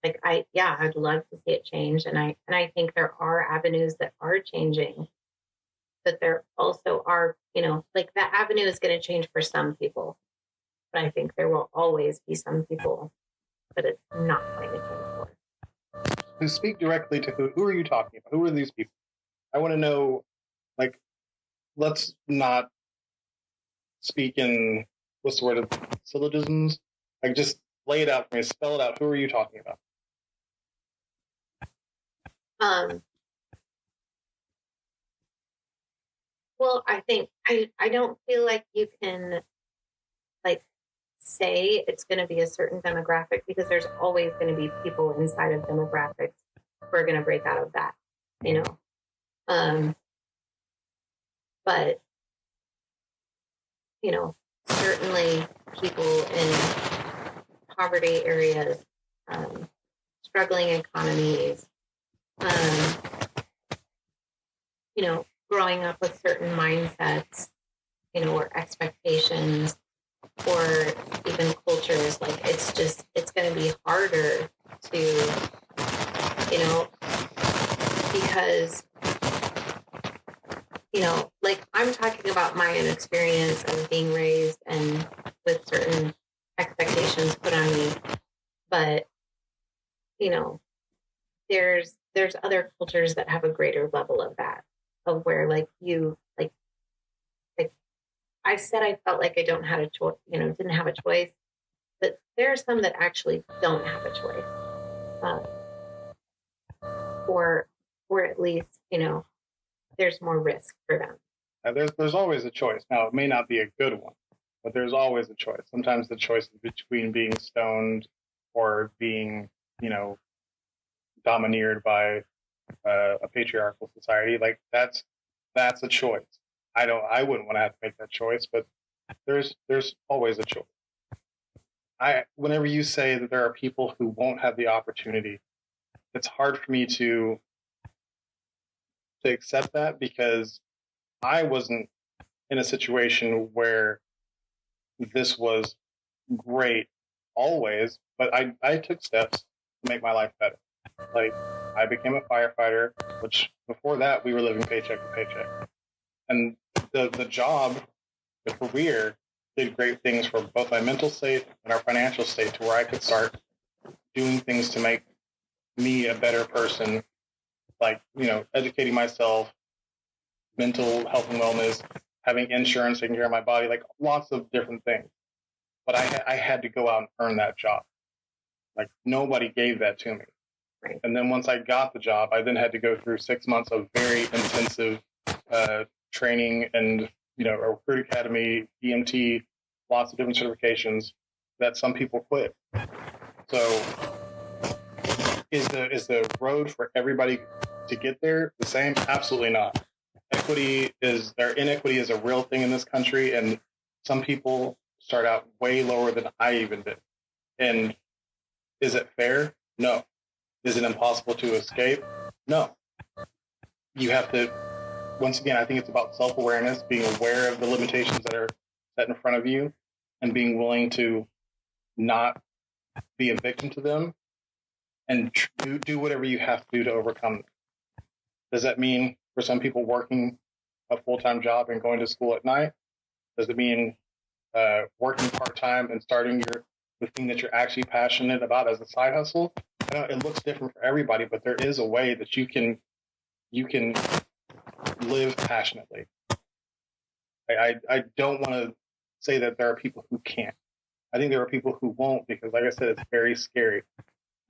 like, I'd love to see it change. And I think there are avenues that are changing, but there also are, like, that avenue is going to change for some people. But I think there will always be some people that it's not going to change for. To speak directly to who are you talking about? Who are these people? I want to know, like, let's not speak in, what's the word, syllogisms? Like, just lay it out for me, spell it out. Who are you talking about? Well, I think I don't feel like you can, like, say it's going to be a certain demographic, because there's always going to be people inside of demographics who are going to break out of that, but certainly people in poverty areas, struggling economies, growing up with certain mindsets, or expectations, or even cultures, like, it's going to be harder to, because, like, I'm talking about my own experience of being raised and with certain expectations put on me. But, there's other cultures that have a greater level of that, of where, like, I said I felt like I didn't have a choice, but there are some that actually don't have a choice, or at least, there's more risk for them. There's always a choice. Now, it may not be a good one, but there's always a choice. Sometimes the choice is between being stoned or being, domineered by a patriarchal society. Like, that's a choice. I wouldn't want to have to make that choice, but there's always a choice. Whenever you say that there are people who won't have the opportunity, it's hard for me to accept that, because I wasn't in a situation where this was great always, but I took steps to make my life better. Like, I became a firefighter, which before that we were living paycheck to paycheck. And the job, the career, did great things for both my mental state and our financial state, to where I could start doing things to make me a better person, like, educating myself, mental health and wellness, having insurance, taking care of my body, like lots of different things. But I had to go out and earn that job. Like, nobody gave that to me. Right. And then once I got the job, I then had to go through 6 months of very intensive training and, a recruit academy, EMT, lots of different certifications that some people quit. So is the road for everybody to get there the same? Absolutely not. Inequity is a real thing in this country, and some people start out way lower than I even did. And is it fair? No. Is it impossible to escape? No. You have to, once again, I think it's about self-awareness, being aware of the limitations that are set in front of you, and being willing to not be a victim to them, and do whatever you have to do to overcome them. Does that mean, for some people, working a full-time job and going to school at night? Does it mean working part-time and starting the thing that you're actually passionate about as a side hustle? I know it looks different for everybody, but there is a way that you can live passionately. I don't want to say that there are people who can't. I think there are people who won't, because, like I said, it's very scary,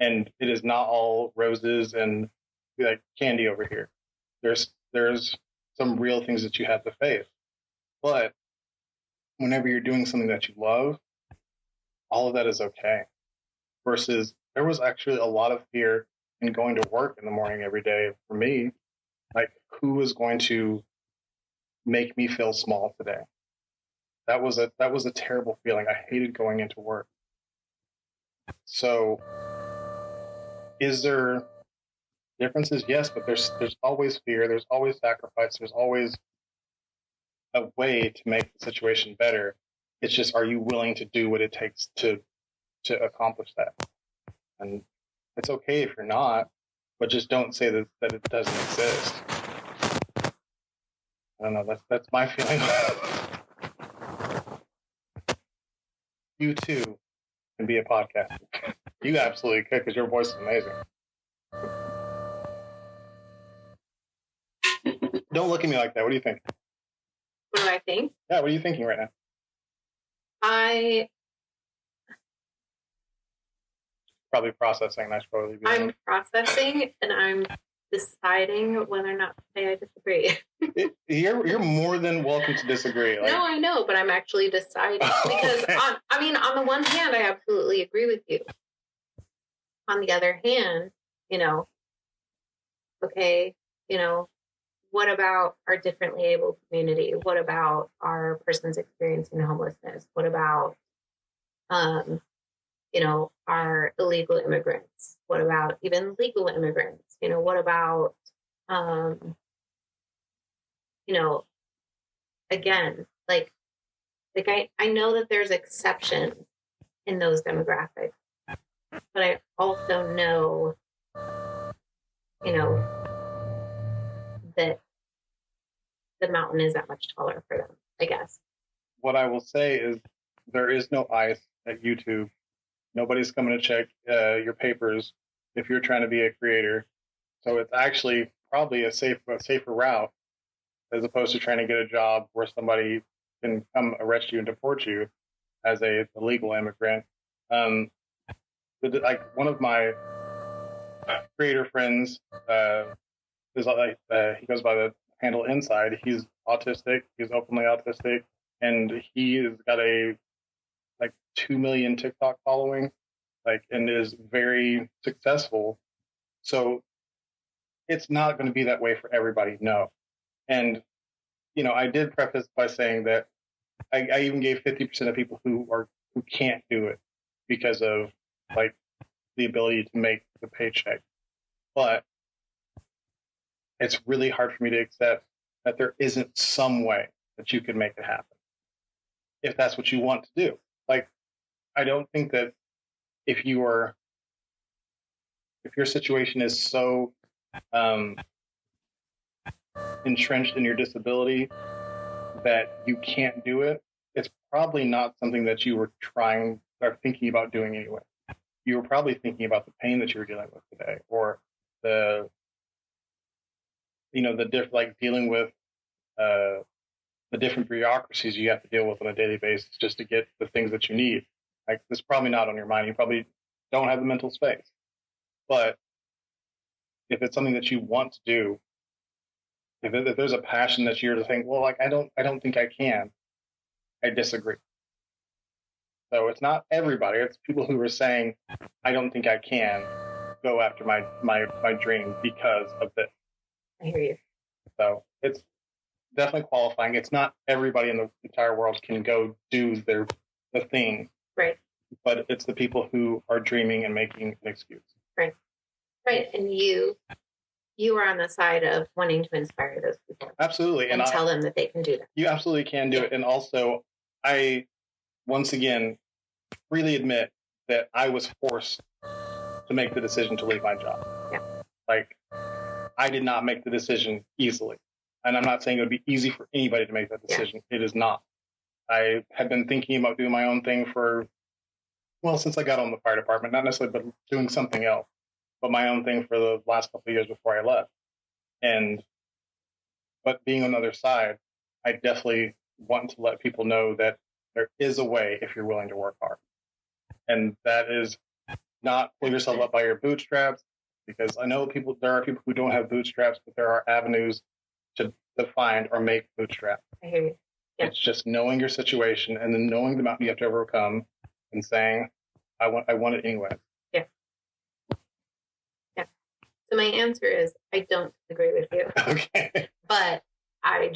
and it is not all roses and like candy over here. There's some real things that you have to face. But whenever you're doing something that you love, all of that is okay. Versus, there was actually a lot of fear in going to work in the morning every day for me. Like, who is going to make me feel small today? That was a terrible feeling. I hated going into work. So, is there differences? Yes, but there's always fear. There's always sacrifice. There's always a way to make the situation better. It's just, are you willing to do what it takes to accomplish that? And it's okay if you're not, but just don't say that it doesn't exist. I don't know. That's my feeling. You too can be a podcaster. You absolutely could, because your voice is amazing. Don't look at me like that. What do you think? What do I think? Yeah, what are you thinking right now? Probably processing. That's probably. I'm processing, and I'm deciding whether or not to say I disagree. You're more than welcome to disagree. No, I know, but I'm actually deciding because on the one hand, I absolutely agree with you. On the other hand, okay, what about our differently abled community? What about our persons experiencing homelessness? What about, our illegal immigrants? What about even legal immigrants? What about, again, like I know that there's exceptions in those demographics, but I also know, that the mountain is that much taller for them, I guess. What I will say is, there is no ICE at YouTube. Nobody's coming to check your papers if you're trying to be a creator. So it's actually probably a safer route, as opposed to trying to get a job where somebody can come arrest you and deport you as a legal immigrant. Like, one of my creator friends is like, he goes by the handle Inside. He's autistic. He's openly autistic, and he has got a 2 million TikTok following, and is very successful. So it's not going to be that way for everybody. No. And, I did preface by saying that I even gave 50% of people who can't do it because of the ability to make the paycheck. But it's really hard for me to accept that there isn't some way that you can make it happen, if that's what you want to do. I don't think that if you are if your situation is so entrenched in your disability that you can't do it, it's probably not something that you were trying or thinking about doing anyway. You were probably thinking about the pain that you were dealing with today, or the dealing with the different bureaucracies you have to deal with on a daily basis just to get the things that you need. Like, it's probably not on your mind. You probably don't have the mental space. But if it's something that you want to do, if there's a passion that you're to think, well, like, I don't think I can, I disagree. So it's not everybody. It's people who are saying, I don't think I can go after my dream because of this. I hear you. So it's definitely qualifying. It's not everybody in the entire world can go do the thing. Right. But it's the people who are dreaming and making an excuse. Right. Right. And you are on the side of wanting to inspire those people. Absolutely. And tell them that they can do that. You absolutely can do it. And also, I, once again, freely admit that I was forced to make the decision to leave my job. Yeah. Like, I did not make the decision easily. And I'm not saying it would be easy for anybody to make that decision. Yeah. It is not. I had been thinking about doing my own thing since I got on the fire department, not necessarily, but doing something else, but my own thing for the last couple of years before I left. But being on the other side, I definitely want to let people know that there is a way if you're willing to work hard. And that is not pull yourself up by your bootstraps, because I know there are people who don't have bootstraps, but there are avenues to find or make bootstraps. I hear you. Yeah. It's just knowing your situation and then knowing the mountain you have to overcome and saying, I want it anyway. Yeah. Yeah. So my answer is, I don't agree with you. Okay. But I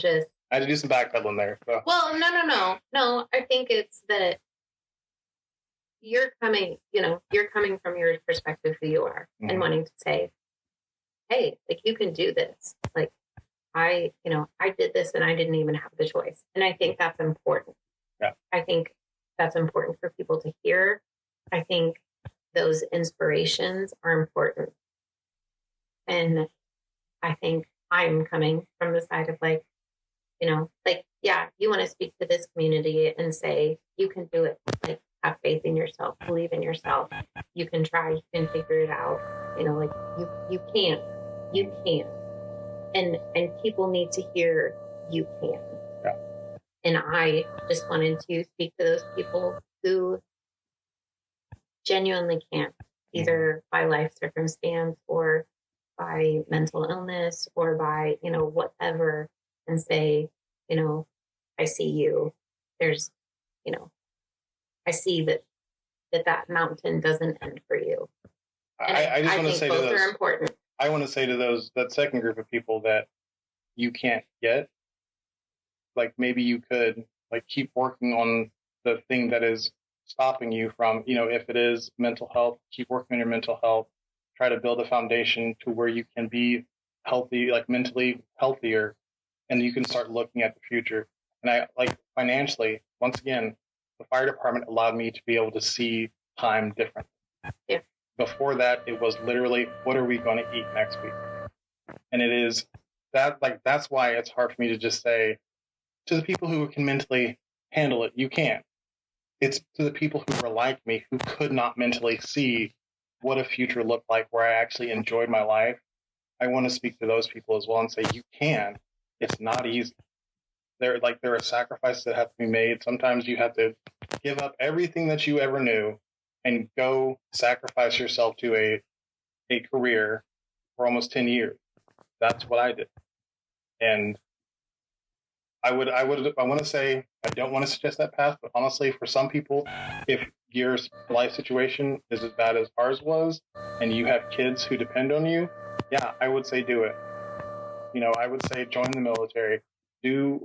had to do some backpedaling there. So. Well, no. I think it's that you're coming from your perspective, who you are, mm-hmm. and wanting to say, hey, like, you can do this. Like, I did this and I didn't even have the choice. And I think that's important. Yeah. I think that's important for people to hear. I think those inspirations are important. And I think I'm coming from the side of you want to speak to this community and say, you can do it. Like, have faith in yourself, believe in yourself. You can try, you can figure it out. You can. And people need to hear you can. Yeah. And I just wanted to speak to those people who genuinely can't, either by life circumstance or by mental illness or by, whatever, and say, I see you. There's, I see that mountain doesn't end for you. And I just want to say both to those, are important. I want to say to that second group of people that you can't get, like, maybe you could, like, keep working on the thing that is stopping you from, if it is mental health, keep working on your mental health, try to build a foundation to where you can be healthy, like mentally healthier, and you can start looking at the future. And I, like, financially, once again, the fire department allowed me to be able to see time differently. Yeah. Before that, it was literally, what are we going to eat next week? And it is that, like, that's why it's hard for me to just say to the people who can mentally handle it, you can't. It's to the people who were like me, who could not mentally see what a future looked like where I actually enjoyed my life. I want to speak to those people as well and say, you can. It's not easy. There are sacrifices that have to be made. Sometimes you have to give up everything that you ever knew and go sacrifice yourself to a career for almost 10 years. That's what I did. And I want to say, I don't want to suggest that path, but honestly, for some people, if your life situation is as bad as ours was, and you have kids who depend on you, yeah, I would say do it. I would say join the military. There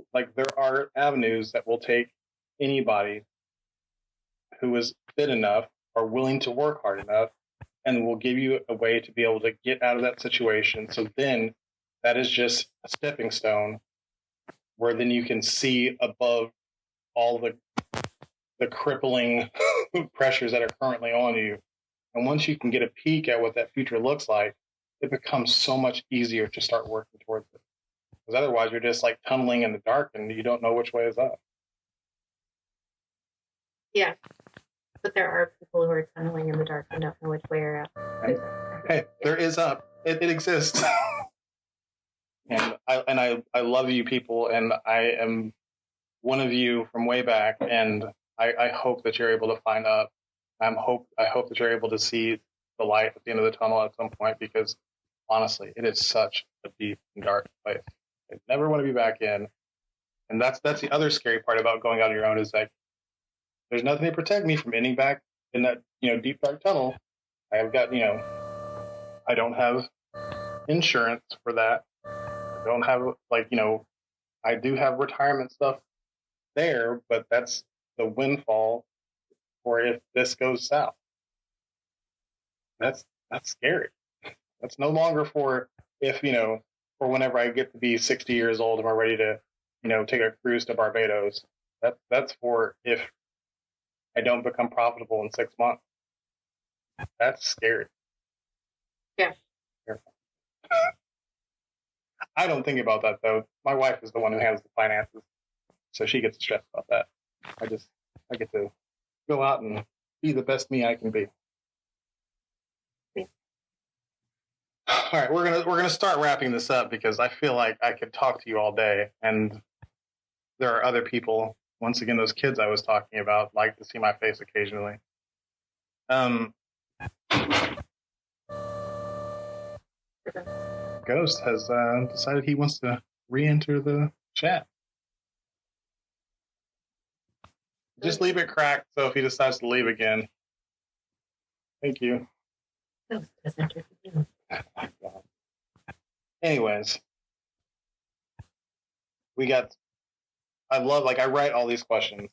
are avenues that will take anybody who is fit enough or willing to work hard enough, and will give you a way to be able to get out of that situation. So then that is just a stepping stone where then you can see above all the crippling pressures that are currently on you. And once you can get a peek at what that future looks like, it becomes so much easier to start working towards it. Because otherwise you're just like tunneling in the dark and you don't know which way is up. Yeah. But there are people who are tunneling in the dark and don't know which way are up. Hey, there is up. It exists. And I love you people, and I am one of you from way back, and I hope that you're able to find up. I hope that you're able to see the light at the end of the tunnel at some point, because honestly, it is such a deep and dark place. I never want to be back in. And that's the other scary part about going out on your own, is like there's nothing to protect me from ending back in that, deep dark tunnel. I have got, I don't have insurance for that. I don't have I do have retirement stuff there, but that's the windfall for if this goes south. That's scary. That's no longer for if, for whenever I get to be 60 years old and we're ready to, take a cruise to Barbados. That's for if I don't become profitable in 6 months. That's scary. Yeah. I don't think about that, though. My wife is the one who handles the finances, so she gets stressed about that. I get to go out and be the best me I can be. Yeah. All right, we're gonna start wrapping this up, because I feel like I could talk to you all day, and there are other people. Once again, those kids I was talking about like to see my face occasionally. Ghost has decided he wants to re-enter the chat. Just leave it cracked, so if he decides to leave again. Thank you. Ghost has entered the room. Anyways, I write all these questions.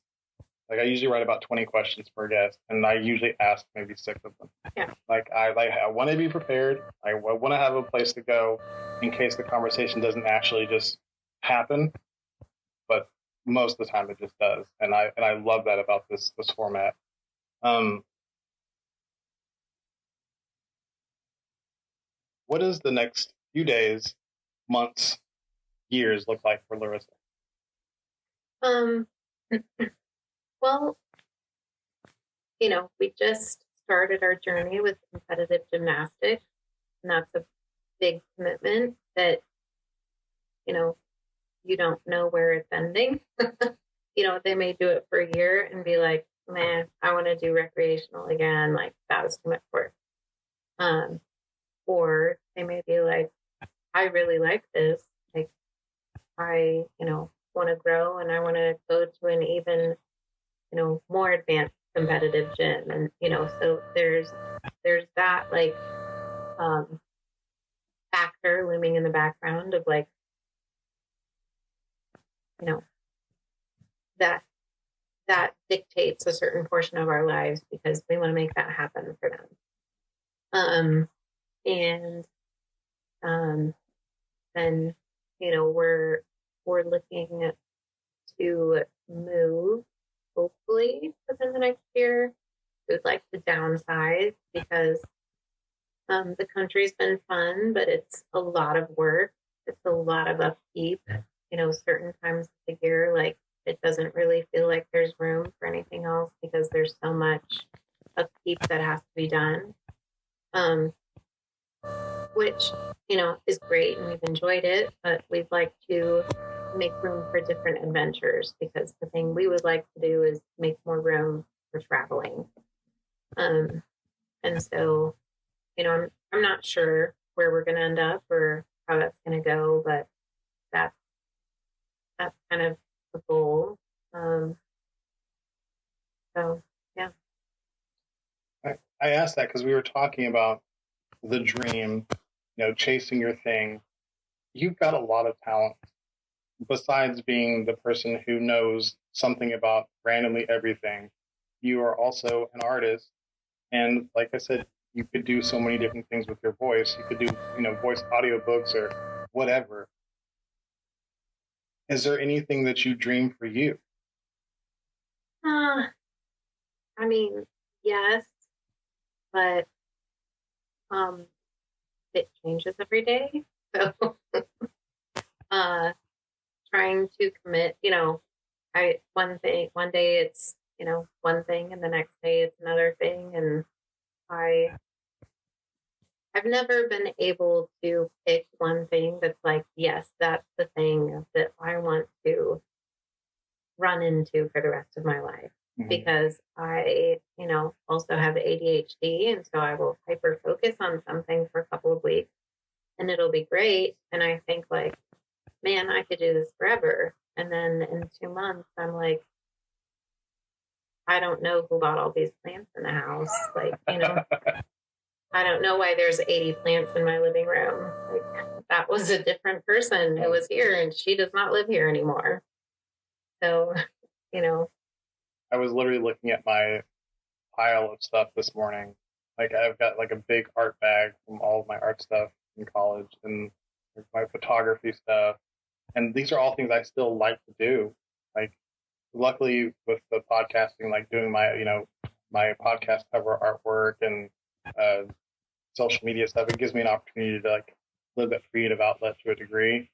Like, I usually write about 20 questions per guest, and I usually ask maybe 6 of them. Yeah. I want to be prepared. I want to have a place to go in case the conversation doesn't actually just happen. But most of the time it just does. And I love that about this format. What does the next few days, months, years look like for Larissa? Well, we just started our journey with competitive gymnastics, and that's a big commitment that, you don't know where it's ending. They may do it for a year and be like, man, I want to do recreational again. Like, that was too much work. Or they may be like, I really like this. Like, I, want to grow, and I want to go to an even, more advanced competitive gym. And, so there's that factor looming in the background of that dictates a certain portion of our lives, because we want to make that happen for them. Then, we're looking to move, hopefully within the next year. We'd like to downsize, because the country's been fun, but it's a lot of work. It's a lot of upkeep. Certain times of the year, it doesn't really feel like there's room for anything else, because there's so much upkeep that has to be done. Which, is great, and we've enjoyed it, but we'd like to make room for different adventures, because the thing we would like to do is make more room for traveling. And so, I'm not sure where we're going to end up or how that's going to go, but that's kind of the goal. So, yeah. I asked that because we were talking about the dream, chasing your thing. You've got a lot of talent. Besides being the person who knows something about randomly everything, you are also an artist. And like I said, you could do so many different things with your voice. You could do, voice audiobooks or whatever. Is there anything that you dream for you? Yes, but It changes every day. So, trying to commit, one day it's, one thing, and the next day it's another thing. And I've never been able to pick one thing that's like, yes, that's the thing that I want to run into for the rest of my life. Mm-hmm. Because I, also have ADHD, and so I will hyper focus on something for a couple of weeks and it'll be great. And I think like, man, I could do this forever. And then in 2 months, I'm like, I don't know who bought all these plants in the house. Like, I don't know why there's 80 plants in my living room. Like, that was a different person who was here, and she does not live here anymore. So, I was literally looking at my pile of stuff this morning. Like, I've got like a big art bag from all of my art stuff in college and my photography stuff. And these are all things I still like to do. Like, luckily with the podcasting, like doing my, my podcast cover artwork and social media stuff, it gives me an opportunity to like live that creative outlet to a degree.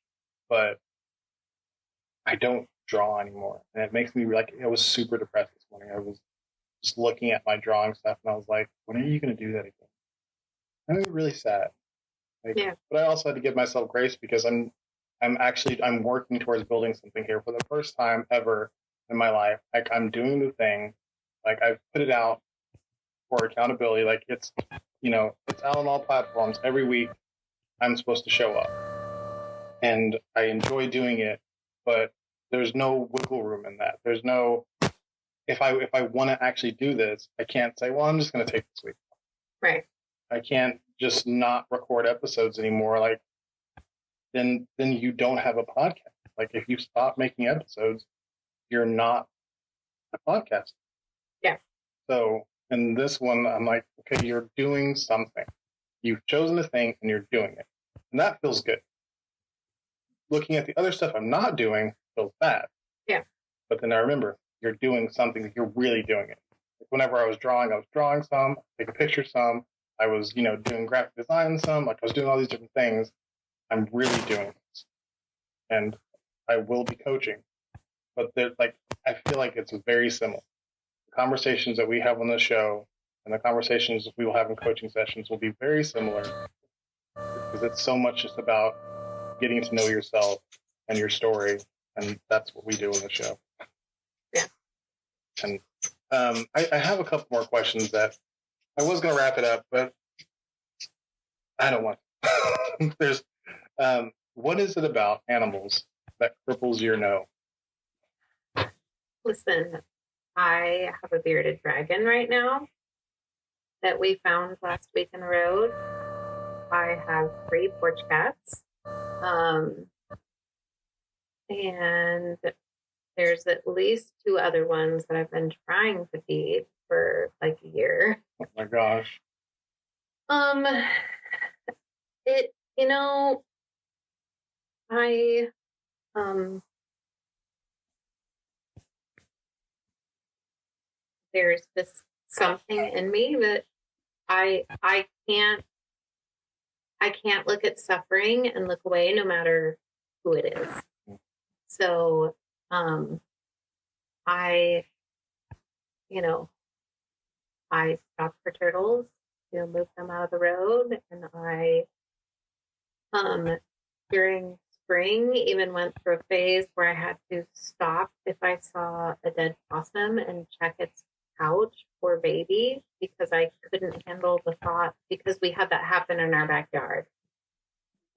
But I don't draw anymore. And it makes me like, I was super depressed this morning. I was just looking at my drawing stuff and I was like, when are you going to do that again? I'm really sad. Like, yeah. But I also had to give myself grace because I'm working towards building something here for the first time ever in my life. Like, I'm doing the thing. Like, I've put it out for accountability. Like, it's, it's out on all platforms. Every week I'm supposed to show up. And I enjoy doing it, but there's no wiggle room in that. There's no, if I want to actually do this, I can't say, well, I'm just going to take this week. Right. I can't just not record episodes anymore. Like, then you don't have a podcast. Like, if you stop making episodes, you're not a podcast. Yeah. So in this one, I'm like, okay, you're doing something. You've chosen a thing and you're doing it. And that feels good. Looking at the other stuff I'm not doing feels bad. Yeah. But then I remember, you're doing something, you're really doing it. Like, whenever I was drawing some, taking pictures some, I was, doing graphic design some, like I was doing all these different things. I'm really doing this. And I will be coaching. But I feel like it's very similar. The conversations that we have on the show and the conversations we will have in coaching sessions will be very similar, because it's so much just about getting to know yourself and your story. And that's what we do on the show. Yeah. And I have a couple more questions that I was going to wrap it up, but I don't want to. There's, what is it about animals that cripples your no? Listen, I have a bearded dragon right now that we found last week in the road. I have 3 porch cats. And there's at least 2 other ones that I've been trying to feed for like a year. Oh my gosh. There's this something in me that I can't look at suffering and look away no matter who it is. So, I stopped for turtles to move them out of the road, and I, during spring, even went through a phase where I had to stop if I saw a dead possum and check its pouch for baby, because I couldn't handle the thought, because we had that happen in our backyard.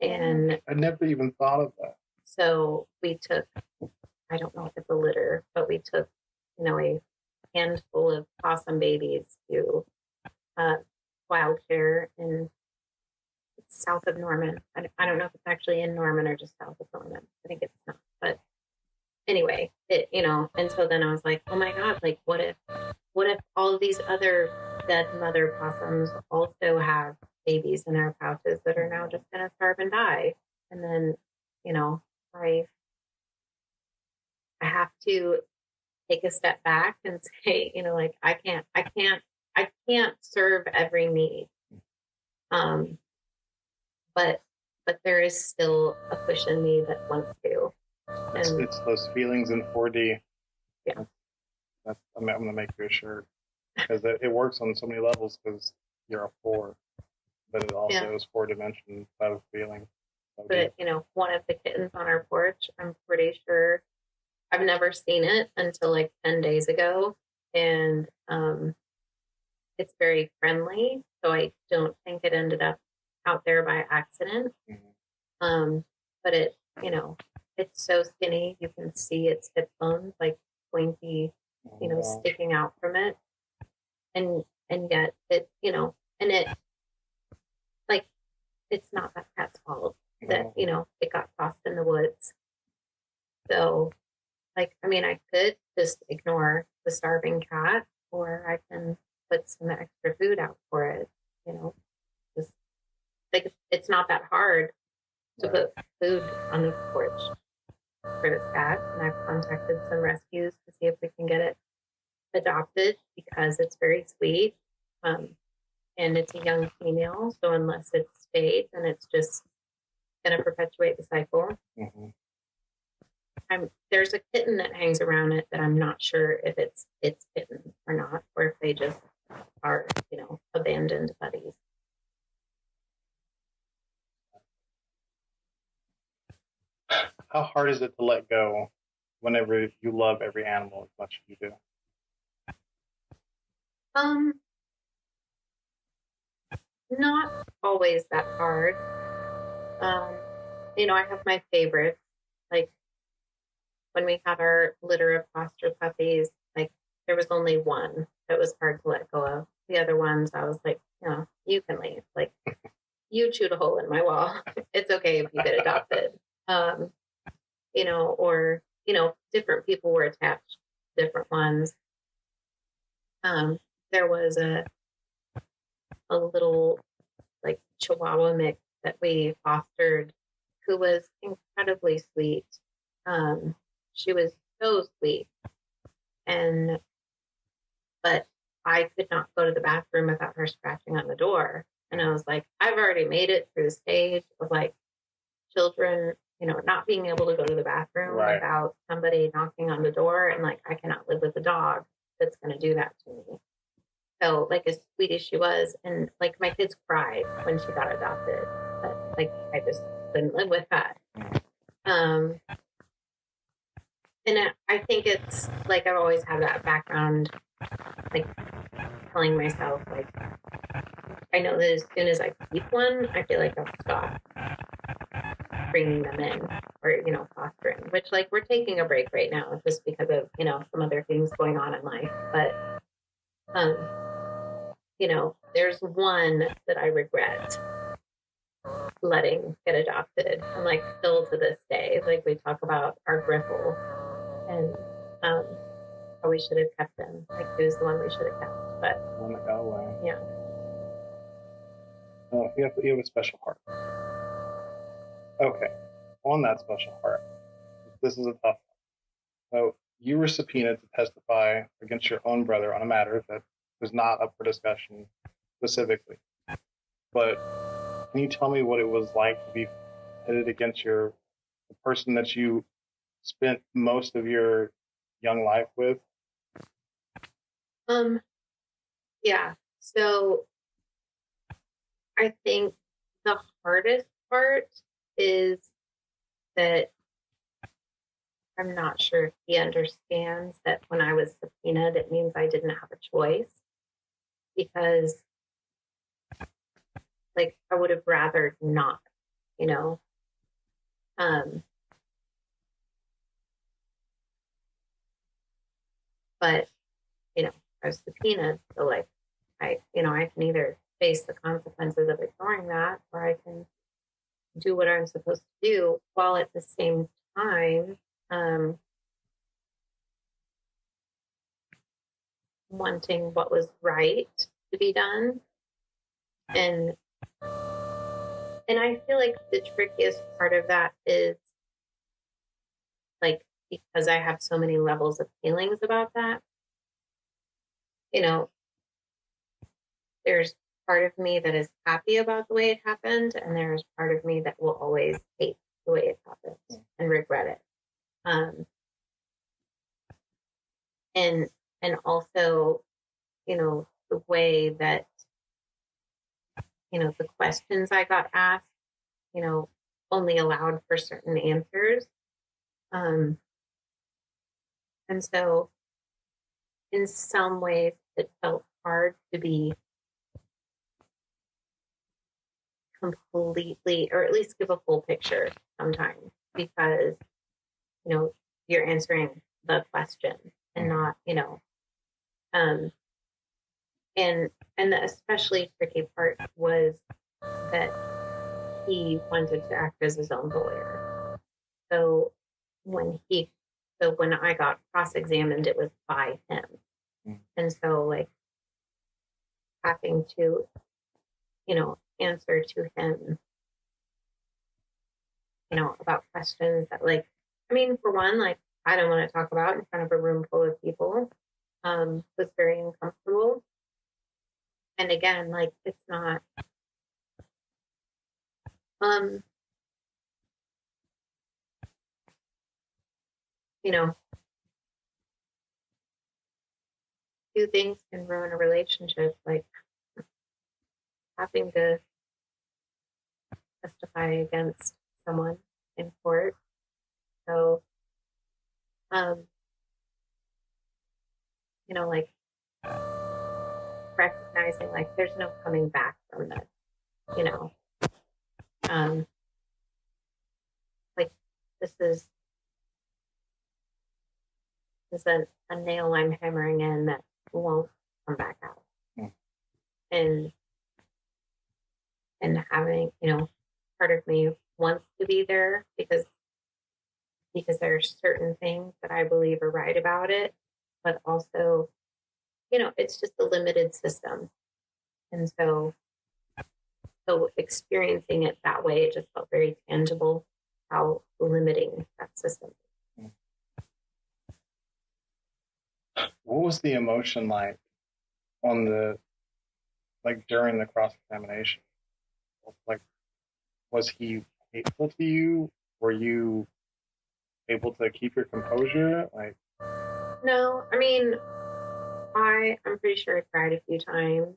And I never even thought of that. So we took, I don't know if it's a litter, but we took, a handful of possum babies to wild care in south of Norman. I don't know if it's actually in Norman or just south of Norman. I think it's not. But anyway, and so then I was like, oh my God, like what if all of these other dead mother possums also have babies in our pouches that are now just going to starve and die? And then, I have to take a step back and say, I can't serve every need. But there is still a push in me that wants to. And It's those feelings in 4D. Yeah. I'm going to make you a shirt because it works on so many levels because you're a 4, but it also is 4-dimension type of feeling. But, one of the kittens on our porch, I'm pretty sure I've never seen it until like 10 days ago. And it's very friendly. So I don't think it ended up out there by accident. Mm-hmm. But it, it's so skinny. You can see its hip bones like pointy, sticking out from it. And yet it, and it, like, it's not that cat's fault that, it got lost in the woods. So, like, I could just ignore the starving cat, or I can put some extra food out for it, just like, it's not that hard to put food on the porch for this cat. And I've contacted some rescues to see if we can get it adopted because it's very sweet. And it's a young female, so unless it's spayed, then it's just going to perpetuate the cycle. Mm-hmm. There's a kitten that hangs around it that I'm not sure if it's kitten or not, or if they just are, abandoned buddies. How hard is it to let go whenever you love every animal as much as you do? Not always that hard. I have my favorites. Like when we had our litter of foster puppies, like there was only one that was hard to let go of. The other ones, I was like, you can leave. Like, you chewed a hole in my wall. It's okay if you get adopted. Or different people were attached to different ones. There was a little like Chihuahua mix that we fostered who was incredibly sweet. She was so sweet. But I could not go to the bathroom without her scratching on the door. And I was like, I've already made it through the stage of like children, not being able to go to the bathroom without somebody knocking on the door. And like, I cannot live with a dog that's going to do that to me. So like, as sweet as she was, and like my kids cried when she got adopted, but like, I just couldn't live with that. And I think it's like, I've always had that background, like telling myself, like, I know that as soon as I keep one, I feel like I'll stop bringing them in or, fostering, which like we're taking a break right now just because of, some other things going on in life. But, there's one that I regret letting get adopted. And like still to this day, like we talk about our Griffle and how we should have kept him. Like he was the one we should have kept. But the one that got away. Yeah. You have a special heart. Okay. On that special heart, this is a tough one. So you were subpoenaed to testify against your own brother on a matter that was not up for discussion specifically. But can you tell me what it was like to be pitted against the person that you spent most of your young life with? Yeah. So I think the hardest part is that I'm not sure if he understands that when I was subpoenaed, it means I didn't have a choice, because like I would have rather not, but I was subpoenaed, so like I can either face the consequences of ignoring that, or I can do what I'm supposed to do, while at the same time wanting what was right to be done. And I feel like the trickiest part of that is like, because I have so many levels of feelings about that, there's part of me that is happy about the way it happened, and there's part of me that will always hate the way it happened and regret it. And also, you know, the way that, you know, the questions I got asked, you know, only allowed for certain answers. And so in some ways it felt hard to be completely, or at least give a full picture sometimes, because, you know, you're answering the question and not, you know, and the especially tricky part was that he wanted to act as his own lawyer. So when I got cross-examined, it was by him. And so, like, having to, you know, answer to him, you know, about questions that, like, I mean, for one, like, I don't want to talk about in front of a room full of people, was very uncomfortable. And again, like, it's not, you know, two things can ruin a relationship, like having to testify against someone in court. So, you know, like, recognizing, like, there's no coming back from this, you know. Like, this is a nail I'm hammering in that won't come back out. And having, you know, part of me wants to be there because there are certain things that I believe are right about it, but also, you know, it's just a limited system. And so experiencing it that way, it just felt very tangible how limiting that system is. What was the emotion like during the cross-examination? Like, was he hateful to you? Were you able to keep your composure? Like, no, I mean, I'm pretty sure I cried a few times.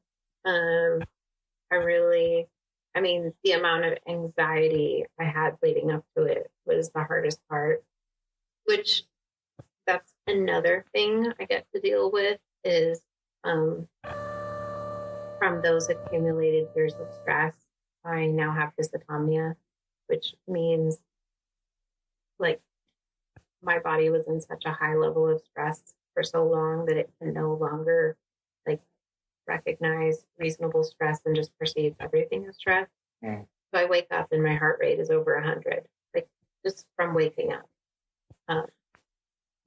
I mean, the amount of anxiety I had leading up to it was the hardest part, which that's another thing I get to deal with is, from those accumulated years of stress, I now have dysautonomia, which means, like, my body was in such a high level of stress for so long that it can no longer, like, recognize reasonable stress and just perceive everything as stress. So I wake up and my heart rate is over 100, like, just from waking up,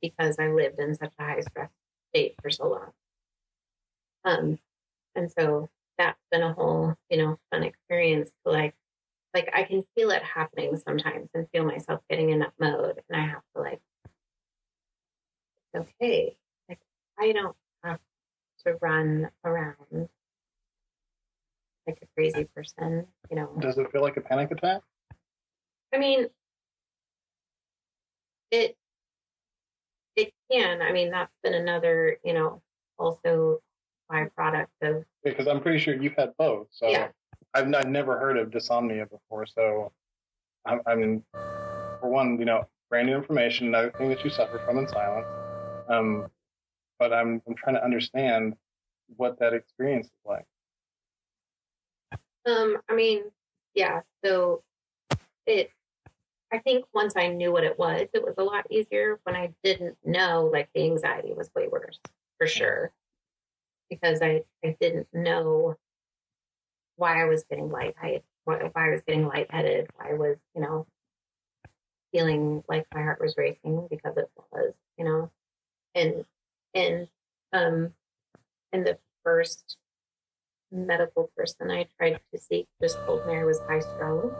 because I lived in such a high stress state for so long. And so that's been a whole, you know, fun experience to, like I can feel it happening sometimes and feel myself getting in that mode, and I have to, like, okay, like, I don't have to run around like a crazy person, you know. Does it feel like a panic attack? I mean, it can. I mean, that's been another, you know, also byproduct of. Because I'm pretty sure you've had both. So yeah. I've never heard of dysomnia before. So I mean, for one, you know, brand new information, another thing that you suffer from in silence. But I'm trying to understand what that experience is like. I mean, yeah. So I think once I knew what it was a lot easier. When I didn't know, like, the anxiety was way worse, for sure. Because I didn't know why I was getting why I was getting lightheaded, why I was, you know, feeling like my heart was racing, because it was, you know. And the first medical person I tried to seek just told me I was high strung.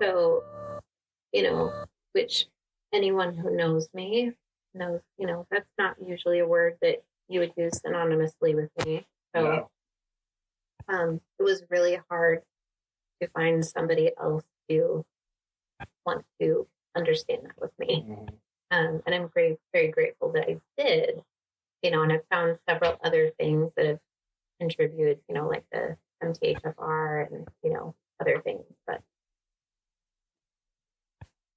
So, you know, which anyone who knows me knows, you know, that's not usually a word that you would use synonymously with me. So, it was really hard to find somebody else to want to understand that with me. Mm-hmm. And I'm very grateful that I did, and I've found several other things that have contributed, like the MTHFR and, other things. But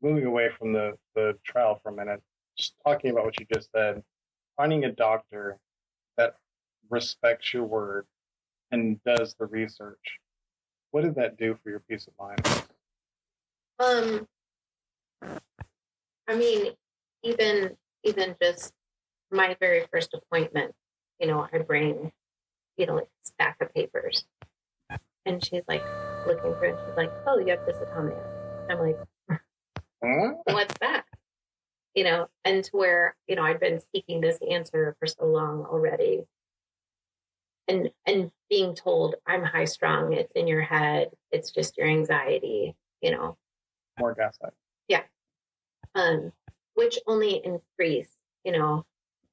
moving away from the trial for a minute, just talking about what you just said, finding a doctor that respects your word and does the research, what did that do for your peace of mind? I mean, even just my very first appointment, I bring, like a stack of papers, and she's like looking through, and she's like, "Oh, you have dysautonomia." I'm like, "What's that?" And to where, I'd been seeking this answer for so long already, and being told I'm high strung, it's in your head, it's just your anxiety, More gaslight. Yeah. Which only increased,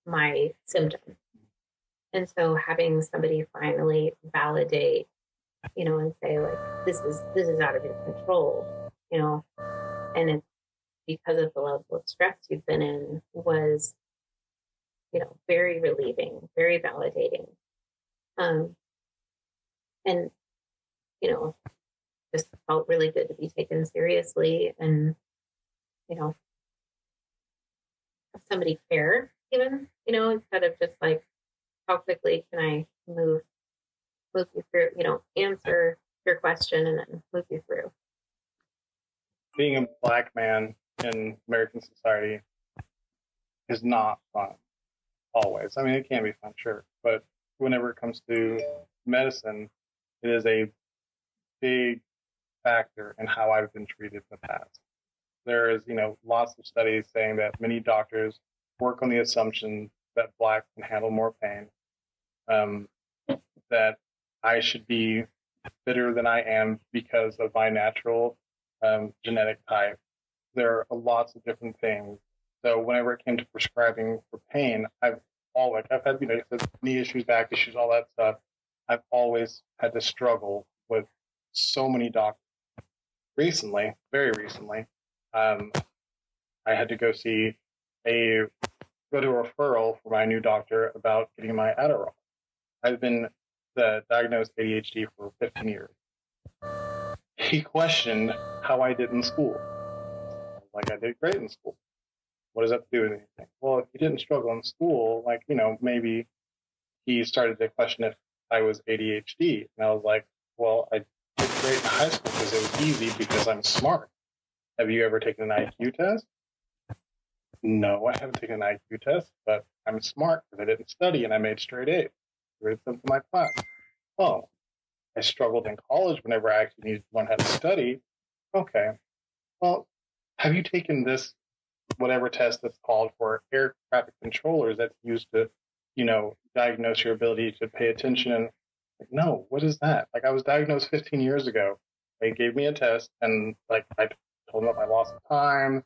my symptoms. And so having somebody finally validate, and say, like, this is out of your control, and it's because of the level of stress you've been in, was, very relieving, very validating. And, just felt really good to be taken seriously, and, have somebody care even, instead of just like, how quickly can I move you through, answer your question and then move you through. Being a Black man in American society is not fun, always. I mean, it can be fun, sure, but whenever it comes to medicine, it is a big factor in how I've been treated in the past. There is, lots of studies saying that many doctors work on the assumption that Blacks can handle more pain, that I should be fitter than I am because of my natural genetic type. There are lots of different things. So whenever it came to prescribing for pain, I've had, knee issues, back issues, all that stuff. I've always had to struggle with so many doctors. Recently, very recently, I had to go to a referral for my new doctor about getting my Adderall. I've been diagnosed ADHD for 15 years. He questioned how I did in school. Like, I did great in school. What does that have to do with anything? Well, if you didn't struggle in school, maybe he started to question if I was ADHD. And I was like, well, I did great in high school because it was easy because I'm smart. Have you ever taken an IQ test? No, I haven't taken an IQ test, but I'm smart because I didn't study and I made straight A's. Grade them for my class. Oh, I struggled in college whenever I actually needed to learn how to study. Okay. Well, have you taken this whatever test that's called for air traffic controllers that's used to, diagnose your ability to pay attention? And no, what is that? Like, I was diagnosed 15 years ago. They gave me a test, and I told them about my loss of time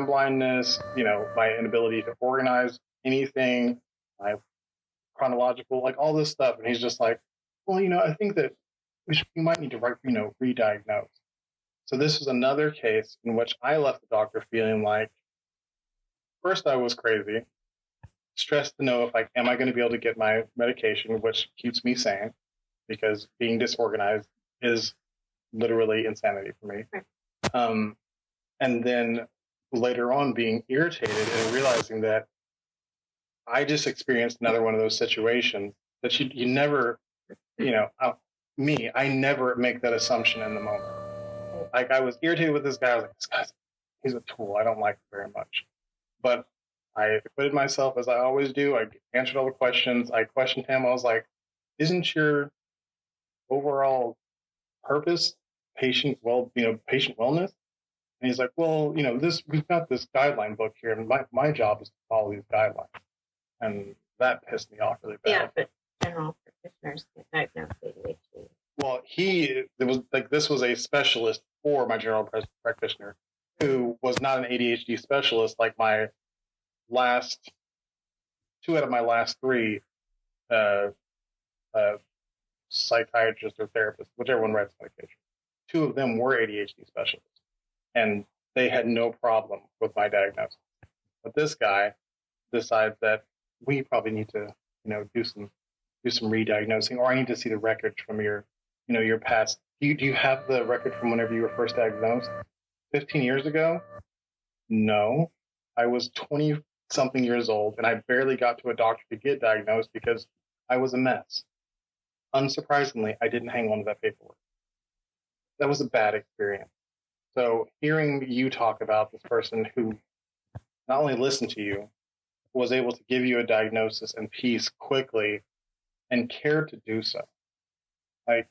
blindness, my inability to organize anything, my chronological, all this stuff. And he's just like, well, I think that you might need to re-diagnose. So this was another case in which I left the doctor feeling like, first, I was crazy, stressed to know if am I going to be able to get my medication, which keeps me sane, because being disorganized is literally insanity for me. Right. And then later on being irritated and realizing that I just experienced another one of those situations that you never, I never make that assumption in the moment. Like, I was irritated with this guy. I was like, this guy's, he's a tool. I don't like him very much. But I acquitted myself as I always do. I answered all the questions. I questioned him. I was like, isn't your overall purpose patient wellness? And he's like, well, we've got this guideline book here, and my job is to follow these guidelines. And that pissed me off really bad. Yeah, but general practitioners get diagnosed with ADHD. Well, this was a specialist for my general practitioner who was not an ADHD specialist. Like, my two out of my last three psychiatrist or therapist, whichever one writes medication. 2 of them were ADHD specialists, and they had no problem with my diagnosis. But this guy decides that we probably need to, do some re-diagnosing, or I need to see the records from your past. Do you have the record from whenever you were first diagnosed? 15 years ago? No. I was 20 something years old, and I barely got to a doctor to get diagnosed because I was a mess. Unsurprisingly, I didn't hang on to that paperwork. That was a bad experience. So hearing you talk about this person who not only listened to you, was able to give you a diagnosis and peace quickly and cared to do so. Like,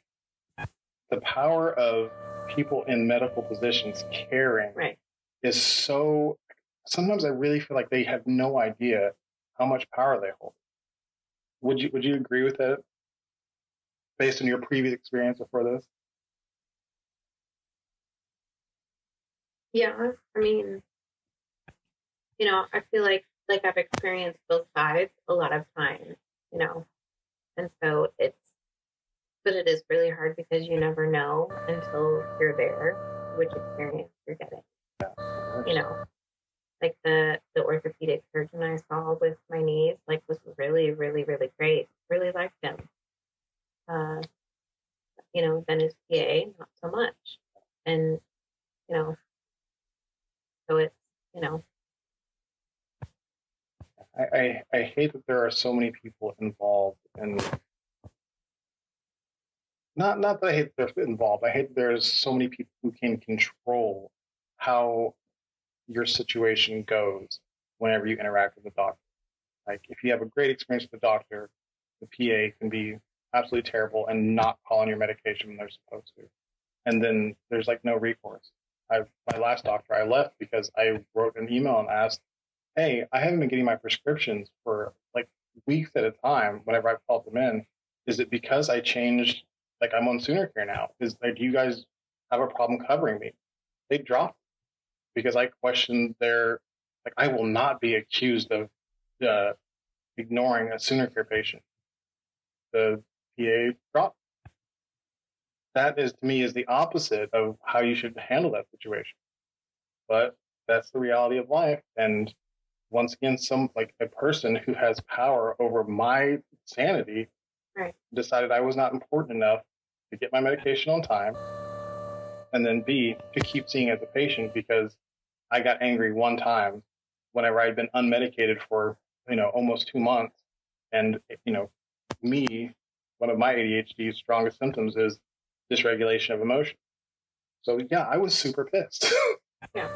the power of people in medical positions caring is so, sometimes I really feel like they have no idea how much power they hold. Would you agree with that based on your previous experience before this? Yeah, I mean, I feel like I've experienced both sides a lot of times, and so but it is really hard because you never know until you're there which experience you're getting. Like the orthopedic surgeon I saw with my knees, was really, really, really great. Really liked him. Then his PA, not so much. And, so it's, I hate that there are so many people involved, and not that I hate that they're involved. I hate that there's so many people who can control how your situation goes whenever you interact with the doctor. Like, if you have a great experience with the doctor, the PA can be absolutely terrible and not call on your medication when they're supposed to. And then there's no recourse. My last doctor, I left because I wrote an email and asked, hey, I haven't been getting my prescriptions for weeks at a time whenever I called them in. Is it because I changed, I'm on Sooner Care now? Do you guys have a problem covering me? They dropped it because I questioned their, I will not be accused of ignoring a Sooner Care patient. The PA dropped. That is, to me, is the opposite of how you should handle that situation. But that's the reality of life. And once again, a person who has power over my sanity decided I was not important enough to get my medication on time, and then B, to keep seeing as a patient because I got angry one time whenever I'd been unmedicated for, almost 2 months. And, one of my ADHD's strongest symptoms is dysregulation of emotion. So yeah, I was super pissed. Yeah.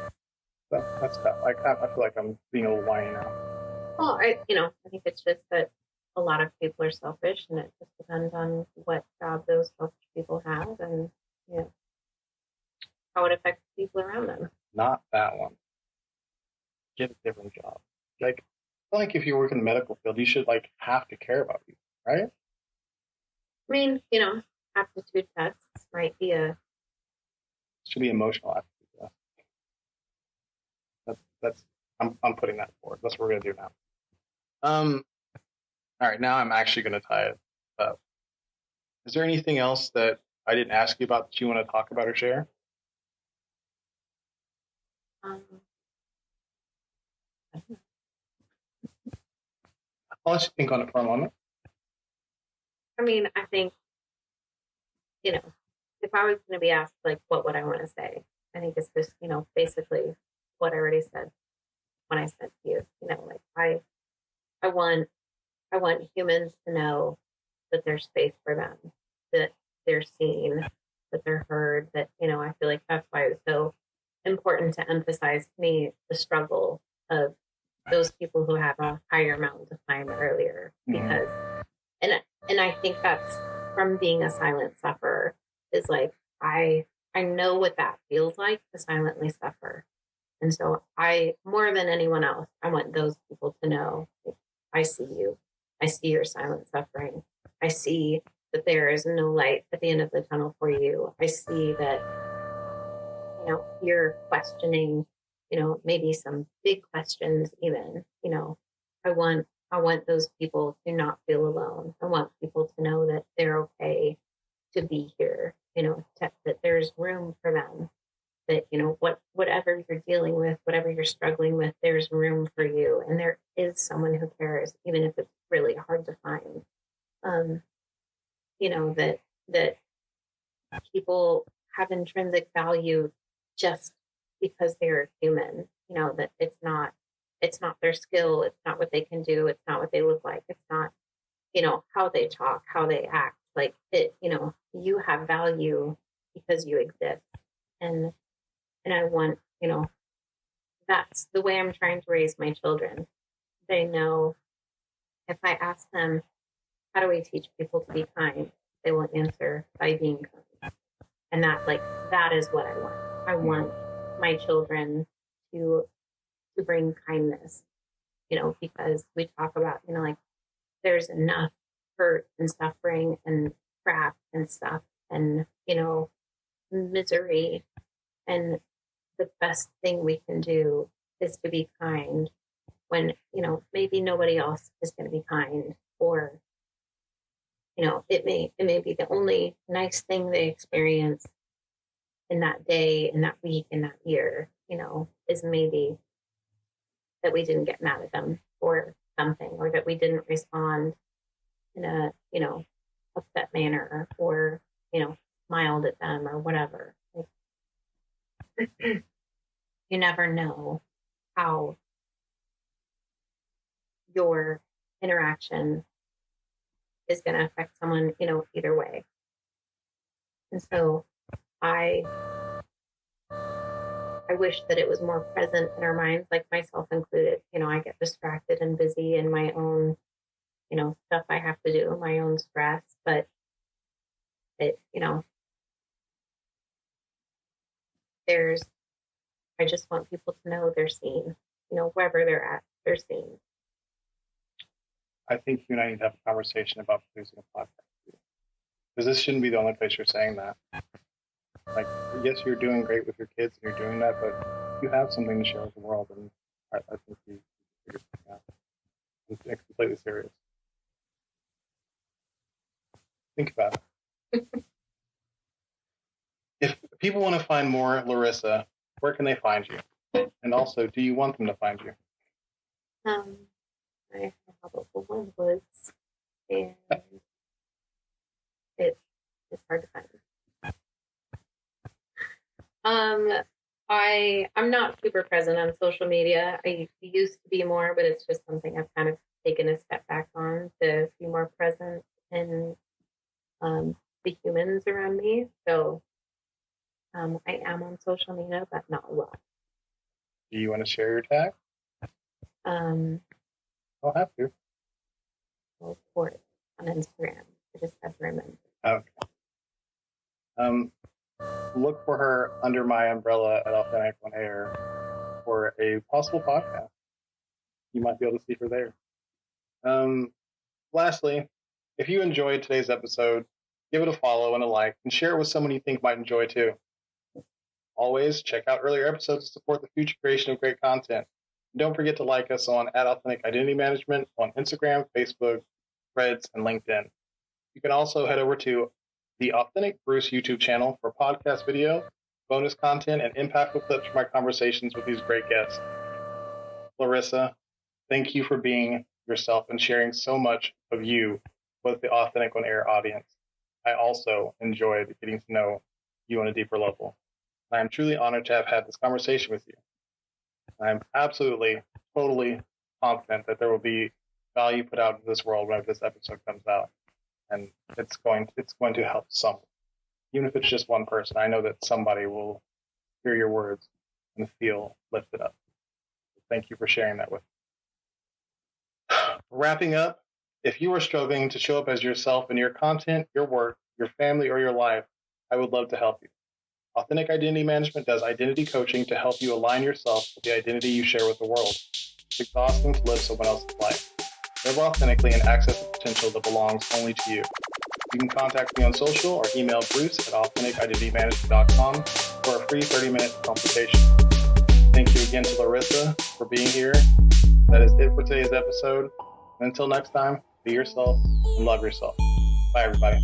That's tough. I feel like I'm being a little whiny now. Well, I think it's just that a lot of people are selfish, and it just depends on what job those selfish people have, and how it affects people around them. Not that one. Get a different job. I feel like if you work in the medical field, you should have to care about people, right? I mean, aptitude tests might be should be emotional aptitude. That's I'm putting that forward. That's what we're gonna do now. All right, now I'm actually gonna tie it up. Is there anything else that I didn't ask you about that you want to talk about or share? I don't know. I'll let you think on it for a moment. I mean, I think, if I was going to be asked, what would I want to say? I think it's just, basically what I already said when I said to you, I want humans to know that there's space for them, that they're seen, that they're heard, that, I feel like that's why it was so important to emphasize to me the struggle of those people who have a higher amount of time earlier, because, and I think that's from being a silent sufferer, is I know what that feels like to silently suffer. And so more than anyone else, I want those people to know, I see you. I see your silent suffering. I see that there is no light at the end of the tunnel for you. I see that, you're questioning, maybe some big questions even, I want I want those people to not feel alone. I want people to know that they're okay to be here, that there's room for them, that, whatever you're dealing with, whatever you're struggling with, there's room for you. And there is someone who cares, even if it's really hard to find. That people have intrinsic value just because they're human, that it's not their skill. It's not what they can do. It's not what they look like. It's not, how they talk, how they act. Like it, you have value because you exist. And I want, that's the way I'm trying to raise my children. They know if I ask them, how do we teach people to be kind? They will answer by being kind. And that is what I want. I want my children to bring kindness, because we talk about, there's enough hurt and suffering and crap and stuff and, misery. And the best thing we can do is to be kind when, maybe nobody else is going to be kind, or, it may be the only nice thing they experience in that day, in that week, in that year, is maybe that we didn't get mad at them for something, or that we didn't respond in a, upset manner, or, smiled at them or whatever. You never know how your interaction is going to affect someone, either way. And so I wish that it was more present in our minds, like myself included. I get distracted and busy in my own, stuff I have to do, my own stress, but it, I just want people to know they're seen, wherever they're at, they're seen. I think you and I need to have a conversation about producing a podcast. Because this shouldn't be the only place you're saying that. Like, yes, you're doing great with your kids and you're doing that, but you have something to share with the world, and I think you figured something out. It's completely serious. Think about it. If people want to find more Larissa, where can they find you? And also, do you want them to find you? I have a One Woods, and it's hard to find. I'm not super present on social media. I used to be more, but it's just something I've kind of taken a step back on to be more present in the humans around me. So I am on social media, but not a lot. Do you want to share your tag? I'll have to. Port on Instagram. I just have to remember. Okay. Look for her under my umbrella at Authentic on Air for a possible podcast. You might be able to see her there. Lastly, if you enjoyed today's episode, give it a follow and a like, and share it with someone you think might enjoy too. Always check out earlier episodes to support the future creation of great content. And don't forget to like us on @Authentic Identity Management on Instagram, Facebook, Threads, and LinkedIn. You can also head over to the Authentic Bruce YouTube channel for podcast video, bonus content, and impactful clips from my conversations with these great guests. Larissa, thank you for being yourself and sharing so much of you with the Authentic on Air audience. I also enjoyed getting to know you on a deeper level. I am truly honored to have had this conversation with you. I'm absolutely, totally confident that there will be value put out into this world whenever this episode comes out. And it's going to help someone. Even if it's just one person, I know that somebody will hear your words and feel lifted up. Thank you for sharing that with me. Wrapping up, if you are struggling to show up as yourself in your content, your work, your family, or your life, I would love to help you. Authentic Identity Management does identity coaching to help you align yourself with the identity you share with the world. It's exhausting to live someone else's life. Live authentically and access the potential that belongs only to you. You can contact me on social or email Bruce at authenticidentitymanagement.com for a free 30-minute consultation. Thank you again to Larissa for being here. That is it for today's episode. Until next time, be yourself and love yourself. Bye, everybody.